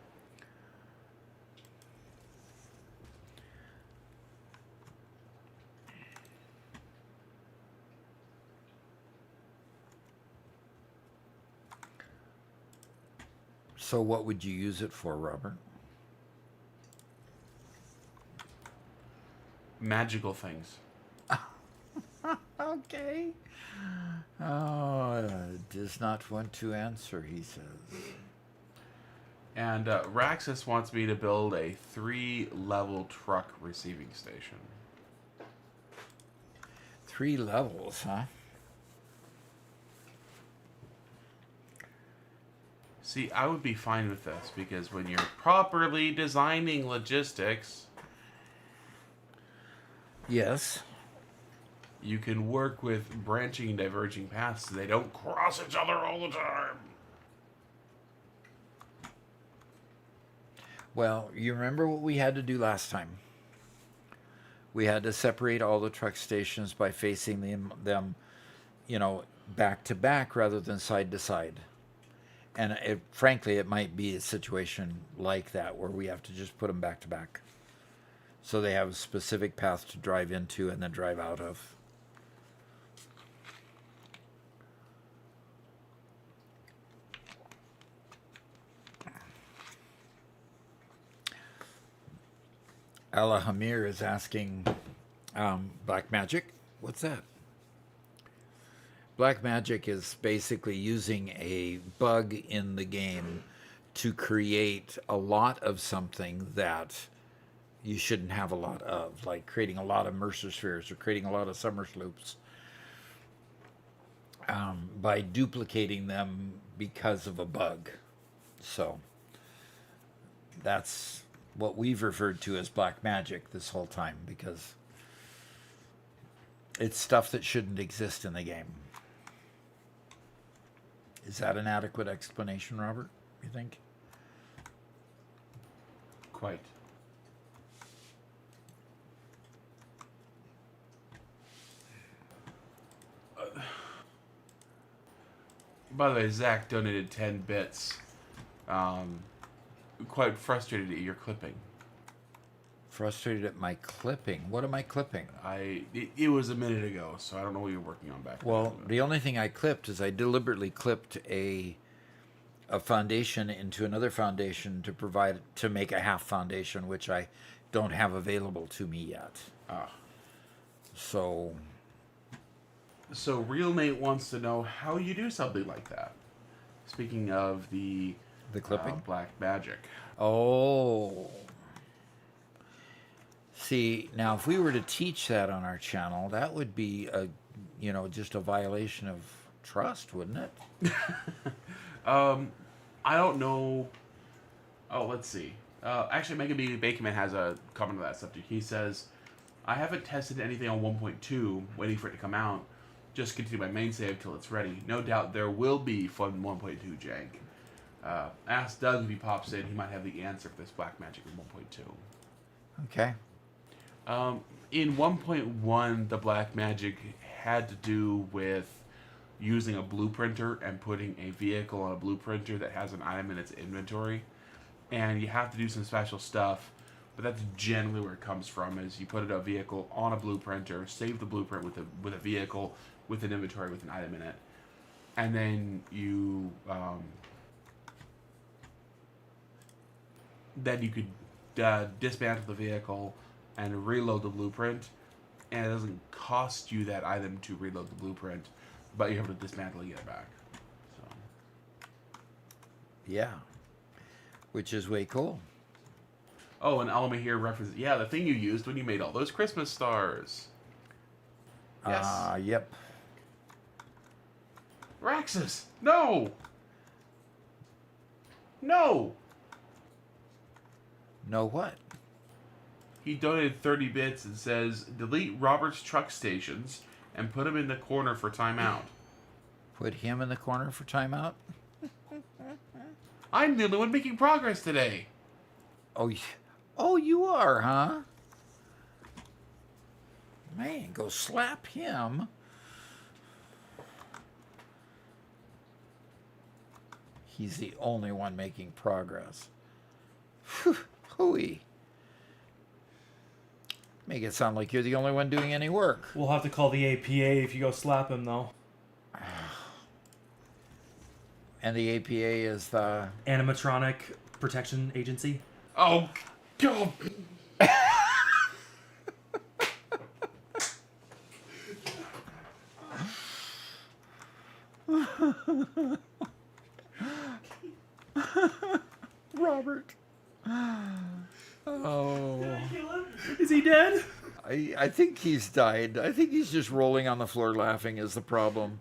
So what would you use it for, Robert? Magical things. Okay. Oh, does not want to answer, he says. And Raxus wants me to build a 3-level truck receiving station. 3 levels, huh? See, I would be fine with this because when you're properly designing logistics, Yes. you can work with branching and diverging paths so they don't cross each other all the time. Well, you remember what we had to do last time? We had to separate all the truck stations by facing them, back to back rather than side to side. And frankly, it might be a situation like that where we have to just put them back to back. So they have a specific path to drive into and then drive out of. Alahamir is asking, black magic? What's that? Black magic is basically using a bug in the game to create a lot of something that you shouldn't have a lot of, like creating a lot of Mercer spheres or creating a lot of summer sloops by duplicating them because of a bug. So that's what we've referred to as black magic this whole time because it's stuff that shouldn't exist in the game. Is that an adequate explanation, Robert, you think? Quite. By the way, Zach donated 10 bits. Quite frustrated at your clipping. Frustrated at my clipping? What am I clipping? It was a minute ago, so I don't know what you're working on back there. Well, the only thing I clipped is I deliberately clipped a foundation into another foundation to make a half foundation, which I don't have available to me yet. So Real Nate wants to know how you do something like that. Speaking of the clipping? black magic. Oh. See, now if we were to teach that on our channel, that would be just a violation of trust, wouldn't it? I don't know. Oh, let's see. Actually, Mega B Bakeman has a comment on that subject. He says, I haven't tested anything on 1.2, waiting for it to come out. Just continue my main save till it's ready. No doubt there will be fun 1.2 jank. Ask Doug if he pops in. He might have the answer for this black magic in 1.2. Okay. In 1.1, the black magic had to do with using a blueprinter and putting a vehicle on a blueprinter that has an item in its inventory. And you have to do some special stuff, but that's generally where it comes from, is you put a vehicle on a blueprinter, save the blueprint with a vehicle, with an inventory, with an item in it. And then you could dismantle the vehicle and reload the blueprint and it doesn't cost you that item to reload the blueprint, but you have to dismantle and get it back. So. Yeah. Which is way cool. Oh, and Alma here references, yeah, the thing you used when you made all those Christmas stars. Yes. Yep. Raxus, no! No! Know what? He donated 30 bits and says, delete Robert's truck stations and put him in the corner for timeout. Put him in the corner for timeout? I'm the only one making progress today. Oh, you are, huh? Man, go slap him. He's the only one making progress. Whew, hooey. Make it sound like you're the only one doing any work. We'll have to call the APA if you go slap him, though. And the APA is the... Animatronic Protection Agency. Oh, God. Robert. Oh. Is he dead? I think he's died. I think he's just rolling on the floor laughing is the problem.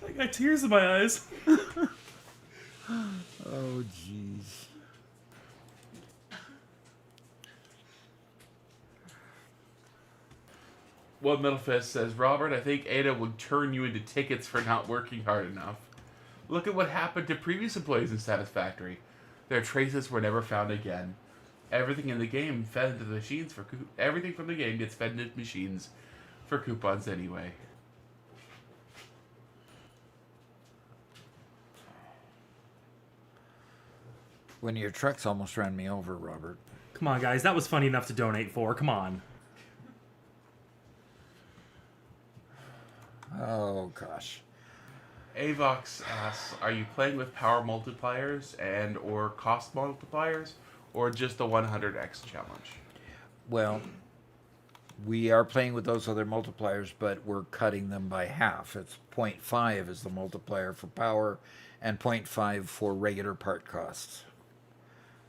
I got tears in my eyes. Oh, jeez. One Metal Fist says, Robert, I think Ada would turn you into tickets for not working hard enough. Look at what happened to previous employees in Satisfactory. Their traces were never found again. Everything in the game fed into the machines for everything from the game gets fed into machines for coupons anyway. When your trucks almost ran me over, Robert. Come on, guys. That was funny enough to donate for. Come on. Oh, gosh. Avox asks, are you playing with power multipliers and or cost multipliers, or just the 100x challenge? Well, we are playing with those other multipliers, but we're cutting them by half. It's 0.5 is the multiplier for power and 0.5 for regular part costs.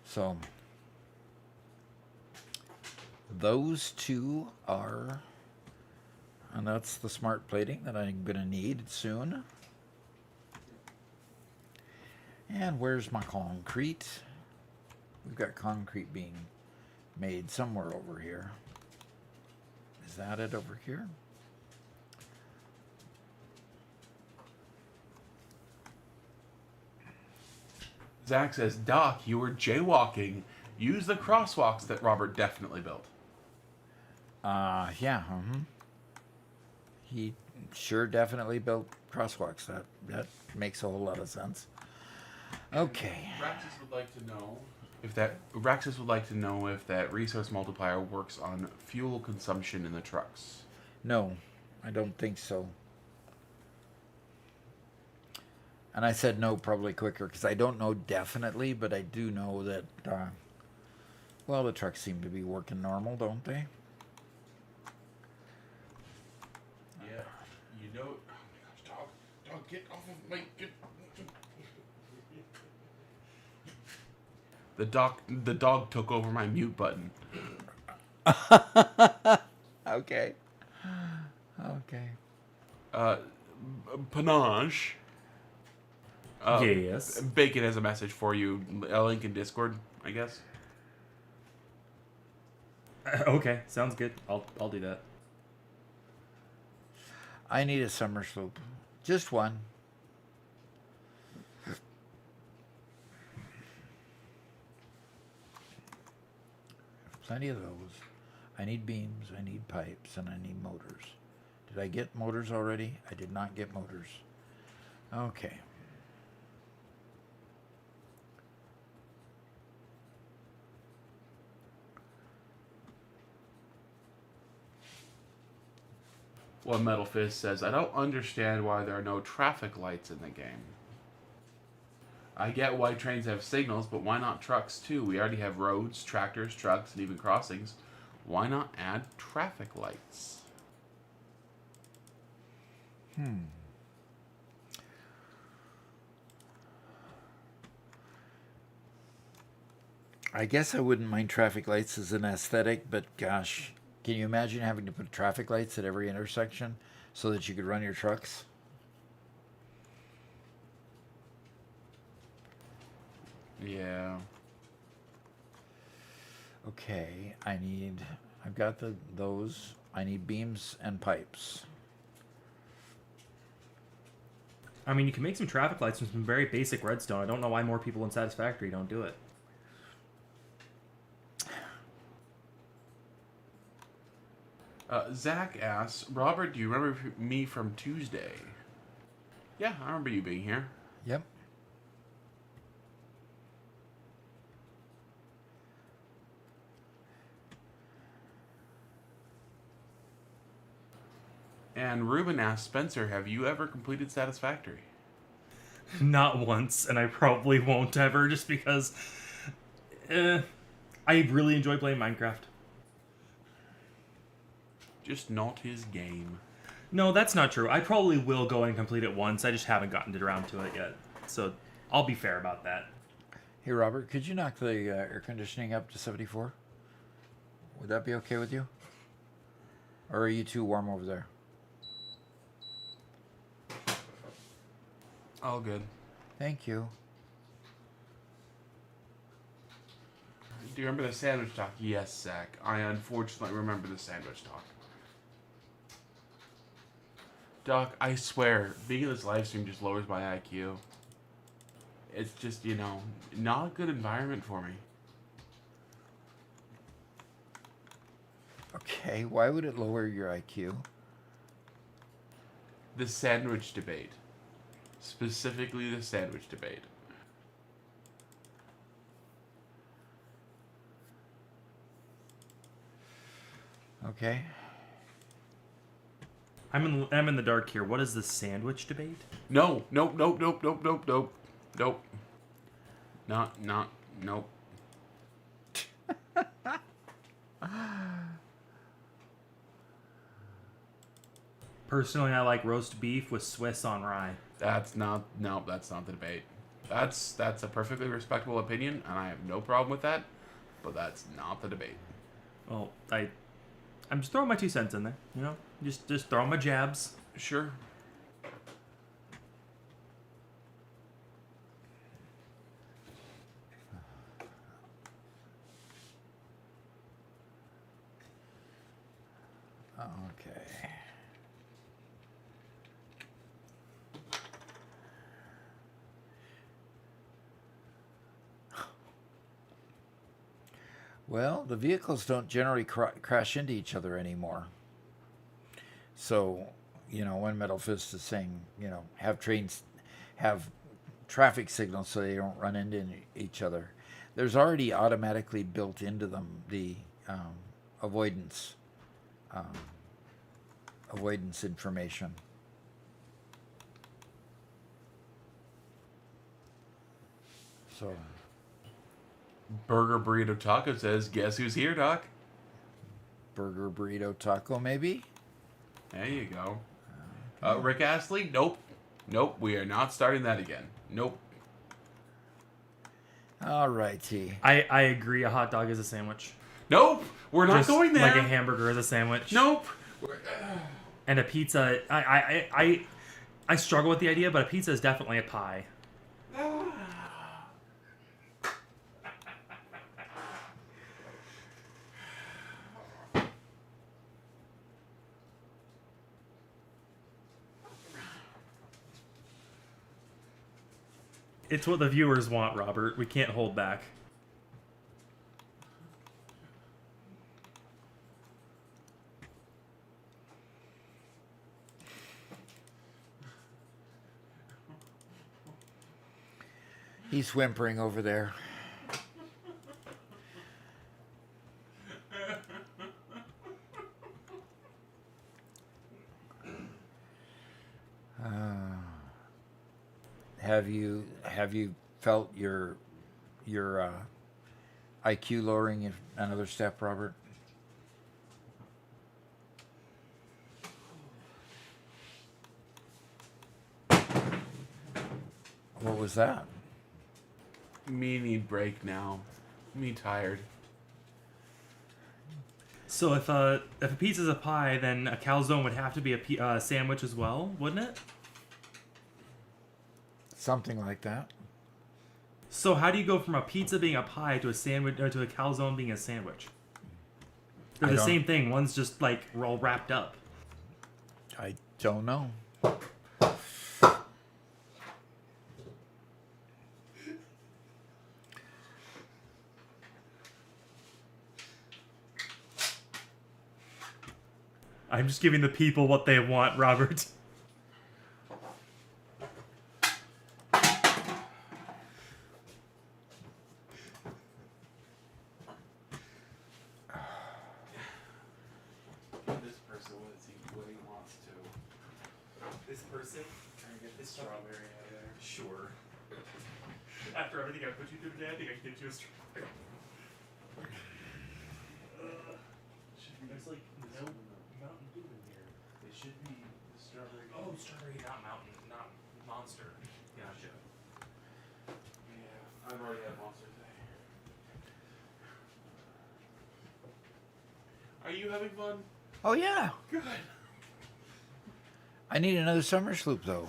So those two are, and that's the smart plating that I'm going to need soon. And where's my concrete? We've got concrete being made somewhere over here. Is that it over here? Zach says, Doc, you were jaywalking. Use the crosswalks that Robert definitely built. Yeah. He sure definitely built crosswalks. That makes a whole lot of sense. Okay. Raxus would like to know if that resource multiplier works on fuel consumption in the trucks. No, I don't think so. And I said no probably quicker because I don't know definitely, but I do know that, well, the trucks seem to be working normal, don't they? Yeah. You know, oh my gosh, dog, get off of my, The dog took over my mute button. Okay. Okay. Panache. Yes. Bacon has a message for you. A link in Discord, I guess. Okay, sounds good. I'll do that. I need a summer slope. Just one. Plenty of those. I need beams, I need pipes, and I need motors. Did I get motors already? I did not get motors. Okay. One Metal Fist says, I don't understand why there are no traffic lights in the game. I get why trains have signals, but why not trucks too? We already have roads, tractors, trucks, and even crossings. Why not add traffic lights? I guess I wouldn't mind traffic lights as an aesthetic, but gosh, can you imagine having to put traffic lights at every intersection so that you could run your trucks? Yeah. Okay, I've got those. I need beams and pipes. I mean, you can make some traffic lights from some very basic redstone. I don't know why more people in Satisfactory don't do it. Zach asks, Robert, do you remember me from Tuesday? Yeah, I remember you being here. Yep. And Ruben asks, Spencer, have you ever completed Satisfactory? Not once, and I probably won't ever, just because I really enjoy playing Minecraft. Just not his game. No, that's not true. I probably will go and complete it once. I just haven't gotten around to it yet. So I'll be fair about that. Hey, Robert, could you knock the air conditioning up to 74? Would that be okay with you? Or are you too warm over there? All good. Thank you. Do you remember the sandwich talk? Yes, Zach. I unfortunately remember the sandwich talk. Doc, I swear, being in this live stream just lowers my IQ. It's just, not a good environment for me. Okay, why would it lower your IQ? The sandwich debate. Specifically the sandwich debate. Okay. I'm in the dark here. What is the sandwich debate? No. Nope. Nope. Personally, I like roast beef with Swiss on rye. That's not the debate. That's a perfectly respectable opinion, and I have no problem with that, but that's not the debate. Well, I'm just throwing my 2 cents in there, just throwing my jabs. Sure. Okay. Well, the vehicles don't generally crash into each other anymore. So, when Metal Fist is saying, have trains, have traffic signals so they don't run into each other, there's already automatically built into them the avoidance information. So, Burger Burrito Taco says, guess who's here, Doc? burger, burrito, taco, maybe? There you go. Rick Astley? Nope. We are not starting that again. Nope. All righty. I agree. A hot dog is a sandwich. Nope. We're not Just going there. like a hamburger is a sandwich. Nope. And a pizza. I struggle with the idea, but a pizza is definitely a pie. It's what the viewers want, Robert. We can't hold back. He's whimpering over there. Have you felt your IQ lowering another step, Robert? What was that? Me need break now. Me tired. So if a pizza's a pie, then a calzone would have to be a sandwich as well, wouldn't it? Something like that. So how do you go from a pizza being a pie to a sandwich or to a calzone being a sandwich? They're I the don't- same thing. One's just like all wrapped up. I don't know. I'm just giving the people what they want, Robert. This person what he wants to. This person? Trying to get the strawberry out of there. Sure. After everything I put you through today, I think I can get you a strawberry. There's like no Mountain Dew in here. It should be the strawberry. Oh, strawberry, not mountain, not monster. Gotcha. Yeah, I've already had monster today. Are you having fun? Oh yeah. Good. I need another summer sloop though.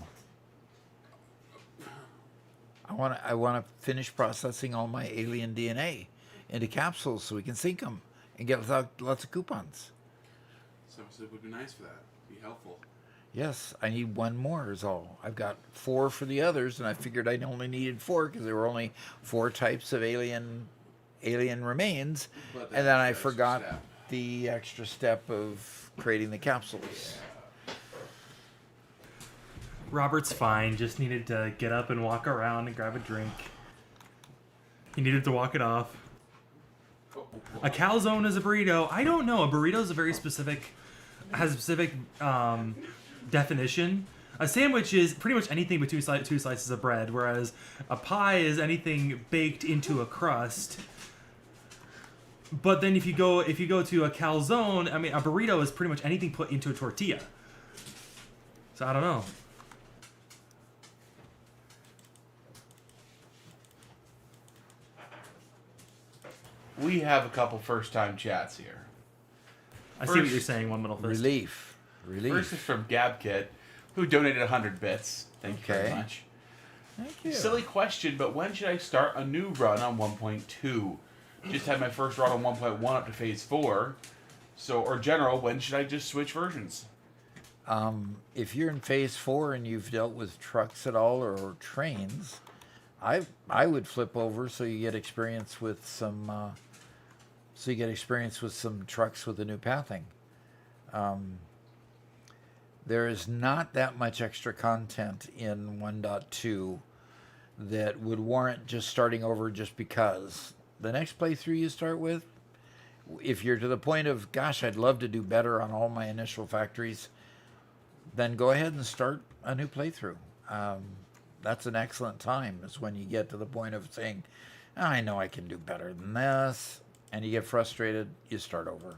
I want to finish processing all my alien DNA into capsules so we can sync them and get lots of coupons. Summer Soup would be nice for that. Be helpful. Yes, I need one more is all. I've got 4 for the others, and I figured I only needed 4 because there were only 4 types of alien remains, But and then I that's the extra forgot step. the extra step of creating the capsules. Robert's fine, just needed to get up and walk around and grab a drink. He needed to walk it off. A calzone is a burrito. I don't know. A burrito is a very specific, has a specific definition. A sandwich is pretty much anything with two slices of bread, whereas a pie is anything baked into a crust. But then if you go to a calzone, I mean, a burrito is pretty much anything put into a tortilla. So I don't know. We have a couple first-time chats here. I see what First- you're saying, one middle fist. Relief. First is from GabKit, who donated 100 bits. Thank you very Okay. much. Thank you. Silly question, but when should I start a new run on 1.2? Just had my first run on 1.1 up to phase 4. So, or general, when should I just switch versions? If you're in phase 4 and you've dealt with trucks at all or trains, I would flip over so you get experience with some trucks with the new pathing. There is not that much extra content in 1.2 that would warrant just starting over just because. The next playthrough you start with, if you're to the point of, gosh, I'd love to do better on all my initial factories, then go ahead and start a new playthrough. That's an excellent time, is when you get to the point of saying, I know I can do better than this, and you get frustrated, you start over.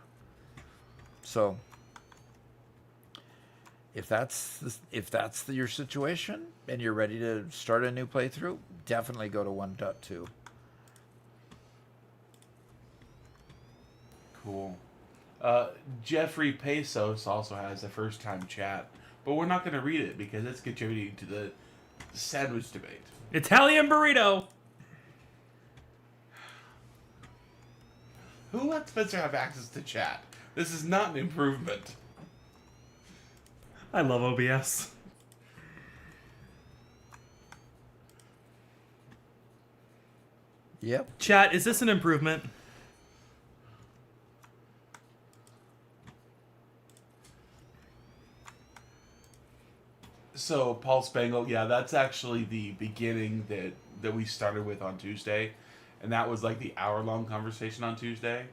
So, if that's your situation and you're ready to start a new playthrough, definitely go to 1.2. Cool. Jeffrey Pesos also has a first-time chat, but we're not going to read it because it's contributing to the sandwich debate. Italian burrito. Who let Spencer have access to chat? This is not an improvement. I love OBS. Yep. Chat, is this an improvement? So, Paul Spangle, yeah, that's actually the beginning that we started with on Tuesday. And that was like the hour-long conversation on Tuesday.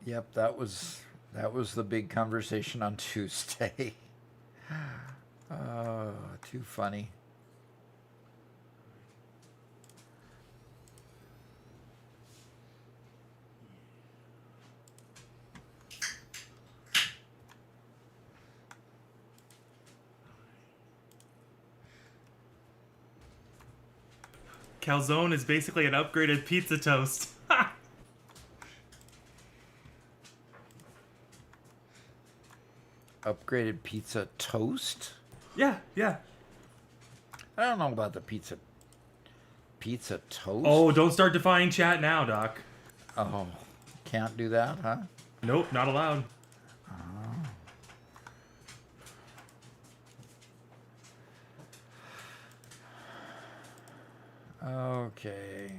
Yep, that was the big conversation on Tuesday. Too funny. Calzone is basically an upgraded pizza toast. Upgraded pizza toast? Yeah. I don't know about the pizza toast. Oh, don't start defying chat now, Doc. Oh, can't do that, huh? Nope, not allowed. Okay.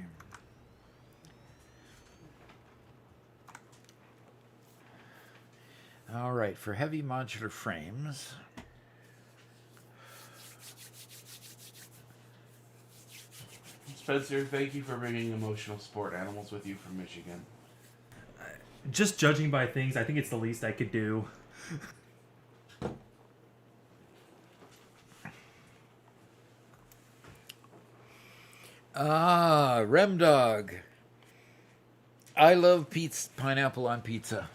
All right, for heavy modular frames. Spencer, thank you for bringing emotional sport animals with you from Michigan. Just judging by things, I think it's the least I could do. Ah, Remdog. I love pizza, pineapple on pizza.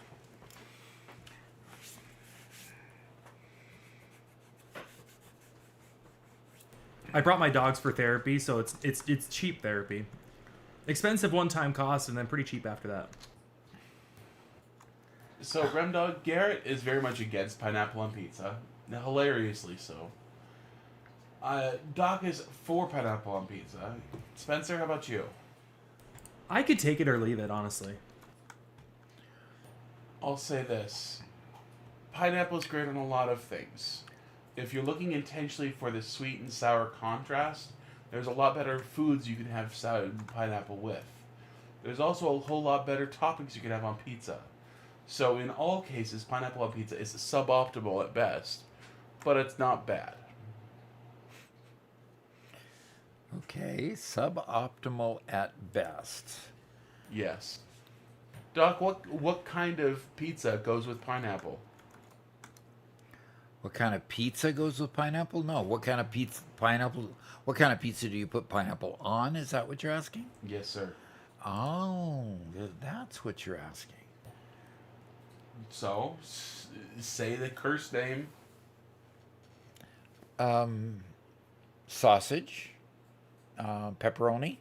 I brought my dogs for therapy, so it's cheap therapy. Expensive one-time cost, and then pretty cheap after that. So, Remdog, Garrett is very much against pineapple on pizza. Now, hilariously so. Doc is for pineapple on pizza. Spencer, how about you? I could take it or leave it, honestly. I'll say this. Pineapple is great on a lot of things. If you're looking intentionally for the sweet and sour contrast, there's a lot better foods you can have pineapple with. There's also a whole lot better toppings you can have on pizza. So in all cases, pineapple on pizza is suboptimal at best, but it's not bad. Okay, suboptimal at best. Yes. Doc, what kind of pizza goes with pineapple? What kind of pizza goes with pineapple? No. What kind of pizza What kind of pizza do you put pineapple on? Is that what you're asking? Yes, sir. Oh, that's what you're asking. So, say the cursed name. Sausage, pepperoni.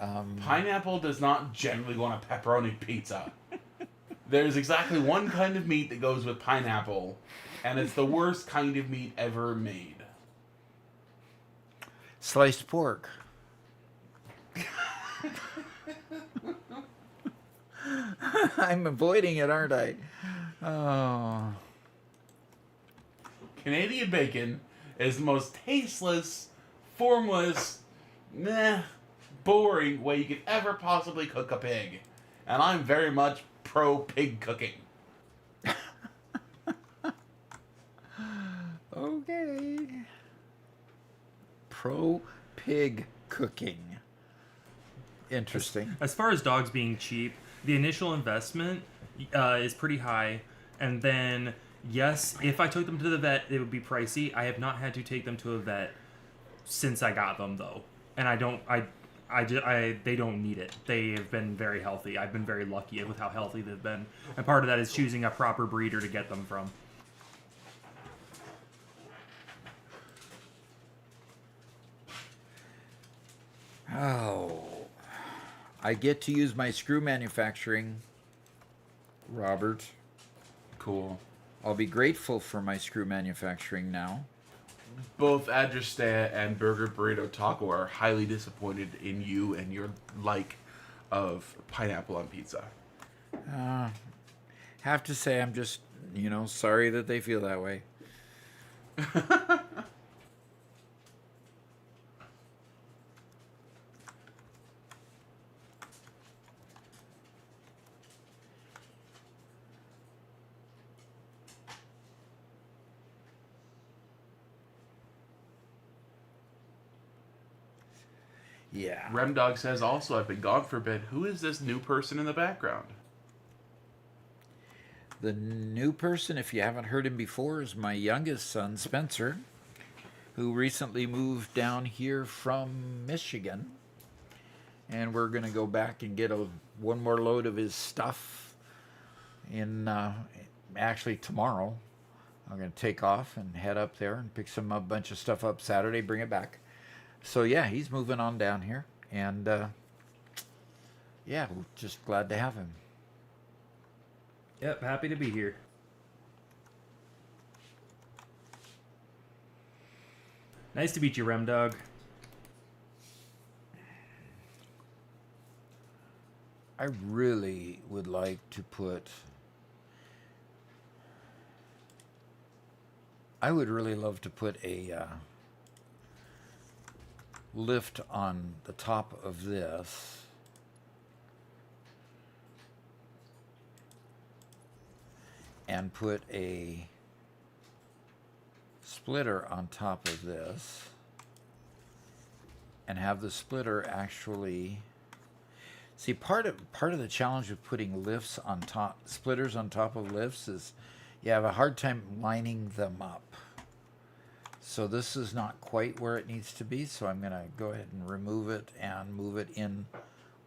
Pineapple does not generally go on a pepperoni pizza. There's exactly one kind of meat that goes with pineapple, and it's the worst kind of meat ever made. Sliced pork. I'm avoiding it, aren't I? Oh. Canadian bacon is the most tasteless, formless, boring way you could ever possibly cook a pig. And I'm very much pro pig cooking. Okay. Pro pig cooking. Interesting. As far as dogs being cheap, the initial investment is pretty high, and then yes, if I took them to the vet, it would be pricey. I have not had to take them to a vet since I got them though, and they don't need it. They have been very healthy. I've been very lucky with how healthy they've been, and part of that is choosing a proper breeder to get them from. Oh. I get to use my screw manufacturing, Robert. Cool. I'll be grateful for my screw manufacturing now. Both Adristea and Burger Burrito Taco are highly disappointed in you and your like of pineapple on pizza. Have to say I'm just, sorry that they feel that way. Yeah. Remdog says also, I've been gone for a bit. Who is this new person in the background? The new person, if you haven't heard him before, is my youngest son, Spencer, who recently moved down here from Michigan. And we're going to go back and get one more load of his stuff actually tomorrow. I'm going to take off and head up there and pick a bunch of stuff up Saturday, bring it back. So yeah, he's moving on down here, and yeah, we're just glad to have him. Yep, happy to be here. Nice to meet you, Rem Dog. I really would like to put. I would really love to put a lift on the top of this. And put a splitter on top of this. And have the splitter actually. See, part of the challenge of putting lifts on top, splitters on top of lifts, is you have a hard time lining them up. So this is not quite where it needs to be, so I'm going to go ahead and remove it and move it in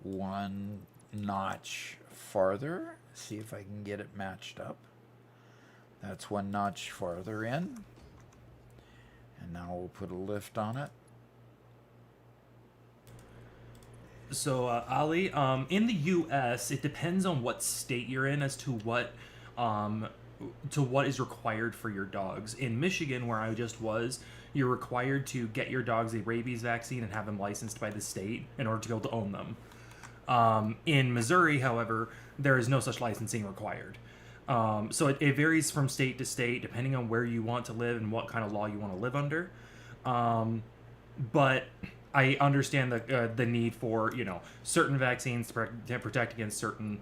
one notch farther. See if I can get it matched up. That's one notch farther in. And now we'll put a lift on it. So, Ali, in the U.S., it depends on what state you're in as to what is required for your dogs. In Michigan, where I just was, you're required to get your dogs a rabies vaccine and have them licensed by the state in order to be able to own them. In Missouri, however, there is no such licensing required. So it varies from state to state, depending on where you want to live and what kind of law you want to live under. But I understand the need for, certain vaccines to protect against certain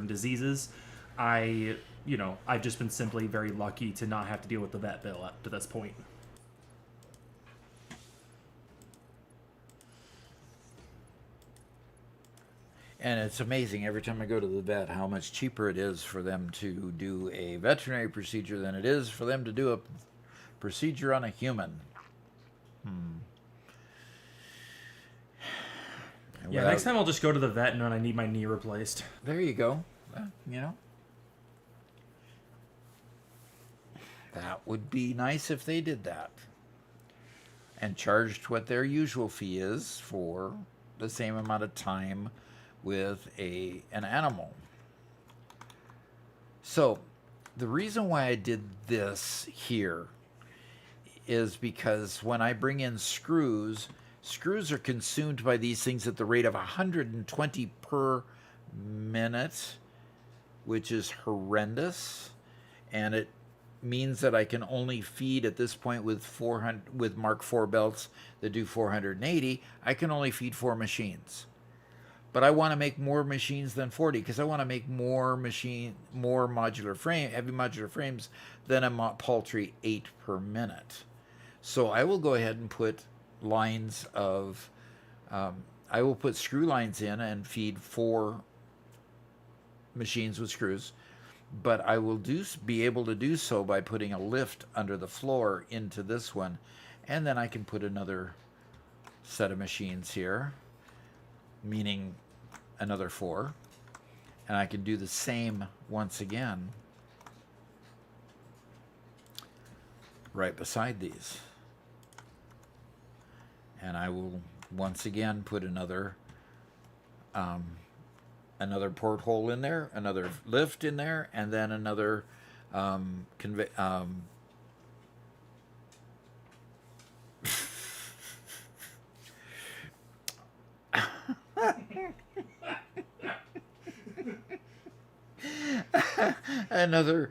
diseases. I've just been simply very lucky to not have to deal with the vet bill up to this point. And it's amazing every time I go to the vet how much cheaper it is for them to do a veterinary procedure than it is for them to do a procedure on a human. Yeah, next time I'll just go to the vet when I need my knee replaced. There you go. That would be nice if they did that. And charged what their usual fee is for the same amount of time with an animal. So, the reason why I did this here is because when I bring in screws are consumed by these things at the rate of 120 per minute, which is horrendous, and it means that I can only feed at this point with Mark IV belts that do 480. I can only feed 4 machines, but I want to make more machines than 40 because I want to make more modular heavy modular frames than a paltry 8 per minute. So I will go ahead and put lines of, I will put screw lines in and feed 4 machines with screws, but I will be able to do so by putting a lift under the floor into this one, and then I can put another set of machines here, meaning another 4, and I can do the same once again right beside these. And I will once again put another porthole in there, another lift in there, and then another another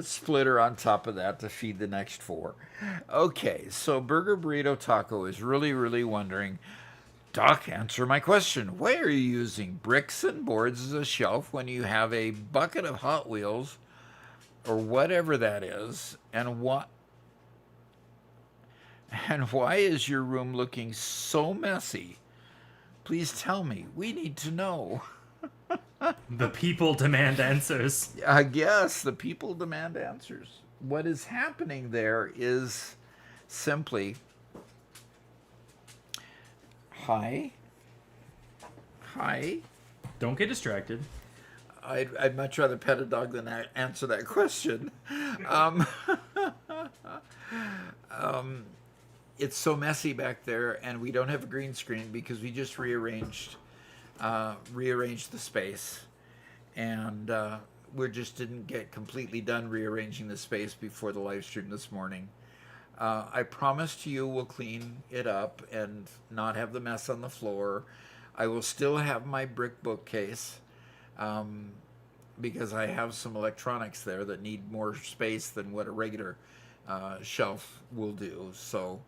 splitter on top of that to feed the next 4. Okay, so Burger Burrito Taco is really, really wondering, Doc, answer my question. Why are you using bricks and boards as a shelf when you have a bucket of Hot Wheels or whatever that is? And why is your room looking so messy? Please tell me. We need to know. The people demand answers. I guess the people demand answers. What is happening there is simply, hi. Don't get distracted. I'd much rather pet a dog than answer it's so messy back there, and we don't have a green screen because we just rearranged the space, and we just didn't get completely done rearranging the space before the live stream this morning. I promised you we'll clean it up and not have the mess on the floor. I will still have my brick bookcase because I have some electronics there that need more space than what a regular shelf will do. So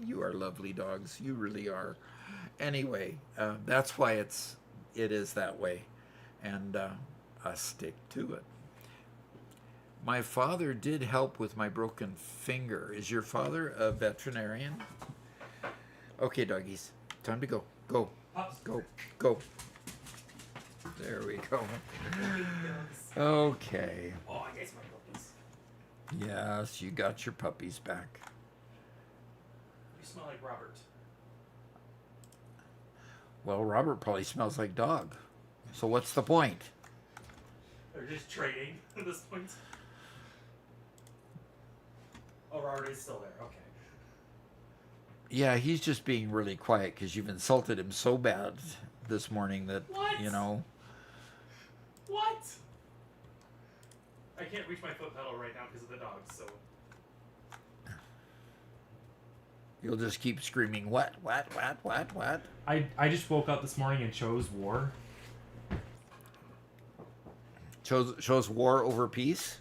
you are lovely dogs. You really are. Anyway, that's why it is that way, and I stick to it. My father did help with my broken finger. Is your father a veterinarian? Okay, doggies, time to go. Go, go, go. There we go. Okay. Oh, I guess my puppies. Yes, you got your puppies back. You smell like Robert. Well, Robert probably smells like dog. So what's the point? They're just trading at this point. Oh, Robert is still there. Okay. Yeah, he's just being really quiet because you've insulted him so bad this morning that, What? you know. What? I can't reach my foot pedal right now because of the dogs, so... You'll just keep screaming, what? I just woke up this morning and chose war. Chose war over peace?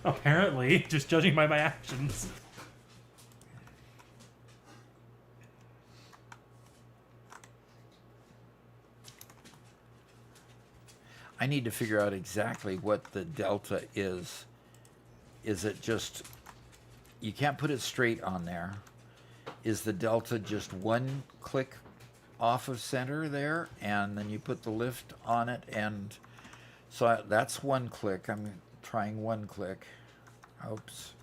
Apparently, just judging by my actions. I need to figure out exactly what the delta is. Is it just... You can't put it straight on there. Is the delta just one click off of center there, and then you put the lift on it, and so that's one click. I'm trying one click. Oops.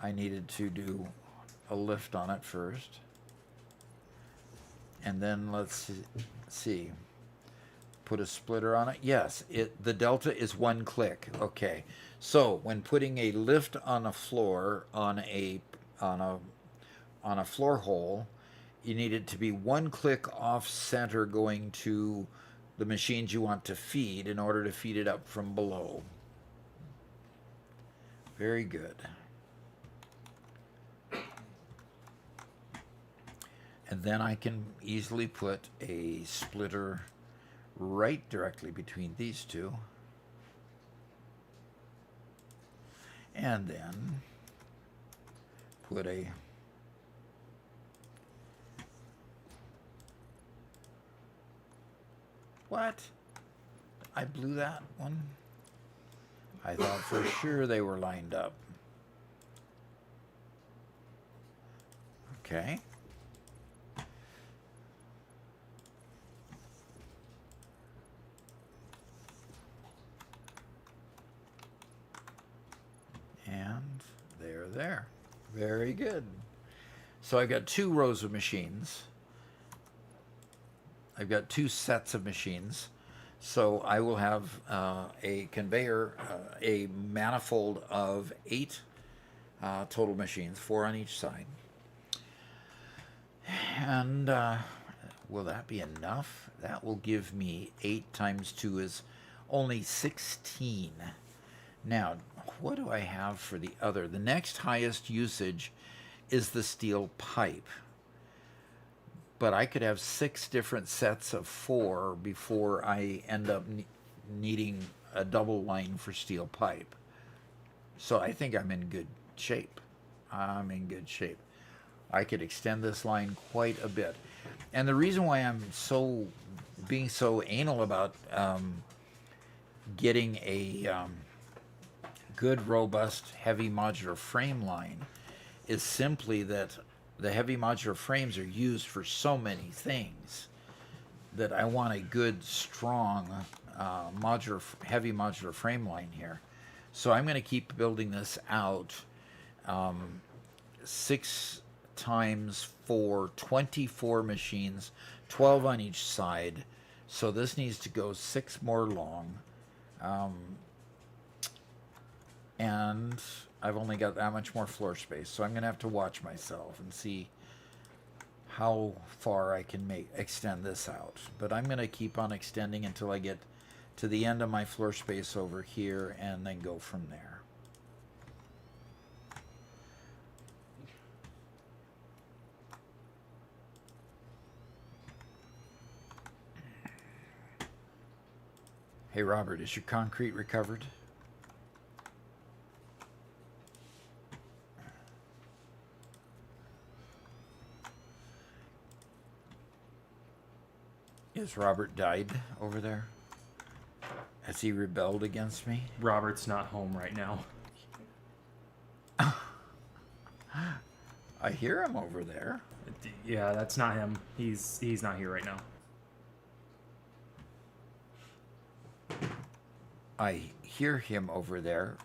I needed to do a lift on it first. And then let's see. Put a splitter on it. Yes, the delta is one click. Okay. So when putting a lift on a floor on a floor hole, you need it to be one click off center going to the machines you want to feed in order to feed it up from below. Very good. And then I can easily put a splitter right directly between these two. And then put a what? I blew that one? I thought for sure they were lined up. Okay. And they're there. Very good. So I've got 2 rows of machines. I've got 2 sets of machines. So I will have a conveyor, a manifold of 8 total machines, 4 on each side. And will that be enough? That will give me 8 times 2 is only 16. Now, what do I have for the other? The next highest usage is the steel pipe. But I could have 6 different sets of 4 before I end up needing a double line for steel pipe. So I think I'm in good shape. I'm in good shape. I could extend this line quite a bit. And the reason why I'm being so anal about getting a good, robust, heavy modular frame line is simply that the heavy modular frames are used for so many things that I want a good, strong heavy modular frame line here. So I'm going to keep building this out 6 times 4, 24 machines, 12 on each side. So this needs to go 6 more long. and I've only got that much more floor space, so I'm going to have to watch myself and see how far I can extend this out. But I'm going to keep on extending until I get to the end of my floor space over here and then go from there. Hey Robert, is your concrete recovered? Is Robert died over there? Has he rebelled against me? Robert's not home right now. I hear him over there. Yeah, that's not him. He's not here right now. I hear him over there.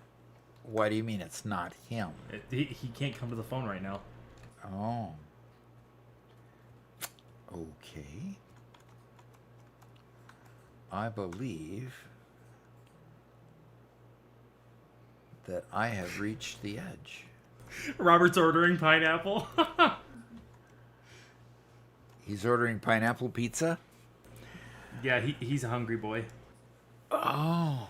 Why do you mean it's not him? He can't come to the phone right now. Oh. Okay. I believe that I have reached the edge. Robert's ordering pineapple. He's ordering pineapple pizza? Yeah, he's a hungry boy. Oh.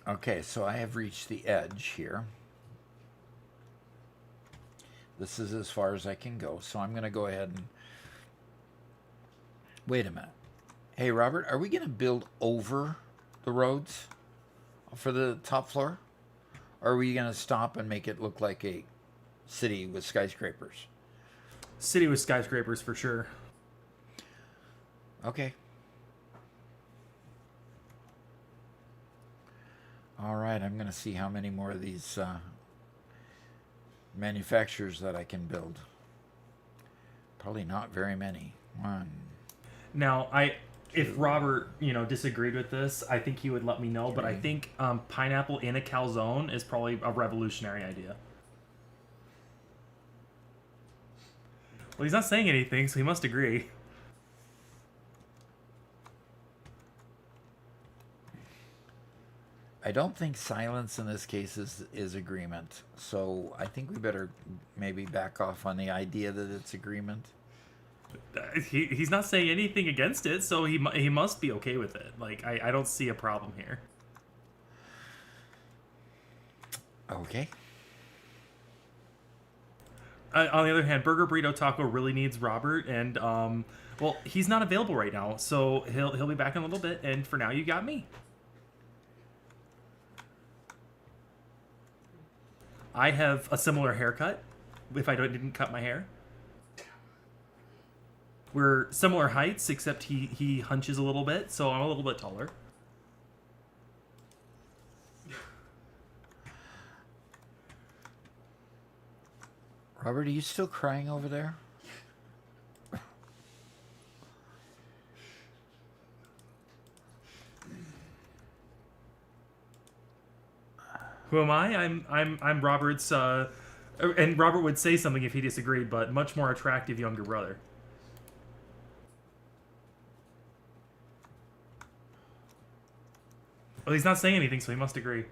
Okay, so I have reached the edge here. This is as far as I can go, so I'm going to go ahead and... Wait a minute. Hey, Robert, are we going to build over the roads for the top floor? Or are we going to stop and make it look like a city with skyscrapers? City with skyscrapers for sure. Okay. All right, I'm going to see how many more of these manufacturers that I can build. Probably not very many. One. Now, if Robert, disagreed with this, I think he would let me know. But I think pineapple in a calzone is probably a revolutionary idea. Well, he's not saying anything, so he must agree. I don't think silence in this case is agreement. So I think we better maybe back off on the idea that it's agreement. He's not saying anything against it, so he must be okay with it. Like, I don't see a problem here. Okay. On the other hand, Burger Burrito Taco really needs Robert, and well, he's not available right now, so he'll be back in a little bit. And for now, you got me. I have a similar haircut. If I didn't cut my hair, we're similar heights, except he hunches a little bit, so I'm a little bit taller. Robert, are you still crying over there? Who am I? I'm Robert's, and Robert would say something if he disagreed, but much more attractive younger brother. Well, he's not saying anything, so he must agree.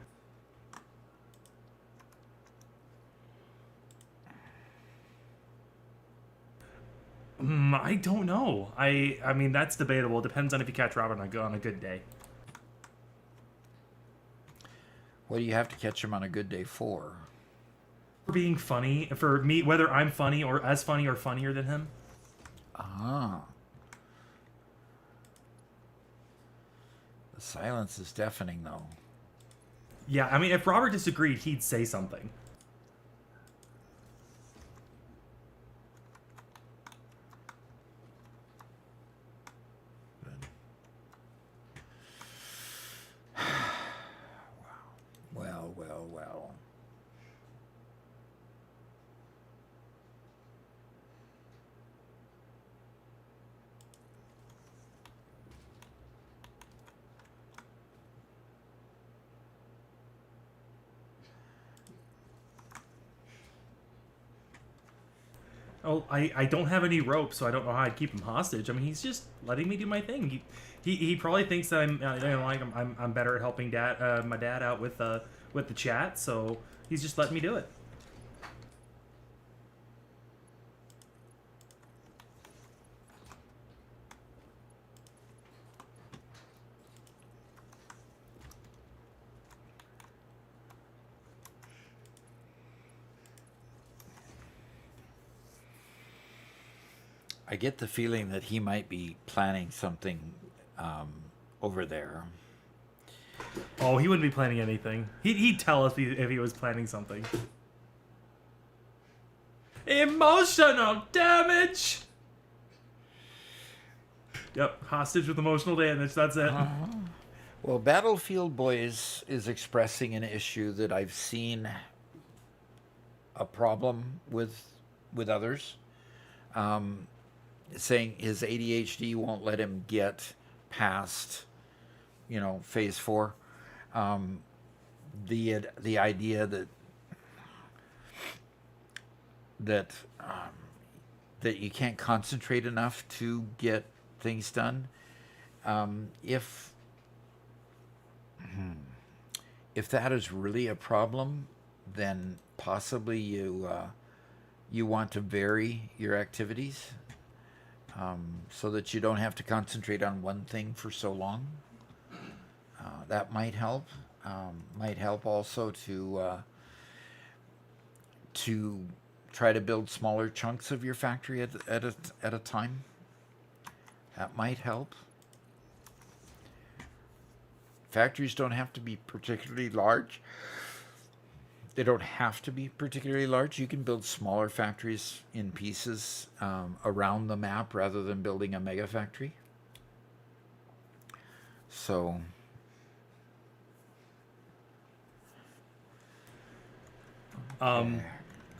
I don't know. I mean, that's debatable. It depends on if you catch Robert on a good day. What do you have to catch him on a good day for? For being funny, for me, whether I'm funny or as funny or funnier than him. Ah. The silence is deafening, though. Yeah, I mean, if Robert disagreed, he'd say something. Well. Oh, I don't have any rope, so I don't know how I'd keep him hostage. I mean, he's just letting me do my thing. He probably thinks that I'm better at helping my dad out with the chat, so he's just letting me do it. I get the feeling that he might be planning something over there. Oh, he wouldn't be planning anything. He'd tell us if he was planning something. Emotional damage! Yep, hostage with emotional damage, that's it. Well, Battlefield Boys is expressing an issue that I've seen a problem with others. Saying his ADHD won't let him get past, phase 4. The idea that you can't concentrate enough to get things done. If that is really a problem, then possibly you want to vary your activities. So that you don't have to concentrate on one thing for so long. That might help. Might help also to try to build smaller chunks of your factory at a time. That might help. Factories don't have to be particularly large. They don't have to be particularly large. You can build smaller factories in pieces around the map rather than building a mega factory. So, I'm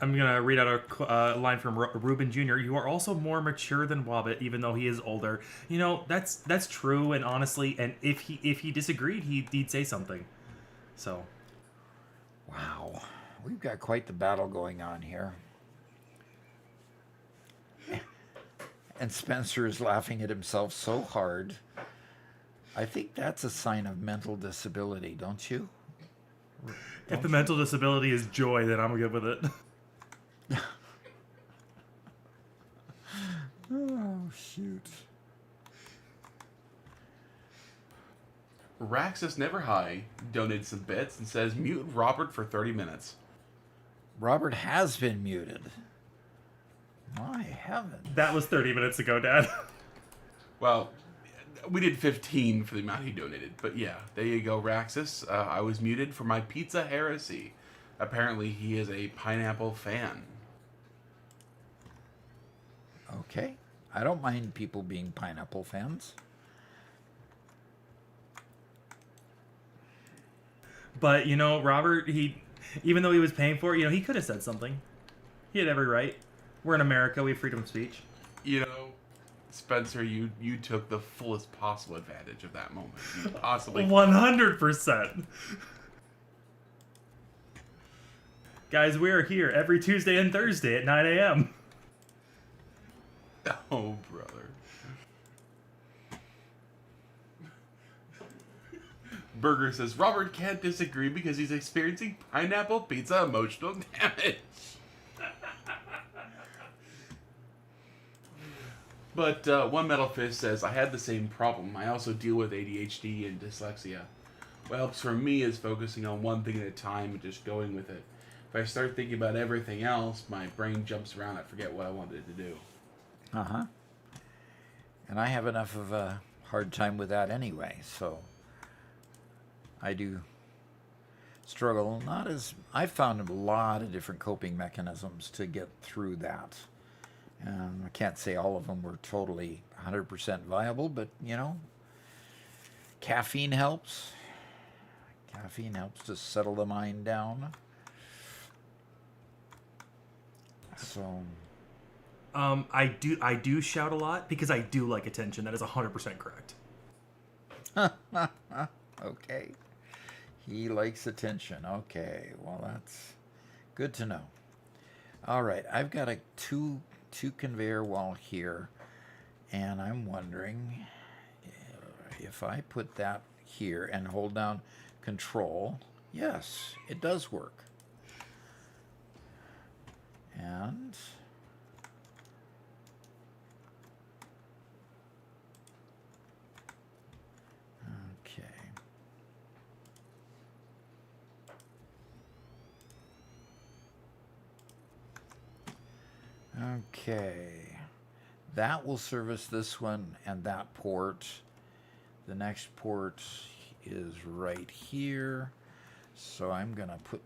gonna read out a line from Ruben Jr. You are also more mature than Wobbit, even though he is older. That's true, and honestly, and if he disagreed, he'd say something. So. wow, we've got quite the battle going on here. And Spencer is laughing at himself so hard. I think that's a sign of mental disability, don't you? If the mental disability is joy, then I'm good with it. Oh, shoot. Raxus Never High donated some bits and says, mute Robert for 30 minutes. Robert has been muted. My heavens. That was 30 minutes ago, Dad. Well, we did 15 for the amount he donated. But yeah, there you go, Raxus. I was muted for my pizza heresy. Apparently, he is a pineapple fan. Okay. I don't mind people being pineapple fans. But, Robert, even though he was paying for it, he could have said something. He had every right. We're in America. We have freedom of speech. Spencer, you took the fullest possible advantage of that moment. You possibly 100%. Guys, we are here every Tuesday and Thursday at 9 a.m. Oh, brother. Burger says, Robert can't disagree because he's experiencing pineapple pizza emotional damage. But One Metal Fist says, I had the same problem. I also deal with ADHD and dyslexia. What helps for me is focusing on one thing at a time and just going with it. If I start thinking about everything else, my brain jumps around. I forget what I wanted to do. Uh-huh. And I have enough of a hard time with that anyway, so I do struggle. I've found a lot of different coping mechanisms to get through that. I can't say all of them were totally 100% viable, but, caffeine helps. Caffeine helps to settle the mind down. So... I do shout a lot because I do like attention. That is 100% correct. Okay. He likes attention. Okay. Well, that's good to know. All right. I've got two 2 conveyor wall here. And I'm wondering if I put that here and hold down control. Yes, it does work. And okay. Okay. That will service this one and that port. The next port is right here. So I'm going to put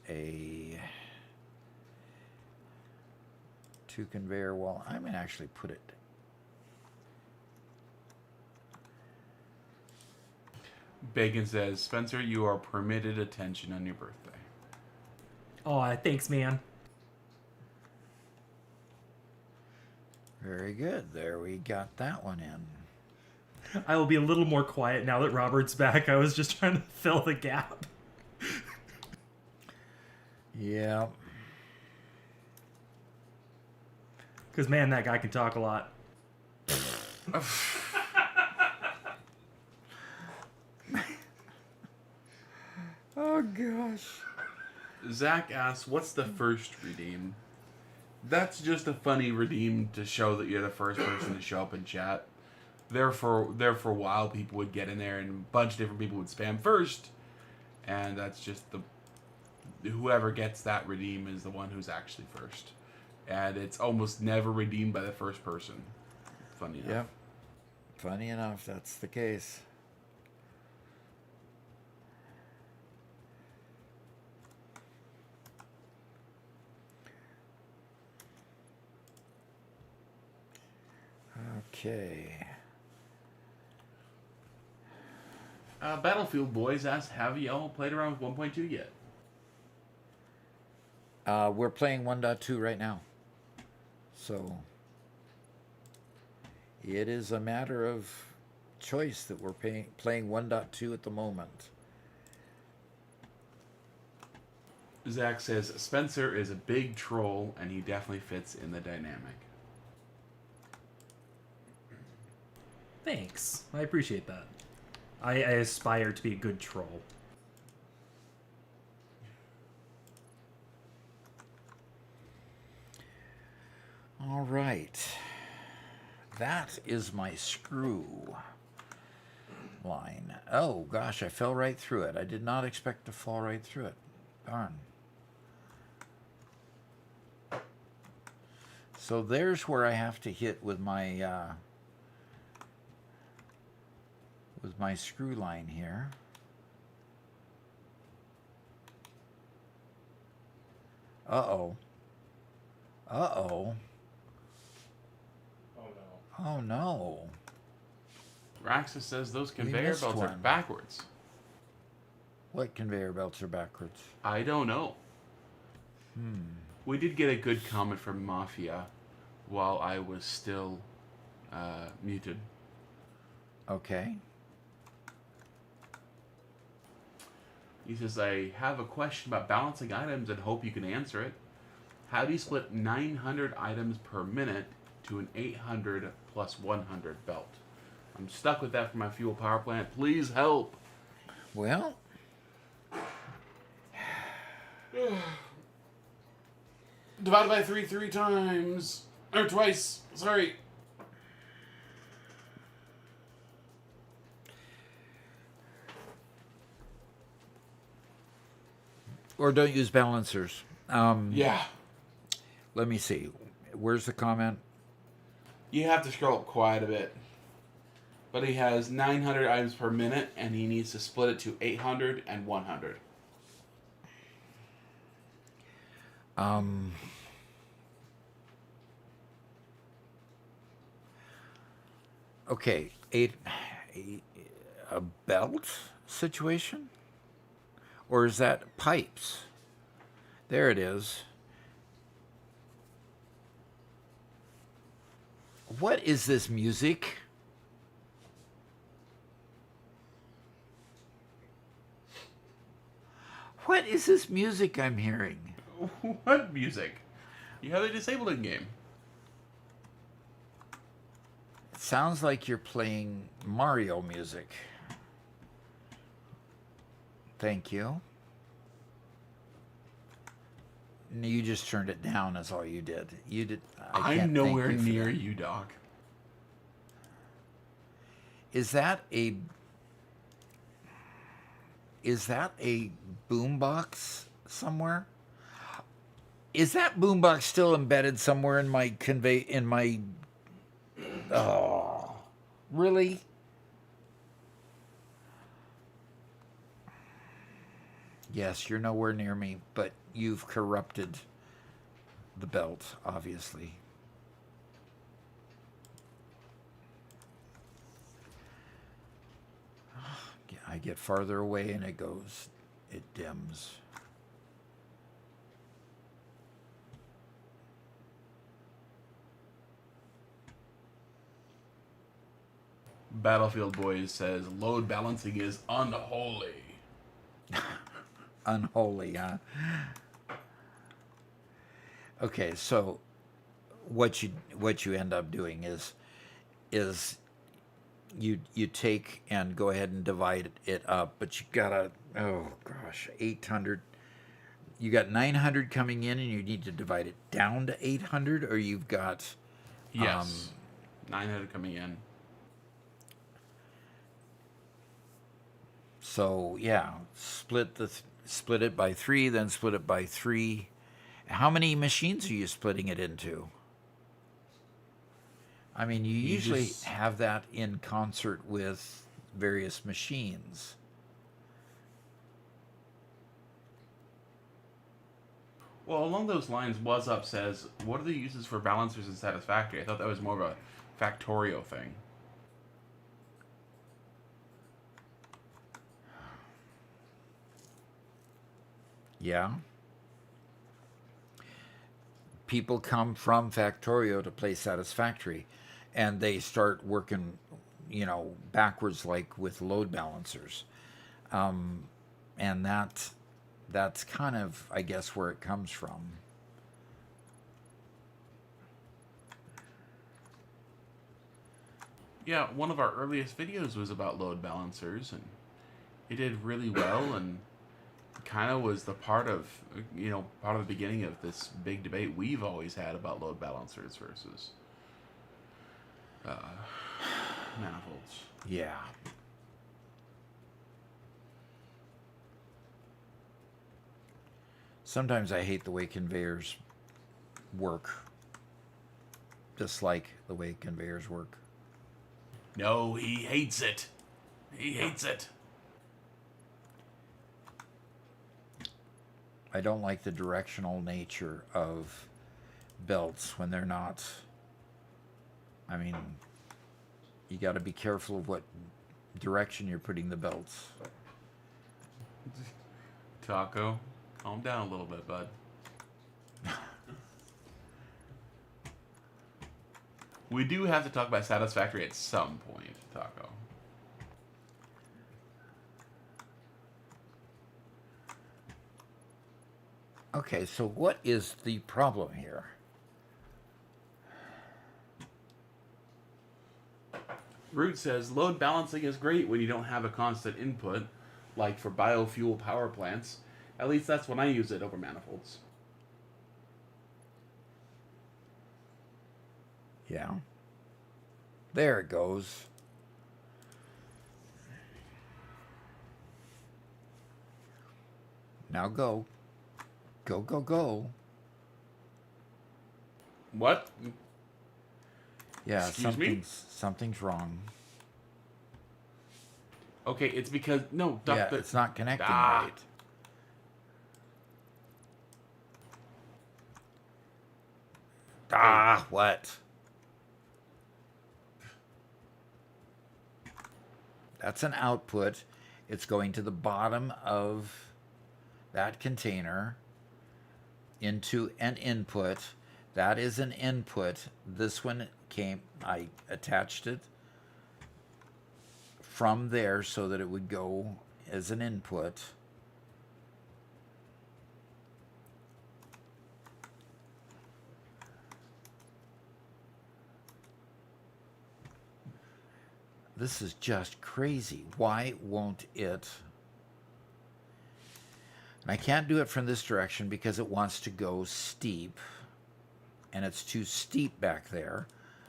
a 2 conveyor wall. I'm going to actually put it. Bacon says, Spencer, you are permitted attention on your birthday. Oh, thanks, man. Very good. There we got that one in. I will be a little more quiet now that Robert's back. I was just trying to fill the gap. Yeah. Because, man, that guy can talk a lot. Oh, gosh. Zach asks, what's the first redeem? That's just a funny redeem to show that you're the first person to show up in chat. There for a while, people would get in there and a bunch of different people would spam first. And that's just whoever gets that redeem is the one who's actually first. And it's almost never redeemed by the first person. Funny enough. Yep. Funny enough, that's the case. Okay. Battlefield Boys asks, have you all played around with 1.2 yet? We're playing 1.2 right now. So it is a matter of choice that we're playing 1.2 at the moment. Zach says, Spencer is a big troll and he definitely fits in the dynamic. Thanks. I appreciate that. I aspire to be a good troll. All right. That is my screw line. Oh, gosh, I fell right through it. I did not expect to fall right through it. Darn. So there's where I have to hit with my screw line here. Uh-oh. Uh-oh. Oh no. Raxa says those conveyor missed belts are one. backwards. What conveyor belts are backwards? I don't know. We did get a good comment from Mafia while I was still muted. Okay. He says, I have a question about balancing items and hope you can answer it. How do you split 900 items per minute to an 800 plus 100 belt? I'm stuck with that for my fuel power plant. Please help. Well, Divided by three times. Or twice. Sorry. or don't use balancers. Yeah. Let me see. Where's the comment? You have to scroll up quite a bit. But he has 900 items per minute, and he needs to split it to 800 and 100. Okay, a belt situation? Or is that pipes? There it is. What is this music? What is this music I'm hearing? What music? You have it disabled in game. Sounds like you're playing Mario music. Thank you. No, you just turned it down. Is all you did. You did. I can't I'm nowhere thank you for near that. you, Doc. Is that a boombox somewhere? Is that boombox still embedded somewhere in my Oh, really? Yes, you're nowhere near me, but you've corrupted the belt, obviously. I get farther away and it dims. Battlefield Boys says load balancing is unholy. Unholy, huh? Okay, so what you end up doing is you take and go ahead and divide it up, but you gotta, oh gosh, 800. You got 900 coming in, and you need to divide it down to 800, or you've got Yes. 900 coming in. So yeah, split it by 3, then split it by 3. How many machines are you splitting it into? I mean, you usually just- have that in concert with various machines. Well, along those lines, What's Up says, what are the uses for balancers in Satisfactory? I thought that was more of a Factorio thing. Yeah. People come from Factorio to play Satisfactory, and they start working, backwards, like with load balancers. And that's kind of, I guess, where it comes from. Yeah, one of our earliest videos was about load balancers, and it did really well, and kind of was the part of the beginning of this big debate we've always had about load balancers versus manifolds. Yeah. Sometimes I hate the way conveyors work. Dislike the way conveyors work. No, he hates it. He hates it. I don't like the directional nature of belts when they're not. I mean, you got to be careful of what direction you're putting the belts. Taco, calm down a little bit, bud. We do have to talk about Satisfactory at some point, Taco. Okay, so what is the problem here? Root says load balancing is great when you don't have a constant input, like for biofuel power plants. At least that's when I use it over manifolds. Yeah. There it goes. Now go. Go, go, go. What? Yeah, Excuse me? something's wrong. Okay, it's because no, Yeah, the, it's not connecting Ah. right. Ah, what? That's an output. It's going to the bottom of that container into an input. That is an input. This one I attached it from there so that it would go as an input. This is just crazy. Why won't it? And I can't do it from this direction because it wants to go steep. And it's too steep back there.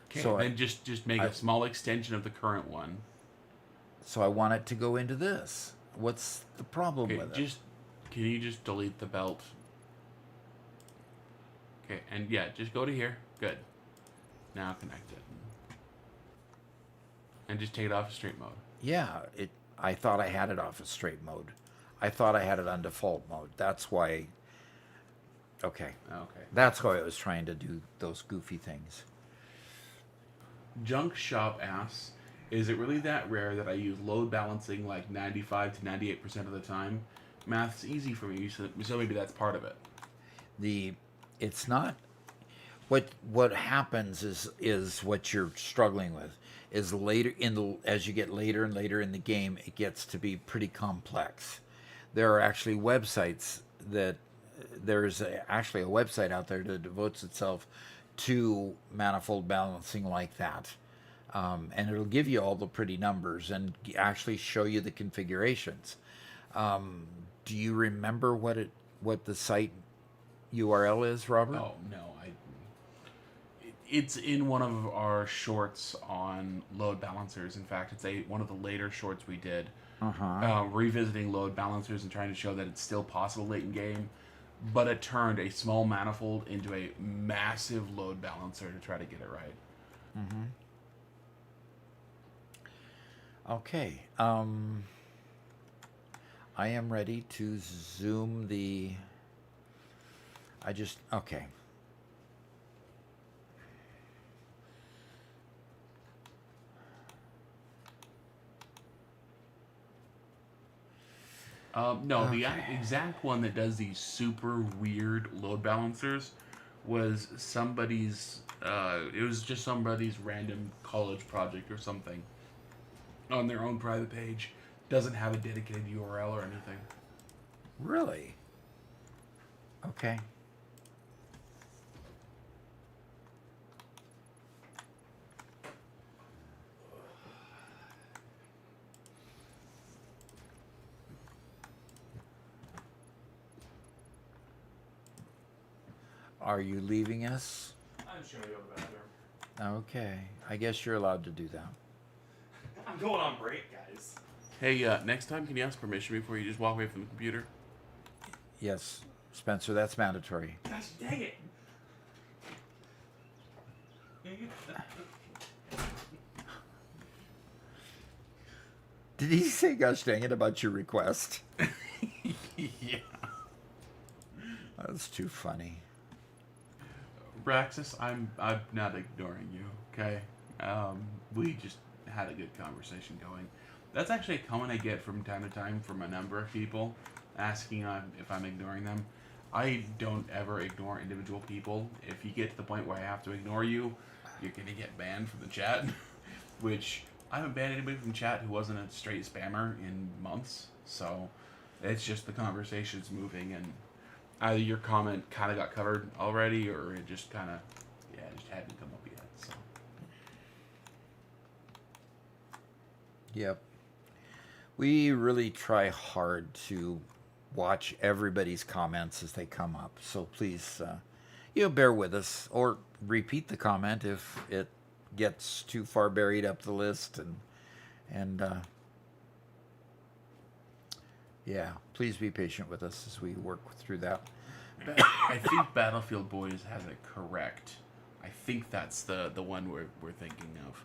Okay, So then just make a small extension of the current one. So I want it to go into this. What's the problem Okay, with it? Can you just delete the belt? Okay, and yeah, just go to here. Good. Now connect it. And just take it off of straight mode. Yeah, I thought I had it off of straight mode. I thought I had it on default mode. That's why. Okay. Okay. That's why I was trying to do those goofy things. Junk Shop asks, is it really that rare that I use load balancing like 95 to 98% of the time? Math's easy for me, so maybe that's part of it. It's not what happens is what you're struggling with is later as you get later and later in the game, it gets to be pretty complex. There are actually websites that actually a website out there that devotes itself to manifold balancing like that. And it'll give you all the pretty numbers and actually show you the configurations. Do you remember what the site URL is, Robert? Oh no, it's in one of our shorts on load balancers. In fact, it's one of the later shorts we did, revisiting load balancers and trying to show that it's still possible late in game, but it turned a small manifold into a massive load balancer to try to get it right. Mm-hmm. Okay. I am ready to zoom the... Okay. No, the exact one that does these super weird load balancers was somebody's... it was just somebody's random college project or something on their own private page. Doesn't have a dedicated URL or anything. Really? Okay. Are you leaving us? I'm just gonna go to the bathroom. Okay. I guess you're allowed to do that. I'm going on break, guys. Hey, next time, can you ask permission before you just walk away from the computer? Yes, Spencer, that's mandatory. Gosh dang it! Did he say gosh dang it about your request? Yeah. That's too funny. Braxis, I'm not ignoring you, okay? We just had a good conversation going. That's actually a comment I get from time to time from a number of people asking if I'm ignoring them. I don't ever ignore individual people. If you get to the point where I have to ignore you, you're going to get banned from the chat, which I haven't banned anybody from chat who wasn't a straight spammer in months. So it's just the conversation's moving, and either your comment kind of got covered already, or it just kind of, it just hadn't come up yet. So. Yep. We really try hard to watch everybody's comments as they come up. So please, bear with us, or repeat the comment if it gets too far buried up the list, and please be patient with us as we work through that. I think Battlefield Boys has it correct. I think that's the one we're thinking of.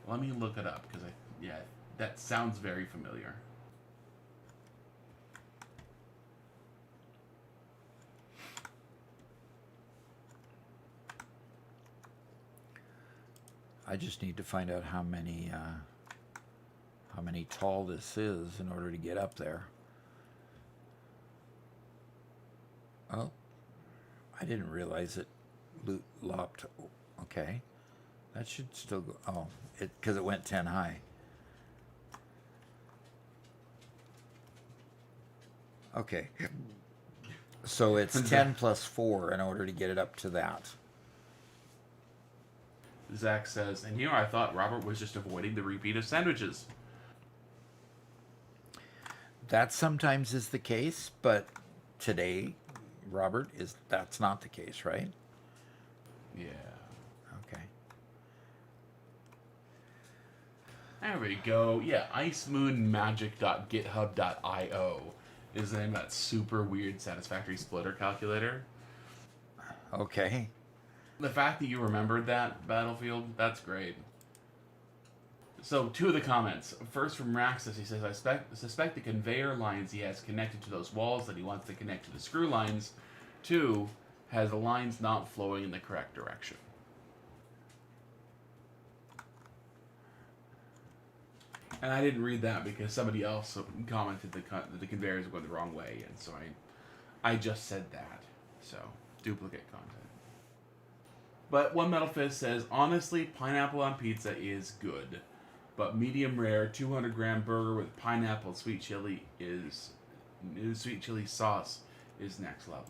Let me look it up, because that sounds very familiar. I just need to find out how many tall this is in order to get up there. Oh, I didn't realize it lopped. Okay, that should still go. Oh, because it went 10 high. Okay, so it's 10 plus 4 in order to get it up to that. Zach says, and here I thought Robert was just avoiding the repeat of sandwiches. That sometimes is the case, but today, Robert, that's not the case, right? Yeah. Okay. There we go. Yeah, icemoonmagic.github.io is the name of that super weird Satisfactory splitter calculator. Okay. The fact that you remembered that, Battlefield, that's great. So, 2 of the comments. First from Raxus, he says, I suspect the conveyor lines he has connected to those walls that he wants to connect to the screw lines. 2, has the lines not flowing in the correct direction. And I didn't read that because somebody else commented that the conveyors were going the wrong way, and so I just said that. So, duplicate content. But One Metal Fist says, honestly, pineapple on pizza is good. But medium rare 200 gram burger with pineapple sweet chili sauce is next level.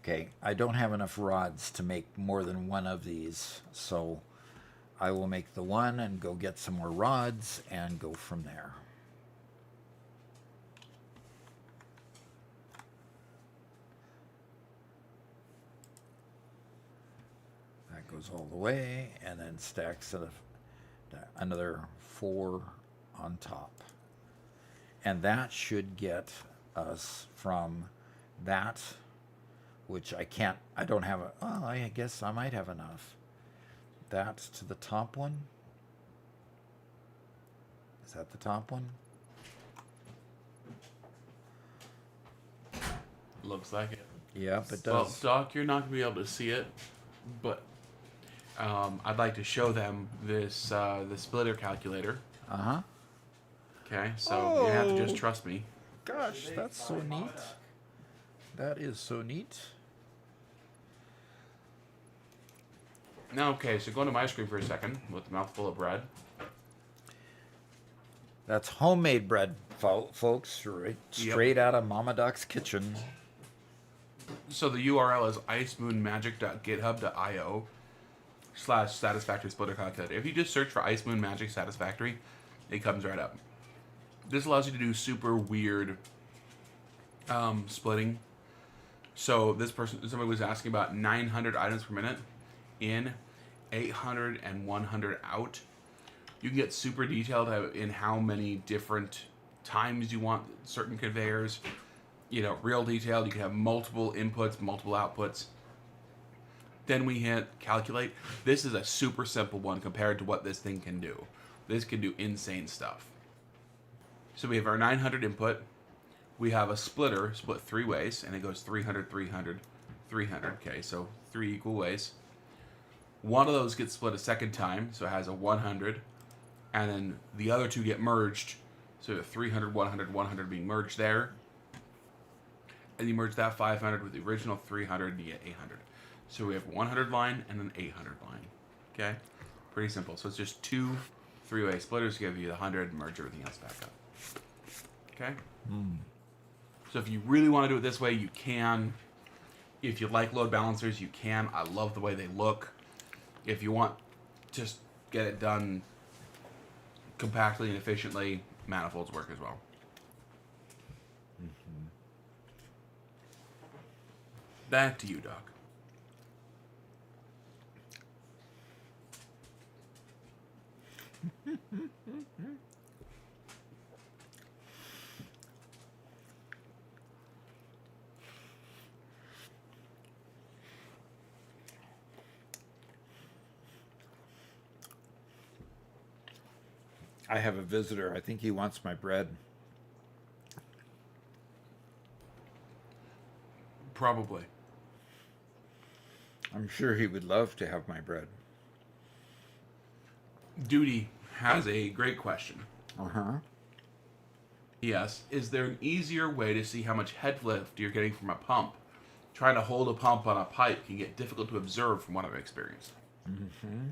Okay, I don't have enough rods to make more than one of these, so I will make the one and go get some more rods and go from there. That goes all the way and then stacks another 4 on top. And that should get us from that, which I don't have I guess I might have enough. That to the top one. Is that the top one? Looks like it. Yep, it Well, does. Doc, you're not going to be able to see it, but I'd like to show them this the splitter calculator. Uh-huh. Okay, so you have to just trust me. Gosh, that's so neat. That is so neat. Now, okay, so go into my screen for a second with a mouthful of bread. That's homemade bread, folks, right? Straight out of Mama Doc's kitchen. So the URL is icemoonmagic.github.io/satisfactory splitter calculator. If you just search for Icemoon Magic Satisfactory, it comes right up. This allows you to do super weird splitting. So somebody was asking about 900 items per minute in, 800 and 100 out. You can get super detailed in how many different times you want certain conveyors. You know, real detailed. You can have multiple inputs, multiple outputs. Then we hit calculate. This is a super simple one compared to what this thing can do. This can do insane stuff. So we have our 900 input. We have a splitter split 3 ways, and it goes 300, 300, 300. Okay, so 3 equal ways. One of those gets split a second time, so it has a 100. And then the other 2 get merged. So we have 300, 100, 100 being merged there. And you merge that 500 with the original 300 and you get 800. So we have a 100 line and an 800 line. Okay? Pretty simple. So it's just 2 3-way splitters to give you the 100 and merge everything else back up. Okay? So if you really want to do it this way, you can. If you like load balancers, you can. I love the way they look. If you want just get it done compactly and efficiently, manifolds work as well. Back to you, Doc. I have a visitor. I think he wants my bread. Probably. I'm sure he would love to have my bread. Duty has a great question. Uh-huh. Yes. Is there an easier way to see how much head lift you're getting from a pump? Trying to hold a pump on a pipe can get difficult to observe from what I've experienced. Mm-hmm.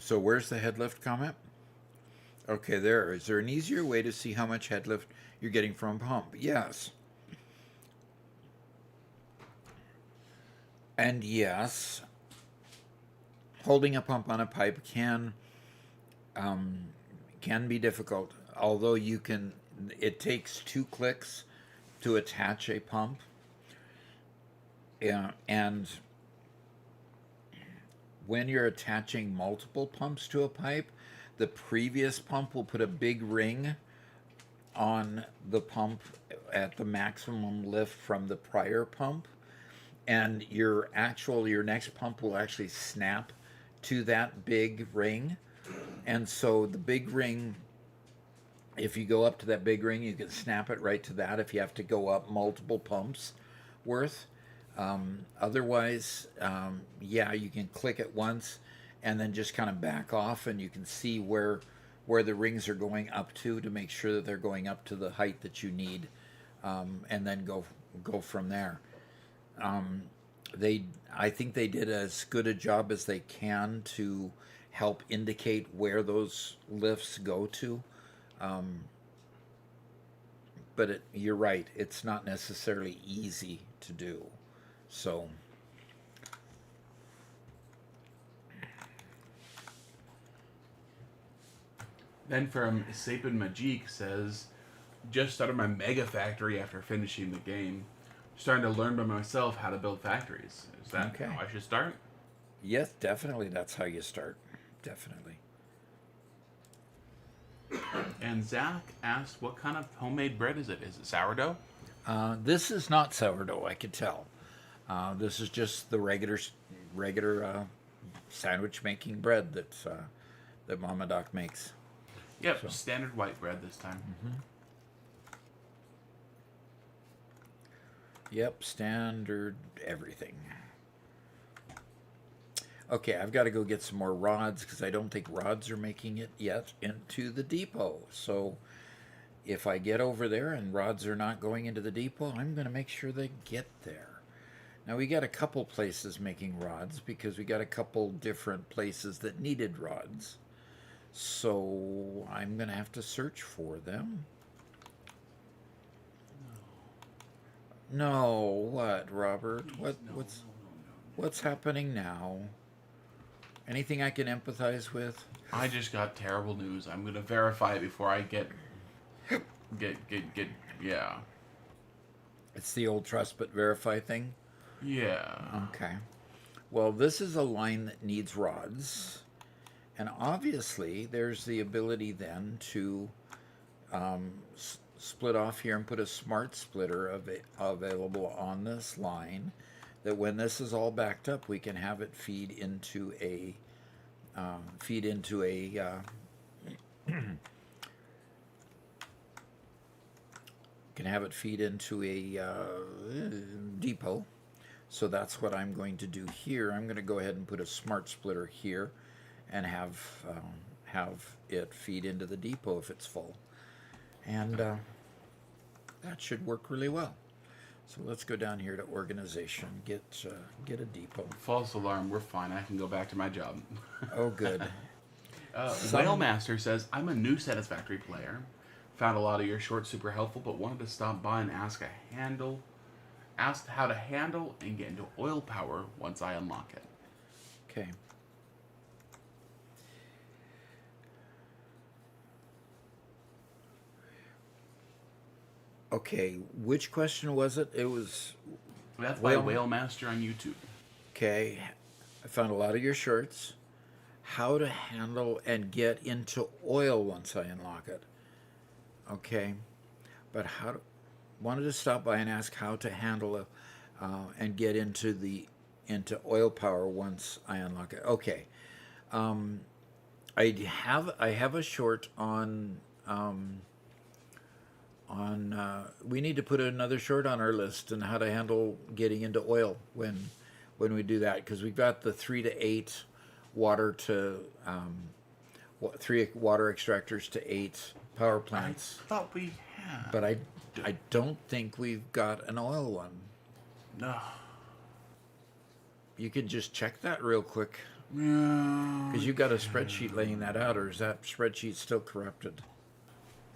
So where's the head lift comment? Okay, there. Is there an easier way to see how much head lift you're getting from a pump? Yes. And yes, holding a pump on a pipe can be difficult. Although you can, it takes 2 clicks to attach a pump. Yeah, and when you're attaching multiple pumps to a pipe, the previous pump will put a big ring on the pump at the maximum lift from the prior pump, and your next pump will actually snap to that big ring. And so the big ring, if you go up to that big ring, you can snap it right to that if you have to go up multiple pumps worth. Otherwise, yeah, you can click it once and then just kind of back off, and you can see where the rings are going up to make sure that they're going up to the height that you need, and then go from there. I think they did as good a job as they can to help indicate where those lifts go to. But you're right, it's not necessarily easy to do. So Then from Sapin Majik says, just started my mega factory after finishing the game. Starting to learn by myself how to build factories. Is that Okay. how I should start? yes, definitely that's how you start. Definitely. And Zach asked, what kind of homemade bread is it? Is it sourdough? This is not sourdough, I can tell. This is just the regular sandwich making bread that Mama Doc makes. Yep, standard white bread this time. Yep, standard everything. Okay, I've got to go get some more rods because I don't think rods are making it yet into the depot. So if I get over there and rods are not going into the depot, I'm going to make sure they get there. Now we got a couple places making rods because we got a couple different places that needed rods. So I'm going to have to search for them. No, what, Robert? What's happening now? Anything I can empathize with? I just got terrible news. I'm gonna verify it before I get yeah. It's the old trust but verify thing? Yeah. Okay. Well, this is a line that needs rods. And obviously, there's the ability then to split off here and put a smart splitter available on this line, that when this is all backed up, we can have it feed into a depot. So that's what I'm going to do here. I'm going to go ahead and put a smart splitter here and have it feed into the depot if it's full. And that should work really well. So let's go down here to organization, get a depot. False alarm. We're fine. I can go back to my job. Oh, good. Whale Master says, I'm a new Satisfactory player. Found a lot of your shorts super helpful, but wanted to stop by and asked how to handle and get into oil power once I unlock it. Okay. Okay, which question was it? It was, That's by Whale Master on YouTube. okay, I found a lot of your shirts. How to handle and get into oil once I unlock it. Okay, but wanted to stop by and ask how to handle and get into oil power once I unlock it. Okay, I have a short on we need to put another short on our list on how to handle getting into oil when we do that, because we've got the 3 to 8 water to 3 water extractors to 8 power plants. I thought we had. But I don't think we've got an oil one. No. You can just check that real quick. Yeah. Because you got a spreadsheet laying that out, or is that spreadsheet still corrupted?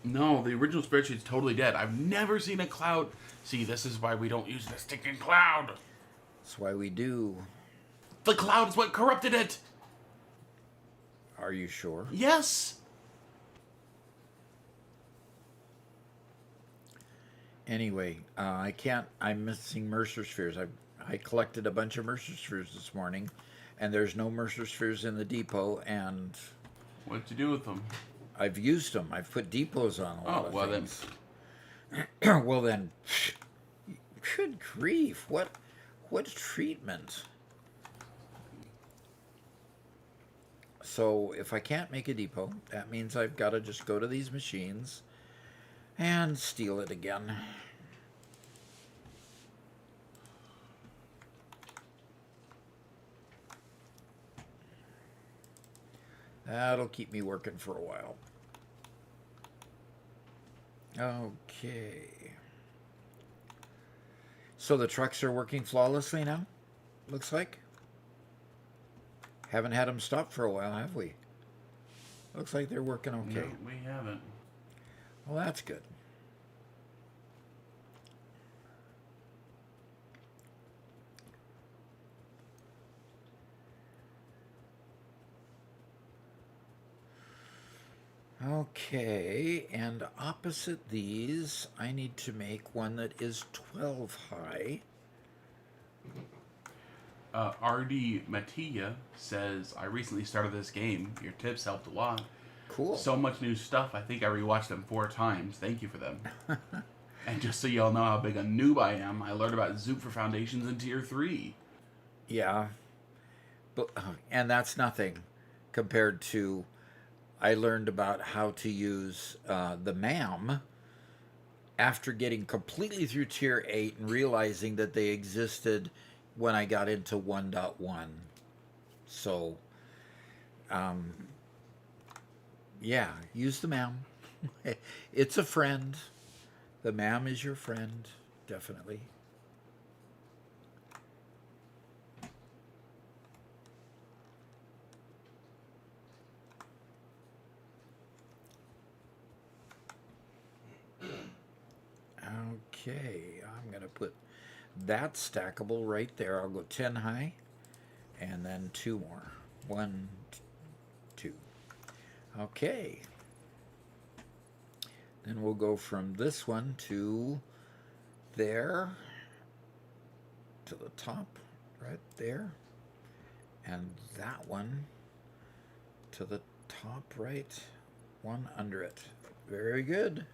No, the original spreadsheet's totally dead. I've never seen a cloud. See, this is why we don't use the stinking cloud. That's why we do. The cloud is what corrupted it. Are you sure? Yes. Anyway, I can't. I'm missing Mercer spheres. I collected a bunch of Mercer spheres this morning, and there's no Mercer spheres in the depot. And What'd you do with them? I've used them. I've put depots on a lot of well things. Well then, good grief! What treatment? So if I can't make a depot, that means I've got to just go to these machines and steal it again. That'll keep me working for a while. Okay. So the trucks are working flawlessly now? Looks like. Haven't had them stop for a while, have we? Looks like they're working okay. No, we haven't. Well, that's good. Okay, and opposite these, I need to make one that is 12 high. RD Mattia says, I recently started this game. Your tips helped a lot. Cool. So much new stuff. I think I rewatched them 4 times. Thank you for them. And just so y'all know how big a noob I am, I learned about Zoop for Foundations in Tier 3. Yeah, but and that's nothing compared to I learned about how to use the MAM after getting completely through Tier 8 and realizing that they existed when I got into 1.1. So, yeah, use the MAM. It's a friend. The MAM is your friend, definitely. Okay, I'm going to put that stackable right there. I'll go 10 high and then 2 more. 1, 2. Okay. Then we'll go from this one to there, to the top, right there, and that one to the top right, one under it. Very good.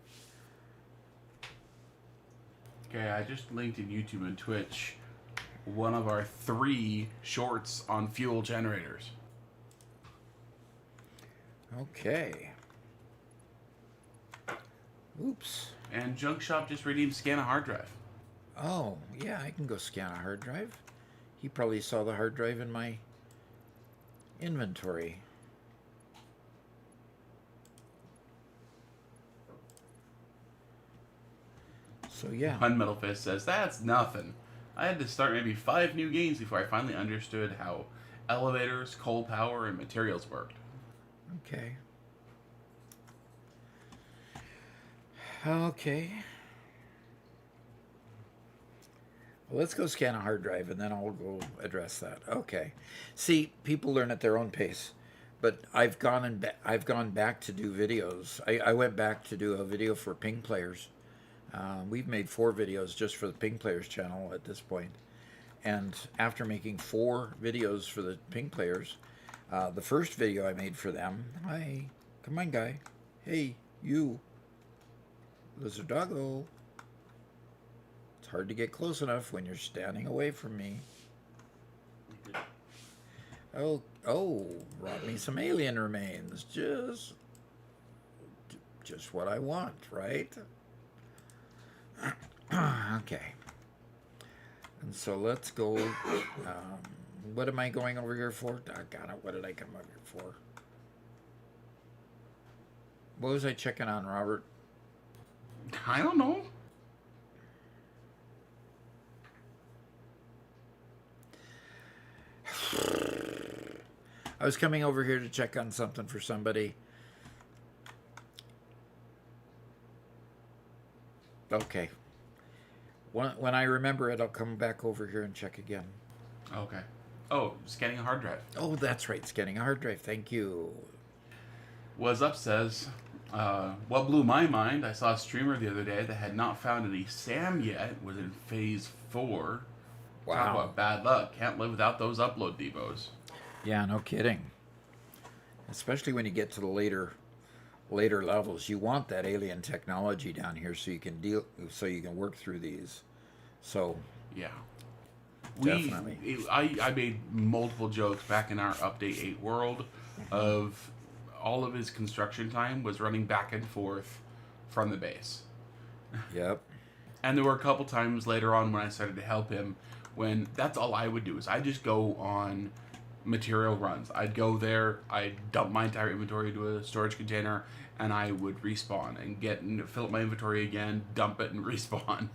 Okay, I just linked in YouTube and Twitch one of our 3 shorts on fuel generators. Okay. Oops. And Junk Shop just redeemed Scan a Hard Drive. Oh, yeah, I can go scan a hard drive. He probably saw the hard drive in my inventory. So, yeah. One Metal Fist says, that's nothing. I had to start maybe 5 new games before I finally understood how elevators, coal power, and materials worked. Okay. Okay. Well, let's go scan a hard drive, and then I'll go address that. Okay. See, people learn at their own pace, but I've gone back to do videos. I went back to do a video for Ping Players. We've made 4 videos just for the Ping Players channel at this point. And after making 4 videos for the Ping Players, the first video I made for them, hi, come on, guy. Hey, you. Lizard doggo. It's hard to get close enough when you're standing away from me. Oh, brought me some alien remains. Just what I want, right? Okay. And so let's go. What am I going over here for? Doggone it, what did I come over here for? What was I checking on, Robert? I don't know. I was coming over here to check on something for somebody. Okay. When I remember it, I'll come back over here and check again. Okay. Oh, scanning a hard drive. Oh, that's right. Scanning a hard drive. Thank you. What's up says, what blew my mind, I saw a streamer the other day that had not found any SAM yet, was in phase 4. Talk Wow. about bad luck. Can't live without those upload devos. Yeah, no kidding. Especially when you get to the later levels, you want that alien technology down here so you can work through these. So Yeah. Definitely. I made multiple jokes back in our Update 8 world of all of his construction time was running back and forth from the base. yep. And there were a couple times later on when I started to help him when that's all I would do is I just go on material runs. I'd go there, I'd dump my entire inventory into a storage container, and I would respawn and fill up my inventory again, dump it, and respawn.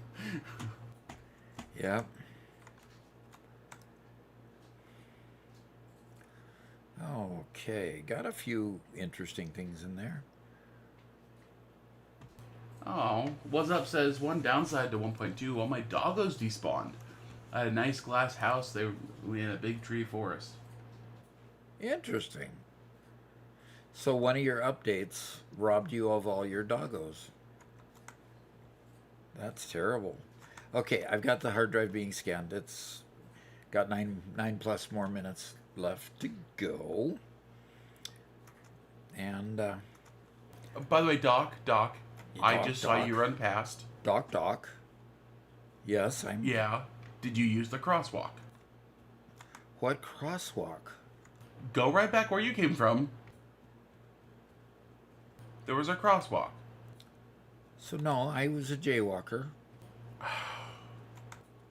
Yep. Okay, got a few interesting things in there. Oh, What's Up says, one downside to 1.2, all my doggos despawned. I had a nice glass house, we had a big tree forest. Interesting. So one of your updates robbed you of all your doggos. That's terrible. Okay, I've got the hard drive being scanned. It's got nine plus more minutes left to go. And By the way, Doc, I Doc, just saw Doc. you run past. Doc. Yes, I'm. Yeah. Did you use the crosswalk? What crosswalk? Go right back where you came from. There was a crosswalk. So no, I was a jaywalker.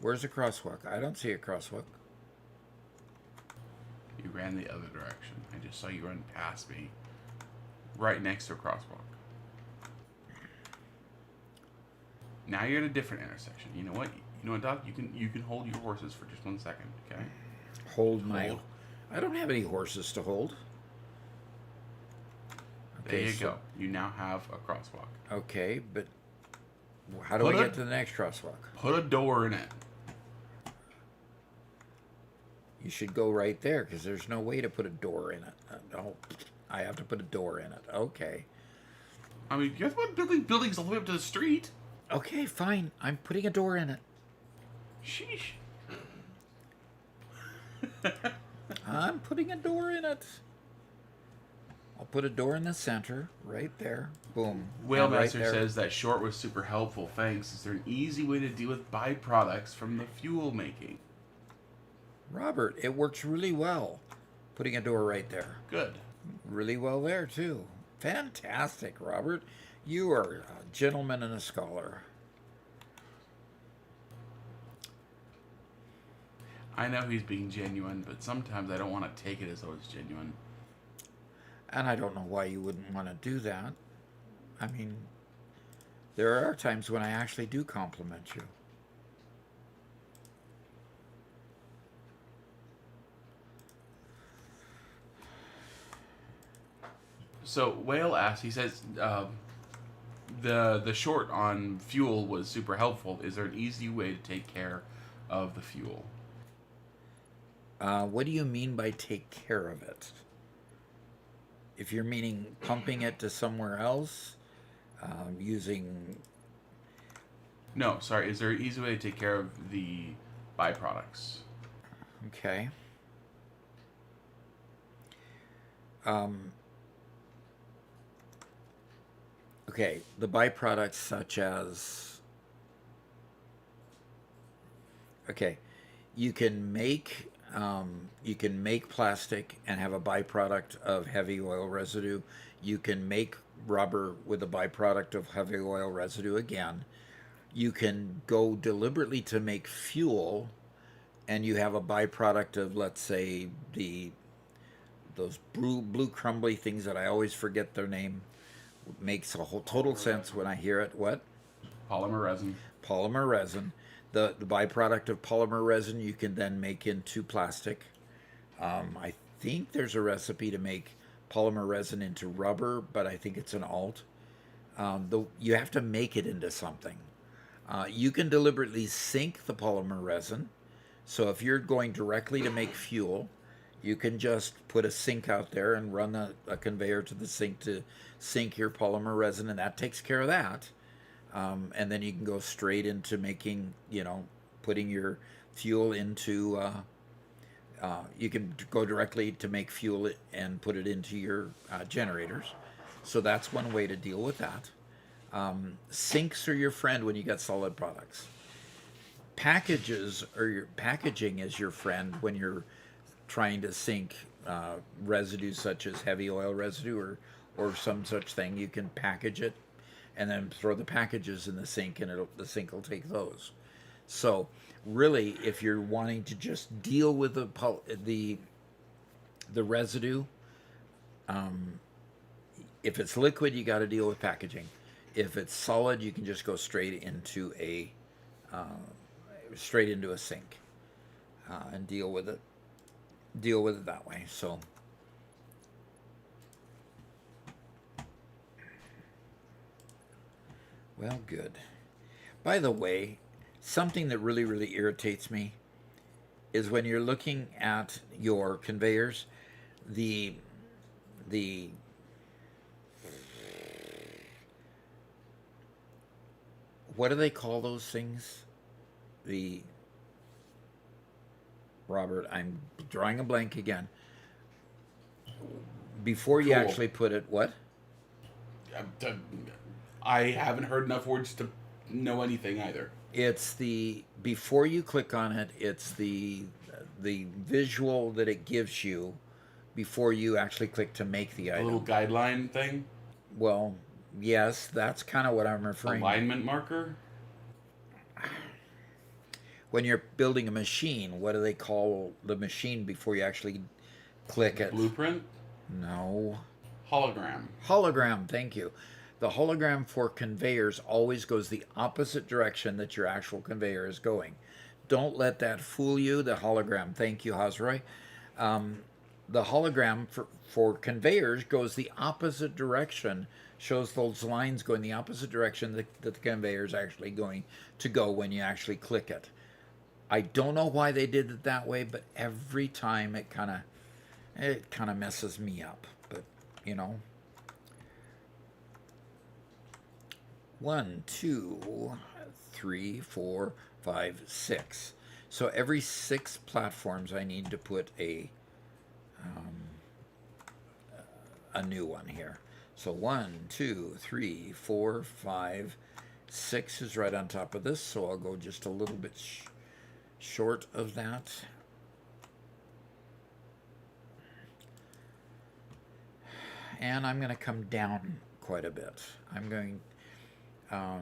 Where's the crosswalk? I don't see a crosswalk. You ran the other direction. I just saw you run past me. Right next to a crosswalk. Now you're at a different intersection. You know what? You know what, Doc? You can hold your horses for just 1 second, okay? Hold my. Hold. I don't have any horses to hold. There you so- go. You now have a crosswalk. Okay, but how do Put I a- get to the next crosswalk? Put a door in it. You should go right there because there's no way to put a door in it. Oh, I have to put a door in it. Okay. I mean, you have to put buildings all the way up to the street. Okay, fine. I'm putting a door in it. Sheesh. I'm putting a door in it. I'll put a door in the center, right there. Boom. Whalemaster And right there. says that short was super helpful. Thanks. Is there an easy way to deal with byproducts from the fuel making? Robert, it works really well. Putting a door right there. Good. Really well there, too. Fantastic, Robert. You are a gentleman and a scholar. I know he's being genuine, but sometimes I don't want to take it as though it's genuine. And I don't know why you wouldn't want to do that. I mean, there are times when I actually do compliment you. So Whale asks, he says, the short on fuel was super helpful. Is there an easy way to take care of the fuel? What do you mean by take care of it? If you're meaning pumping it to somewhere else, using... No, sorry. Is there an easy way to take care of the byproducts? Okay. Okay, the byproducts such as... Okay, you can make plastic and have a byproduct of heavy oil residue. You can make rubber with a byproduct of heavy oil residue again. You can go deliberately to make fuel, and you have a byproduct of, let's say, those blue crumbly things that I always forget their name. Makes a whole total sense when I hear it. What? Polymer resin. Polymer resin. The byproduct of polymer resin you can then make into plastic. I think there's a recipe to make polymer resin into rubber, but I think it's an alt. You have to make it into something. You can deliberately sink the polymer resin. So if you're going directly to make fuel, you can just put a sink out there and run a conveyor to the sink to sink your polymer resin, and that takes care of that. And then you can go straight into making, putting your fuel into. You can go directly to make fuel and put it into your generators. So that's one way to deal with that. Sinks are your friend when you got solid products. Packaging is your friend when you're trying to sink residue such as heavy oil residue or some such thing. You can package it and then throw the packages in the sink, and the sink will take those. So really, if you're wanting to just deal with the residue, if it's liquid, you got to deal with packaging. If it's solid, you can just go straight into a sink and deal with it that way. So well, good. By the way, something that really, really irritates me is when you're looking at your conveyors, the what do they call those things? Robert, I'm drawing a blank again. Before you Cool. actually put it, what? I haven't heard enough words to know anything either. It's before you click on it, it's the visual that it gives you before you actually click to make the A item. little guideline thing? Well, yes, that's kind of what I'm referring to. Alignment marker? When you're building a machine, what do they call the machine before you actually click it? Blueprint? No. Hologram. Hologram, thank you. The hologram for conveyors always goes the opposite direction that your actual conveyor is going. Don't let that fool you, the hologram. Thank you, Hazroy. The hologram for conveyors goes the opposite direction, shows those lines going the opposite direction that the conveyor is actually going to go when you actually click it. I don't know why they did it that way, but every time it kind of messes me up. But, 1, 2, 3, 4, 5, 6. So every 6 platforms I need to put a new one here. So 1, 2, 3, 4, 5, 6 is right on top of this, so I'll go just a little bit short of that. And I'm going to come down quite a bit. I'm going to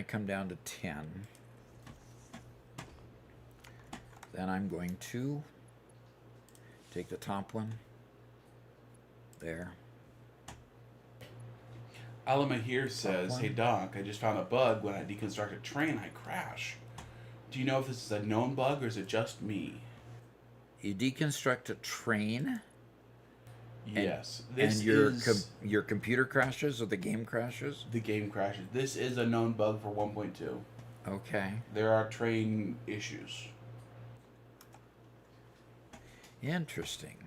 come down to 10. Then I'm going to take the top one. There. Alama here says, one. "Hey Doc, I just found a bug. When I deconstruct a train, I crash. Do you know if this is a known bug or is it just me?" You deconstruct a train, Yes. and your computer crashes or the game crashes? The game crashes. This is a known bug for 1.2. Okay. There are train issues. Interesting.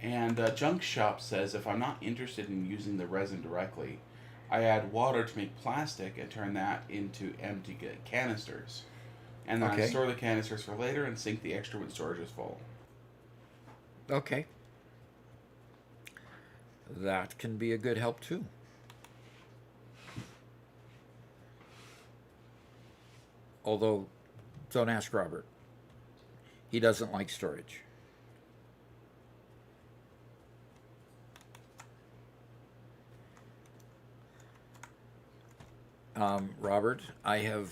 And Junk Shop says, "If I'm not interested in using the resin directly, I add water to make plastic and turn that into empty canisters. And then I Okay. store the canisters for later and sink the extra when storage is full." Okay. That can be a good help too. Although, don't ask Robert. He doesn't like storage. Robert, I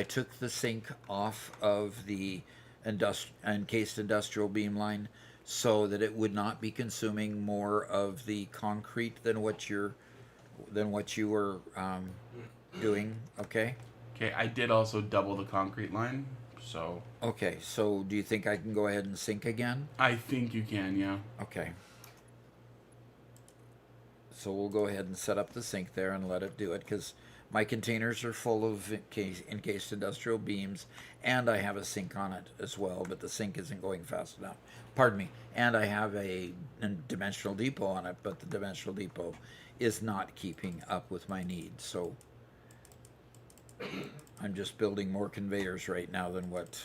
took the sink off of the encased industrial beam line so that it would not be consuming more of the concrete than what you were doing. Okay. Okay, I did also double the concrete line, So Okay, so do you think I can go ahead and sync again? I think you can, yeah. Okay. So we'll go ahead and set up the sink there and let it do it, because my containers are full of encased industrial beams, and I have a sink on it as well, but the sink isn't going fast enough. Pardon me. And I have a dimensional depot on it, but the dimensional depot is not keeping up with my needs. So I'm just building more conveyors right now than what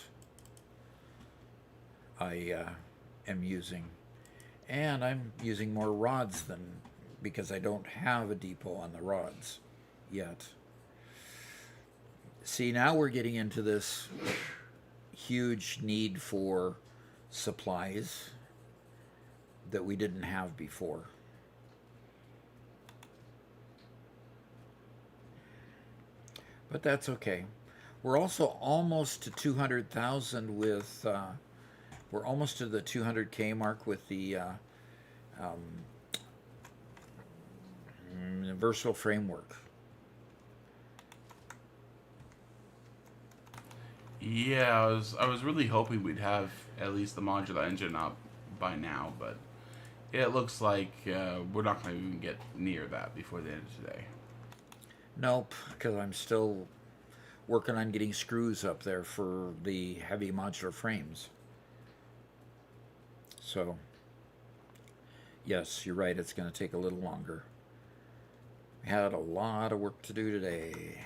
I am using. And I'm using more rods than, because I don't have a depot on the rods yet. See, now we're getting into this huge need for supplies that we didn't have before. But that's okay. We're also almost to 200,000 with, we're almost to the 200K mark with the universal framework. Yeah, I was really hoping we'd have at least the modular engine up by now, but it looks like we're not going to even get near that before the end of today. Nope, because I'm still working on getting screws up there for the heavy modular frames. So, yes, you're right, it's going to take a little longer. We had a lot of work to do today.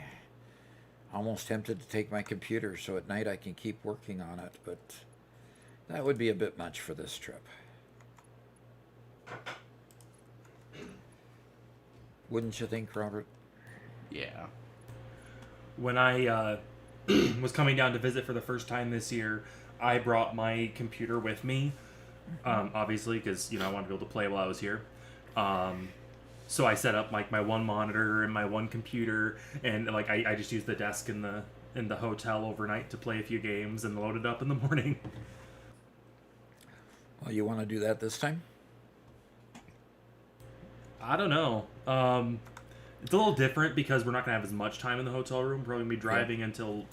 Almost tempted to take my computer so at night I can keep working on it, but that would be a bit much for this trip. Wouldn't you think, Robert? Yeah. When I was coming down to visit for the first time this year, I brought my computer with me, obviously, because I wanted to be able to play while I was here. So I set up like my one monitor and my one computer, and like I just used the desk in the hotel overnight to play a few games and load it up in the morning. Well, you want to do that this time? I don't know. It's a little different because we're not gonna have as much time in the hotel room. We're probably gonna be driving until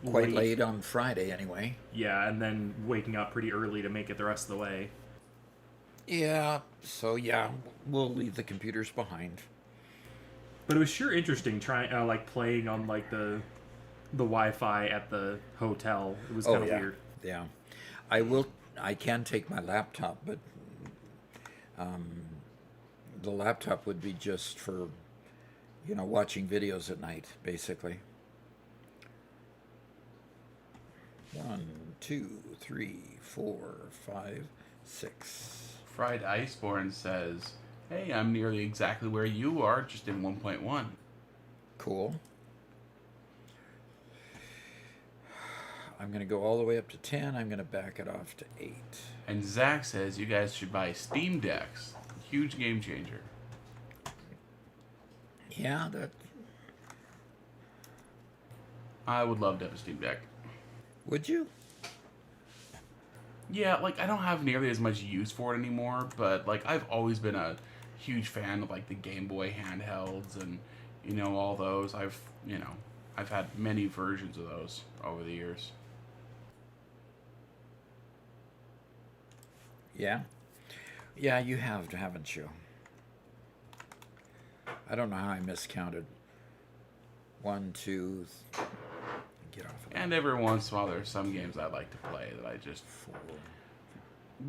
Quite late on Friday, anyway. Yeah, and then waking up pretty early to make it the rest of the way. Yeah, so yeah, we'll leave the computers behind. But it was sure interesting trying like playing on like the Wi-Fi at the hotel. It was kind of weird. Yeah, I can take my laptop, but the laptop would be just for watching videos at night, basically. 1, 2, 3, 4, 5, 6. Fried Iceborne says, "Hey, I'm nearly exactly where you are, just in 1.1. Cool. I'm going to go all the way up to 10. I'm going to back it off to 8. And Zach says you guys should buy Steam Decks. Huge game changer. Yeah, that I would love to have a Steam Deck. would you? Yeah, like I don't have nearly as much use for it anymore, but like I've always been a huge fan of like the Game Boy handhelds and all those. I've had many versions of those over the years. Yeah. Yeah, you have, haven't you? I don't know how I miscounted. 1, 2, get off of that. And every once in a while, there's some games I like to play that I 4.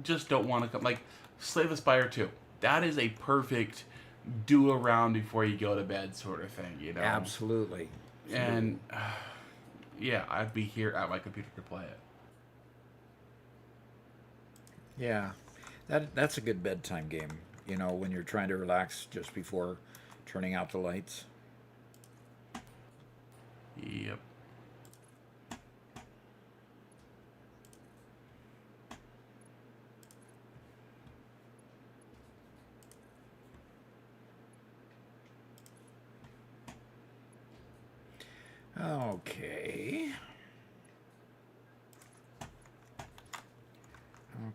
just don't want to come. Like Slay the Spire 2. That is a perfect do around before you go to bed sort of thing, Absolutely. And yeah, I'd be here at my computer to play it. Yeah. That's a good bedtime game, when you're trying to relax just before turning out the lights. Yep. Okay.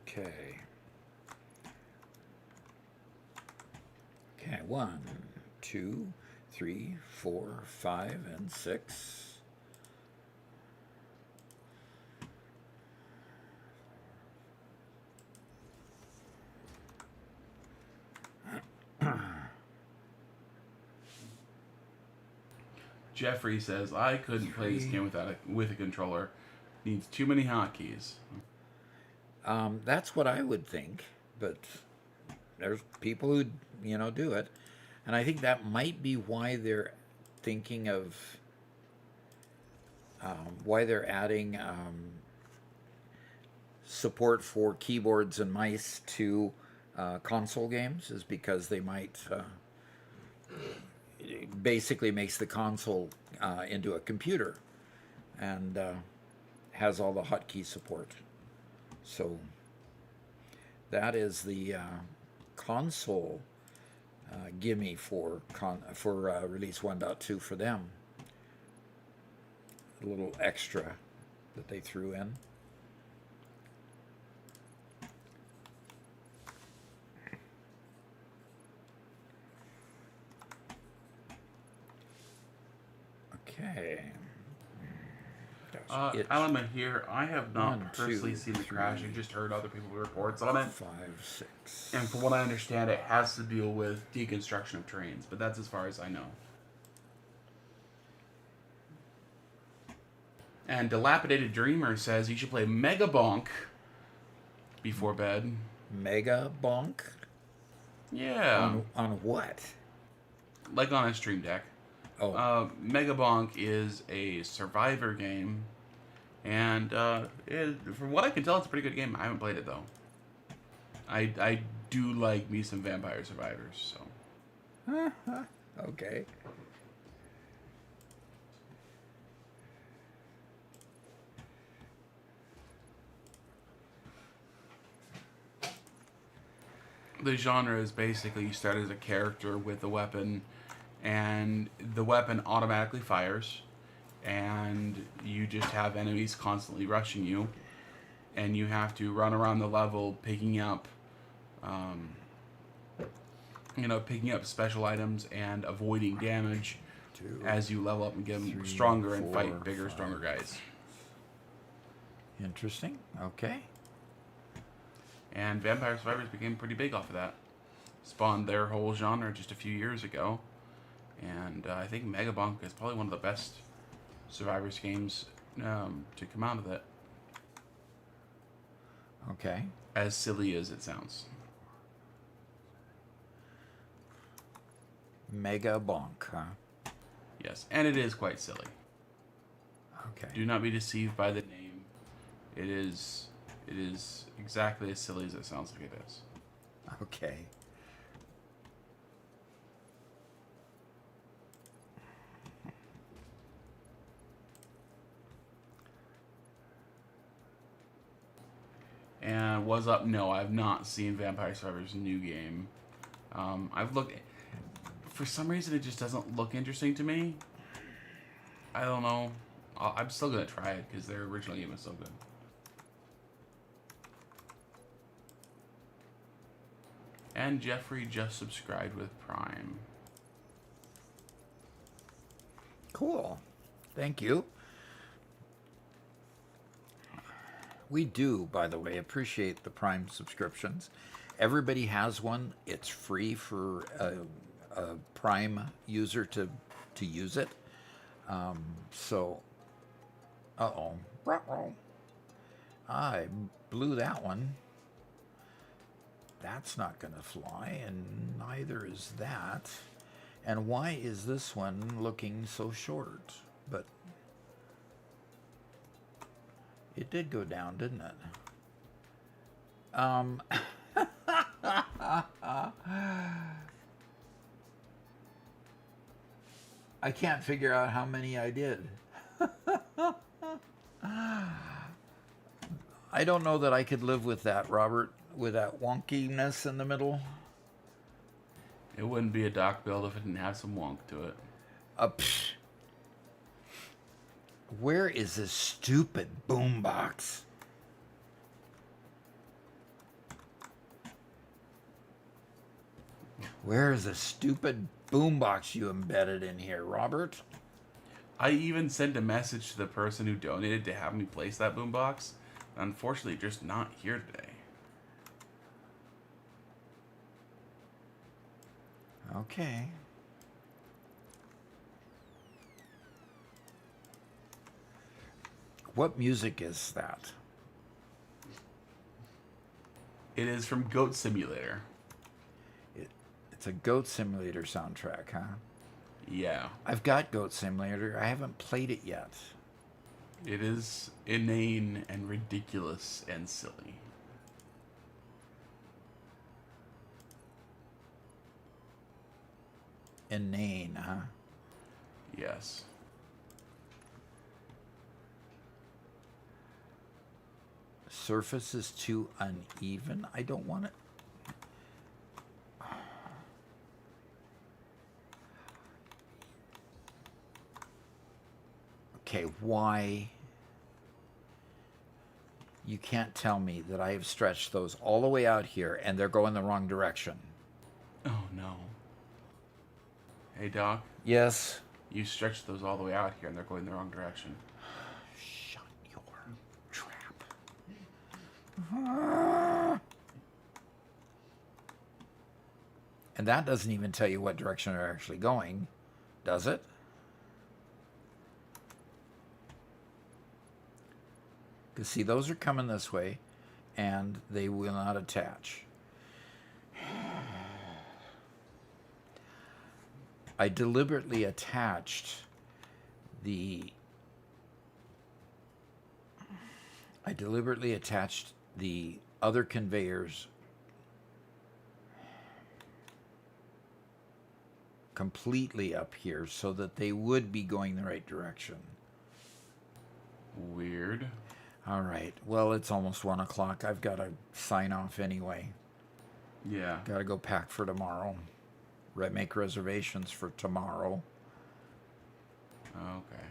Okay. Okay, 1, 2, 3, 4, 5, and 6. Jeffrey says, I couldn't play this game with a controller. Needs too many hotkeys. That's what I would think, but there's people who, do it. And I think that might be why they're thinking of, why they're adding support for keyboards and mice to console games, is because they might, it basically makes the console into a computer and has all the hotkey support. So that is the console gimme for release 1.2 for them. A little extra that they threw in. Okay. Alama here, I have not 1, personally 2, seen the 3, crash. I just heard other people reports on it. 5, 6. And from what I understand, it has to deal with deconstruction of trains, but that's as far as I know. And Dilapidated Dreamer says you should play Mega Bonk before bed. Mega Bonk? Yeah. On what? Like on a Stream Deck. Oh. Mega Bonk is a Survivor game. And from what I can tell, it's a pretty good game. I haven't played it, though. I do like me some Vampire Survivors, so. Okay. The genre is basically you start as a character with a weapon, and the weapon automatically fires, and you just have enemies constantly rushing you, and you have to run around the level picking up special items and avoiding damage 2, as you level up and get 3, stronger and 4, fight bigger, 5. stronger guys. Interesting. Okay. And Vampire Survivors became pretty big off of that. Spawned their whole genre just a few years ago. And I think Mega Bonk is probably one of the best Survivors games to come out of it. Okay. As silly as it sounds. Mega Bonk, huh? Yes, and it is quite silly. Okay. Do not be deceived by the name. It is exactly as silly as it sounds like it is. Okay. And was up? No, I've not seen Vampire Survivors' new game. I've looked. For some reason, it just doesn't look interesting to me. I don't know. I'm still gonna try it because their original game is so good. And Jeffrey just subscribed with Prime. Cool. Thank you. We do, by the way, appreciate the Prime subscriptions. Everybody has one. It's free for a Prime user to use it. So, uh-oh. I blew that one. That's not going to fly, and neither is that. And why is this one looking so short? But it did go down, didn't it? I can't figure out how many I did. I don't know that I could live with that, Robert, with that wonkiness in the middle. It wouldn't be a dock build if it didn't have some wonk to it. Where is this stupid boombox? Where is the stupid boombox you embedded in here, Robert? I even sent a message to the person who donated to have me place that boombox. Unfortunately, just not here today. Okay. What music is that? It is from Goat Simulator. It's a Goat Simulator soundtrack, huh? Yeah. I've got Goat Simulator. I haven't played it yet. It is inane and ridiculous and silly. Inane, huh? Yes. Surface is too uneven. I don't want it. Okay, why? You can't tell me that I have stretched those all the way out here and they're going the wrong direction. Oh no. Hey Doc, Yes. you stretched those all the way out here and they're going the wrong direction. Shut your trap. And that doesn't even tell you what direction they're actually going, does it? Because see, those are coming this way, and they will not attach. I deliberately attached the other conveyors completely up here so that they would be going the right direction. Weird. All right. Well, it's almost 1 o'clock. I've got to sign off anyway. Yeah. Got to go pack for tomorrow. Make reservations for tomorrow. Okay.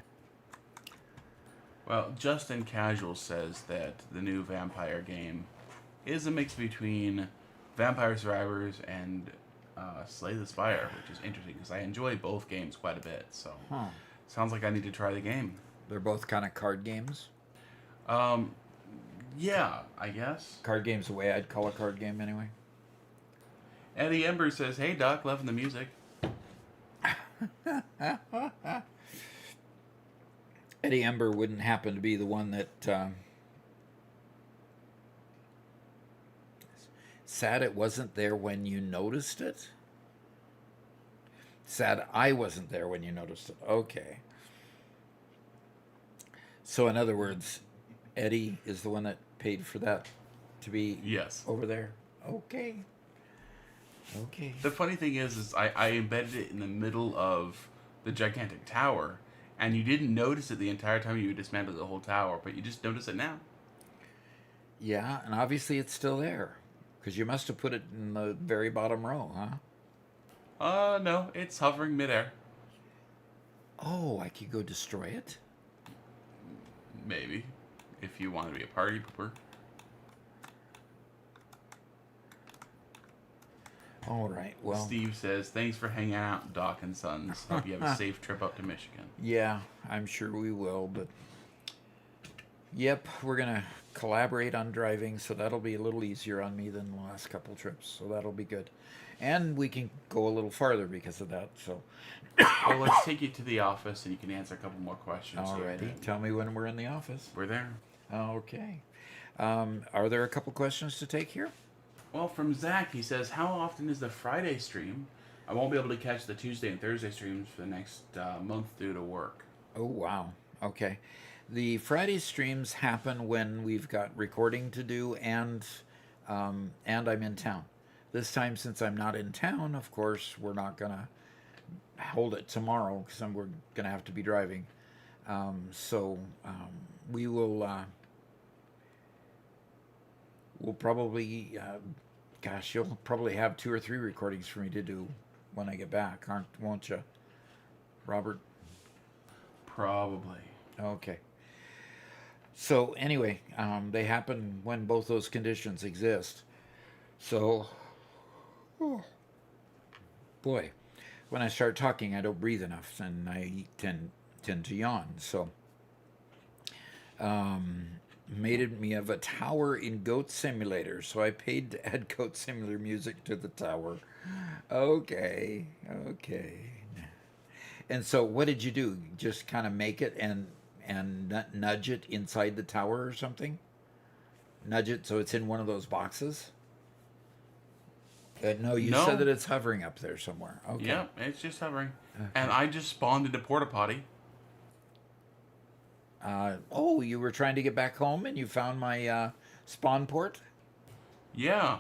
Well, Justin Casual says that the new vampire game is a mix between Vampire Survivors and Slay the Spire, which is interesting because I enjoy both games quite a bit. So, sounds like I need to try the game. They're both kind of card games. Yeah, I guess. Card game's the way I'd call a card game anyway. Eddie Ember says, "Hey Doc, loving the music." Eddie Ember wouldn't happen to be the one that... sad it wasn't there when you noticed it? Sad I wasn't there when you noticed it. Okay. So in other words, Eddie is the one that paid for that to be Yes. over there? Okay. Okay. The funny thing is I embedded it in the middle of the gigantic tower, and you didn't notice it the entire time you dismantled the whole tower, but you just notice it now. Yeah, and obviously it's still there. Because you must have put it in the very bottom row, huh? No, it's hovering midair. Oh, I could go destroy it? Maybe. If you want to be a party pooper. All right, well... Steve says, "Thanks for hanging out, Doc and Sons. Hope you have a safe trip up to Michigan." Yeah, I'm sure we will, but... Yep, we're going to collaborate on driving, so that'll be a little easier on me than the last couple trips, so that'll be good. And we can go a little farther because of that, so... Well, let's take you to the office and you can answer a couple more questions. Alrighty, tell me when we're in the office. We're there. Okay. Are there a couple questions to take here? Well, from Zach, he says, "How often is the Friday stream? I won't be able to catch the Tuesday and Thursday streams for the next month due to work." Oh, wow. Okay. The Friday streams happen when we've got recording to do and I'm in town. This time, since I'm not in town, of course, we're not going to hold it tomorrow because we're going to have to be driving. We will... we'll probably... gosh, you'll probably have 2 or 3 recordings for me to do when I get back, won't you, Robert? Probably. Okay. So anyway, they happen when both those conditions exist. So, boy, when I start talking, I don't breathe enough, and I tend to yawn. So, made me of a tower in Goat Simulator, so I paid to add Goat Simulator music to the tower. Okay. And so, what did you do? Just kind of make it and and nudge it inside the tower or something? Nudge it so it's in one of those boxes? No, you No. said that it's hovering up there somewhere. Okay. Yep, it's just hovering. Okay. And I just spawned into Porta Potty. Oh, you were trying to get back home and you found my spawn port? Yeah.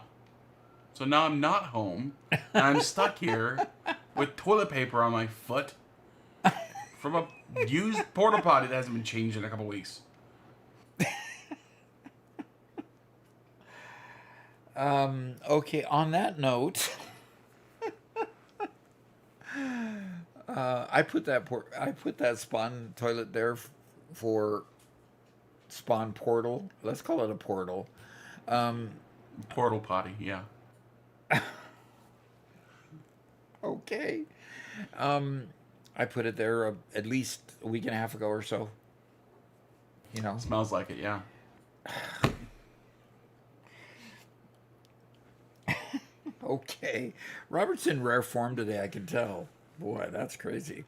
So now I'm not home. And I'm stuck here with toilet paper on my foot from a used porta potty that hasn't been changed in a couple weeks. Okay, on that note, I put that spawn toilet there for spawn portal. Let's call it a portal. Portal potty, yeah. Okay. I put it there at least a week and a half ago or so. You know. Smells like it, yeah. Okay. Robert's in rare form today, I can tell. Boy, that's crazy.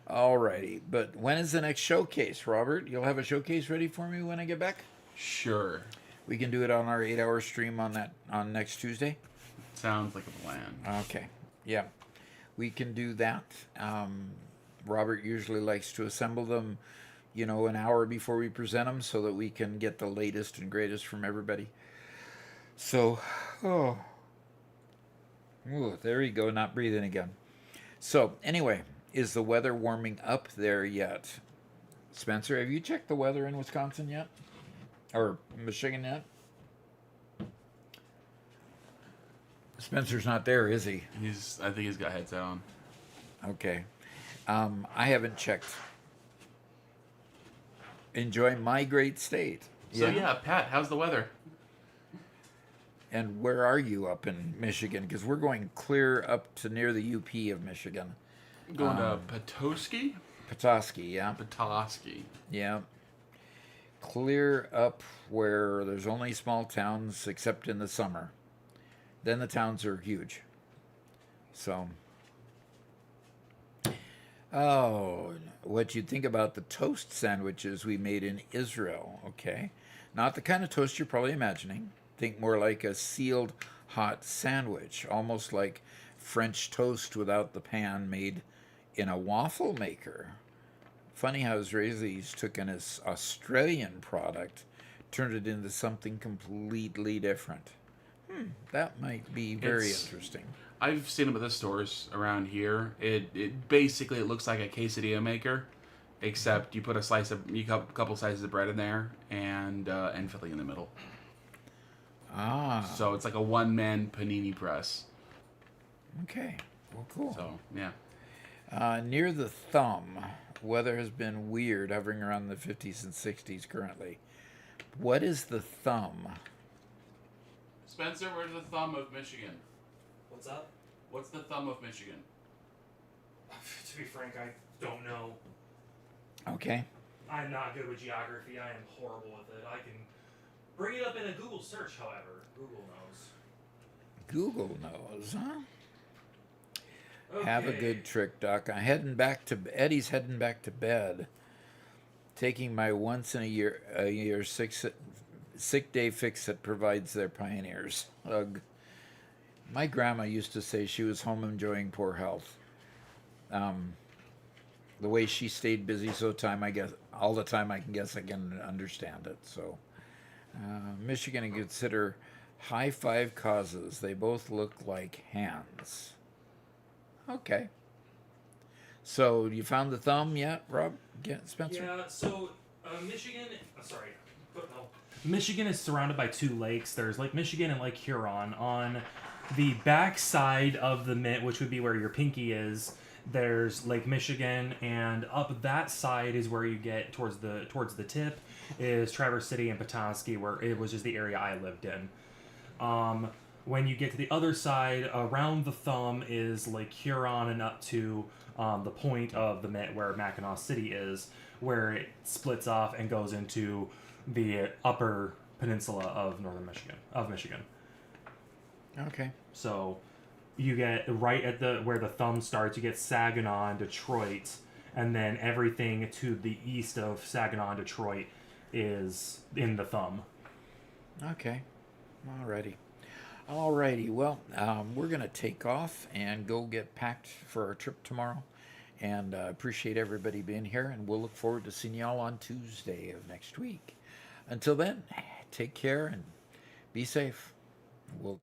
Alrighty. But when is the next showcase, Robert? You'll have a showcase ready for me when I get back? Sure. We can do it on our 8-hour stream on next Tuesday? Sounds like a plan. Okay. Yeah. We can do that. Robert usually likes to assemble them, an hour before we present them so that we can get the latest and greatest from everybody. So, Ooh, there you go, not breathing again. So, anyway, is the weather warming up there yet? Spencer, have you checked the weather in Wisconsin yet? Or Michigan yet? Spencer's not there, is he? I think he's got headset on. Okay. I haven't checked. Enjoy my great state. So yeah, Pat, how's the weather? And where are you up in Michigan? Because we're going clear up to near the UP of Michigan. Going to Petoskey? Petoskey, yeah. Petoskey. Yeah. Clear up where there's only small towns except in the summer. Then the towns are huge. So. Oh, what you think about the toast sandwiches we made in Israel, okay? Not the kind of toast you're probably imagining. Think more like a sealed hot sandwich, almost like French toast without the pan, made in a waffle maker. Funny how Israelis took an Australian product, turned it into something completely different. That might be very interesting. I've seen them at the stores around here. It basically looks like a quesadilla maker, except you put a couple slices of bread in there and filling in the middle. So it's like a one-man panini press. Okay. Well, cool. So, yeah. Near the thumb, weather has been weird, hovering around the 50s and 60s currently. What is the thumb? Spencer, where's the thumb of Michigan? What's up? What's the thumb of Michigan? To be frank, I don't know. Okay. I'm not good with geography. I am horrible with it. I can bring it up in a Google search, however. Google knows. Google knows, huh? Okay. Have a good trick, Doc. Eddie's heading back to bed. Taking my once in a year sick day fix that provides their pioneers. Ugh. My grandma used to say she was home enjoying poor health. The way she stayed busy all the time, I can understand it. So, Michigan and consider high five causes. They both look like hands. Okay. So, you found the thumb yet, Rob? Spencer? Yeah, so Michigan is surrounded by two lakes. There's Lake Michigan and Lake Huron. On the back side of the mitt, which would be where your pinky is, there's Lake Michigan, and up that side is where you get towards the tip is Traverse City and Petoskey, where it was just the area I lived in. When you get to the other side, around the thumb is Lake Huron and up to the point of the mitt where Mackinac City is, where it splits off and goes into the upper peninsula of Michigan. Okay. So you get right at where the thumb starts, you get Saginaw and Detroit, and then everything to the east of Saginaw and Detroit is in the thumb. Okay. Alrighty. Alrighty. Well, we're going to take off and go get packed for our trip tomorrow. And appreciate everybody being here. And we'll look forward to seeing y'all on Tuesday of next week. Until then, take care and be safe. We'll...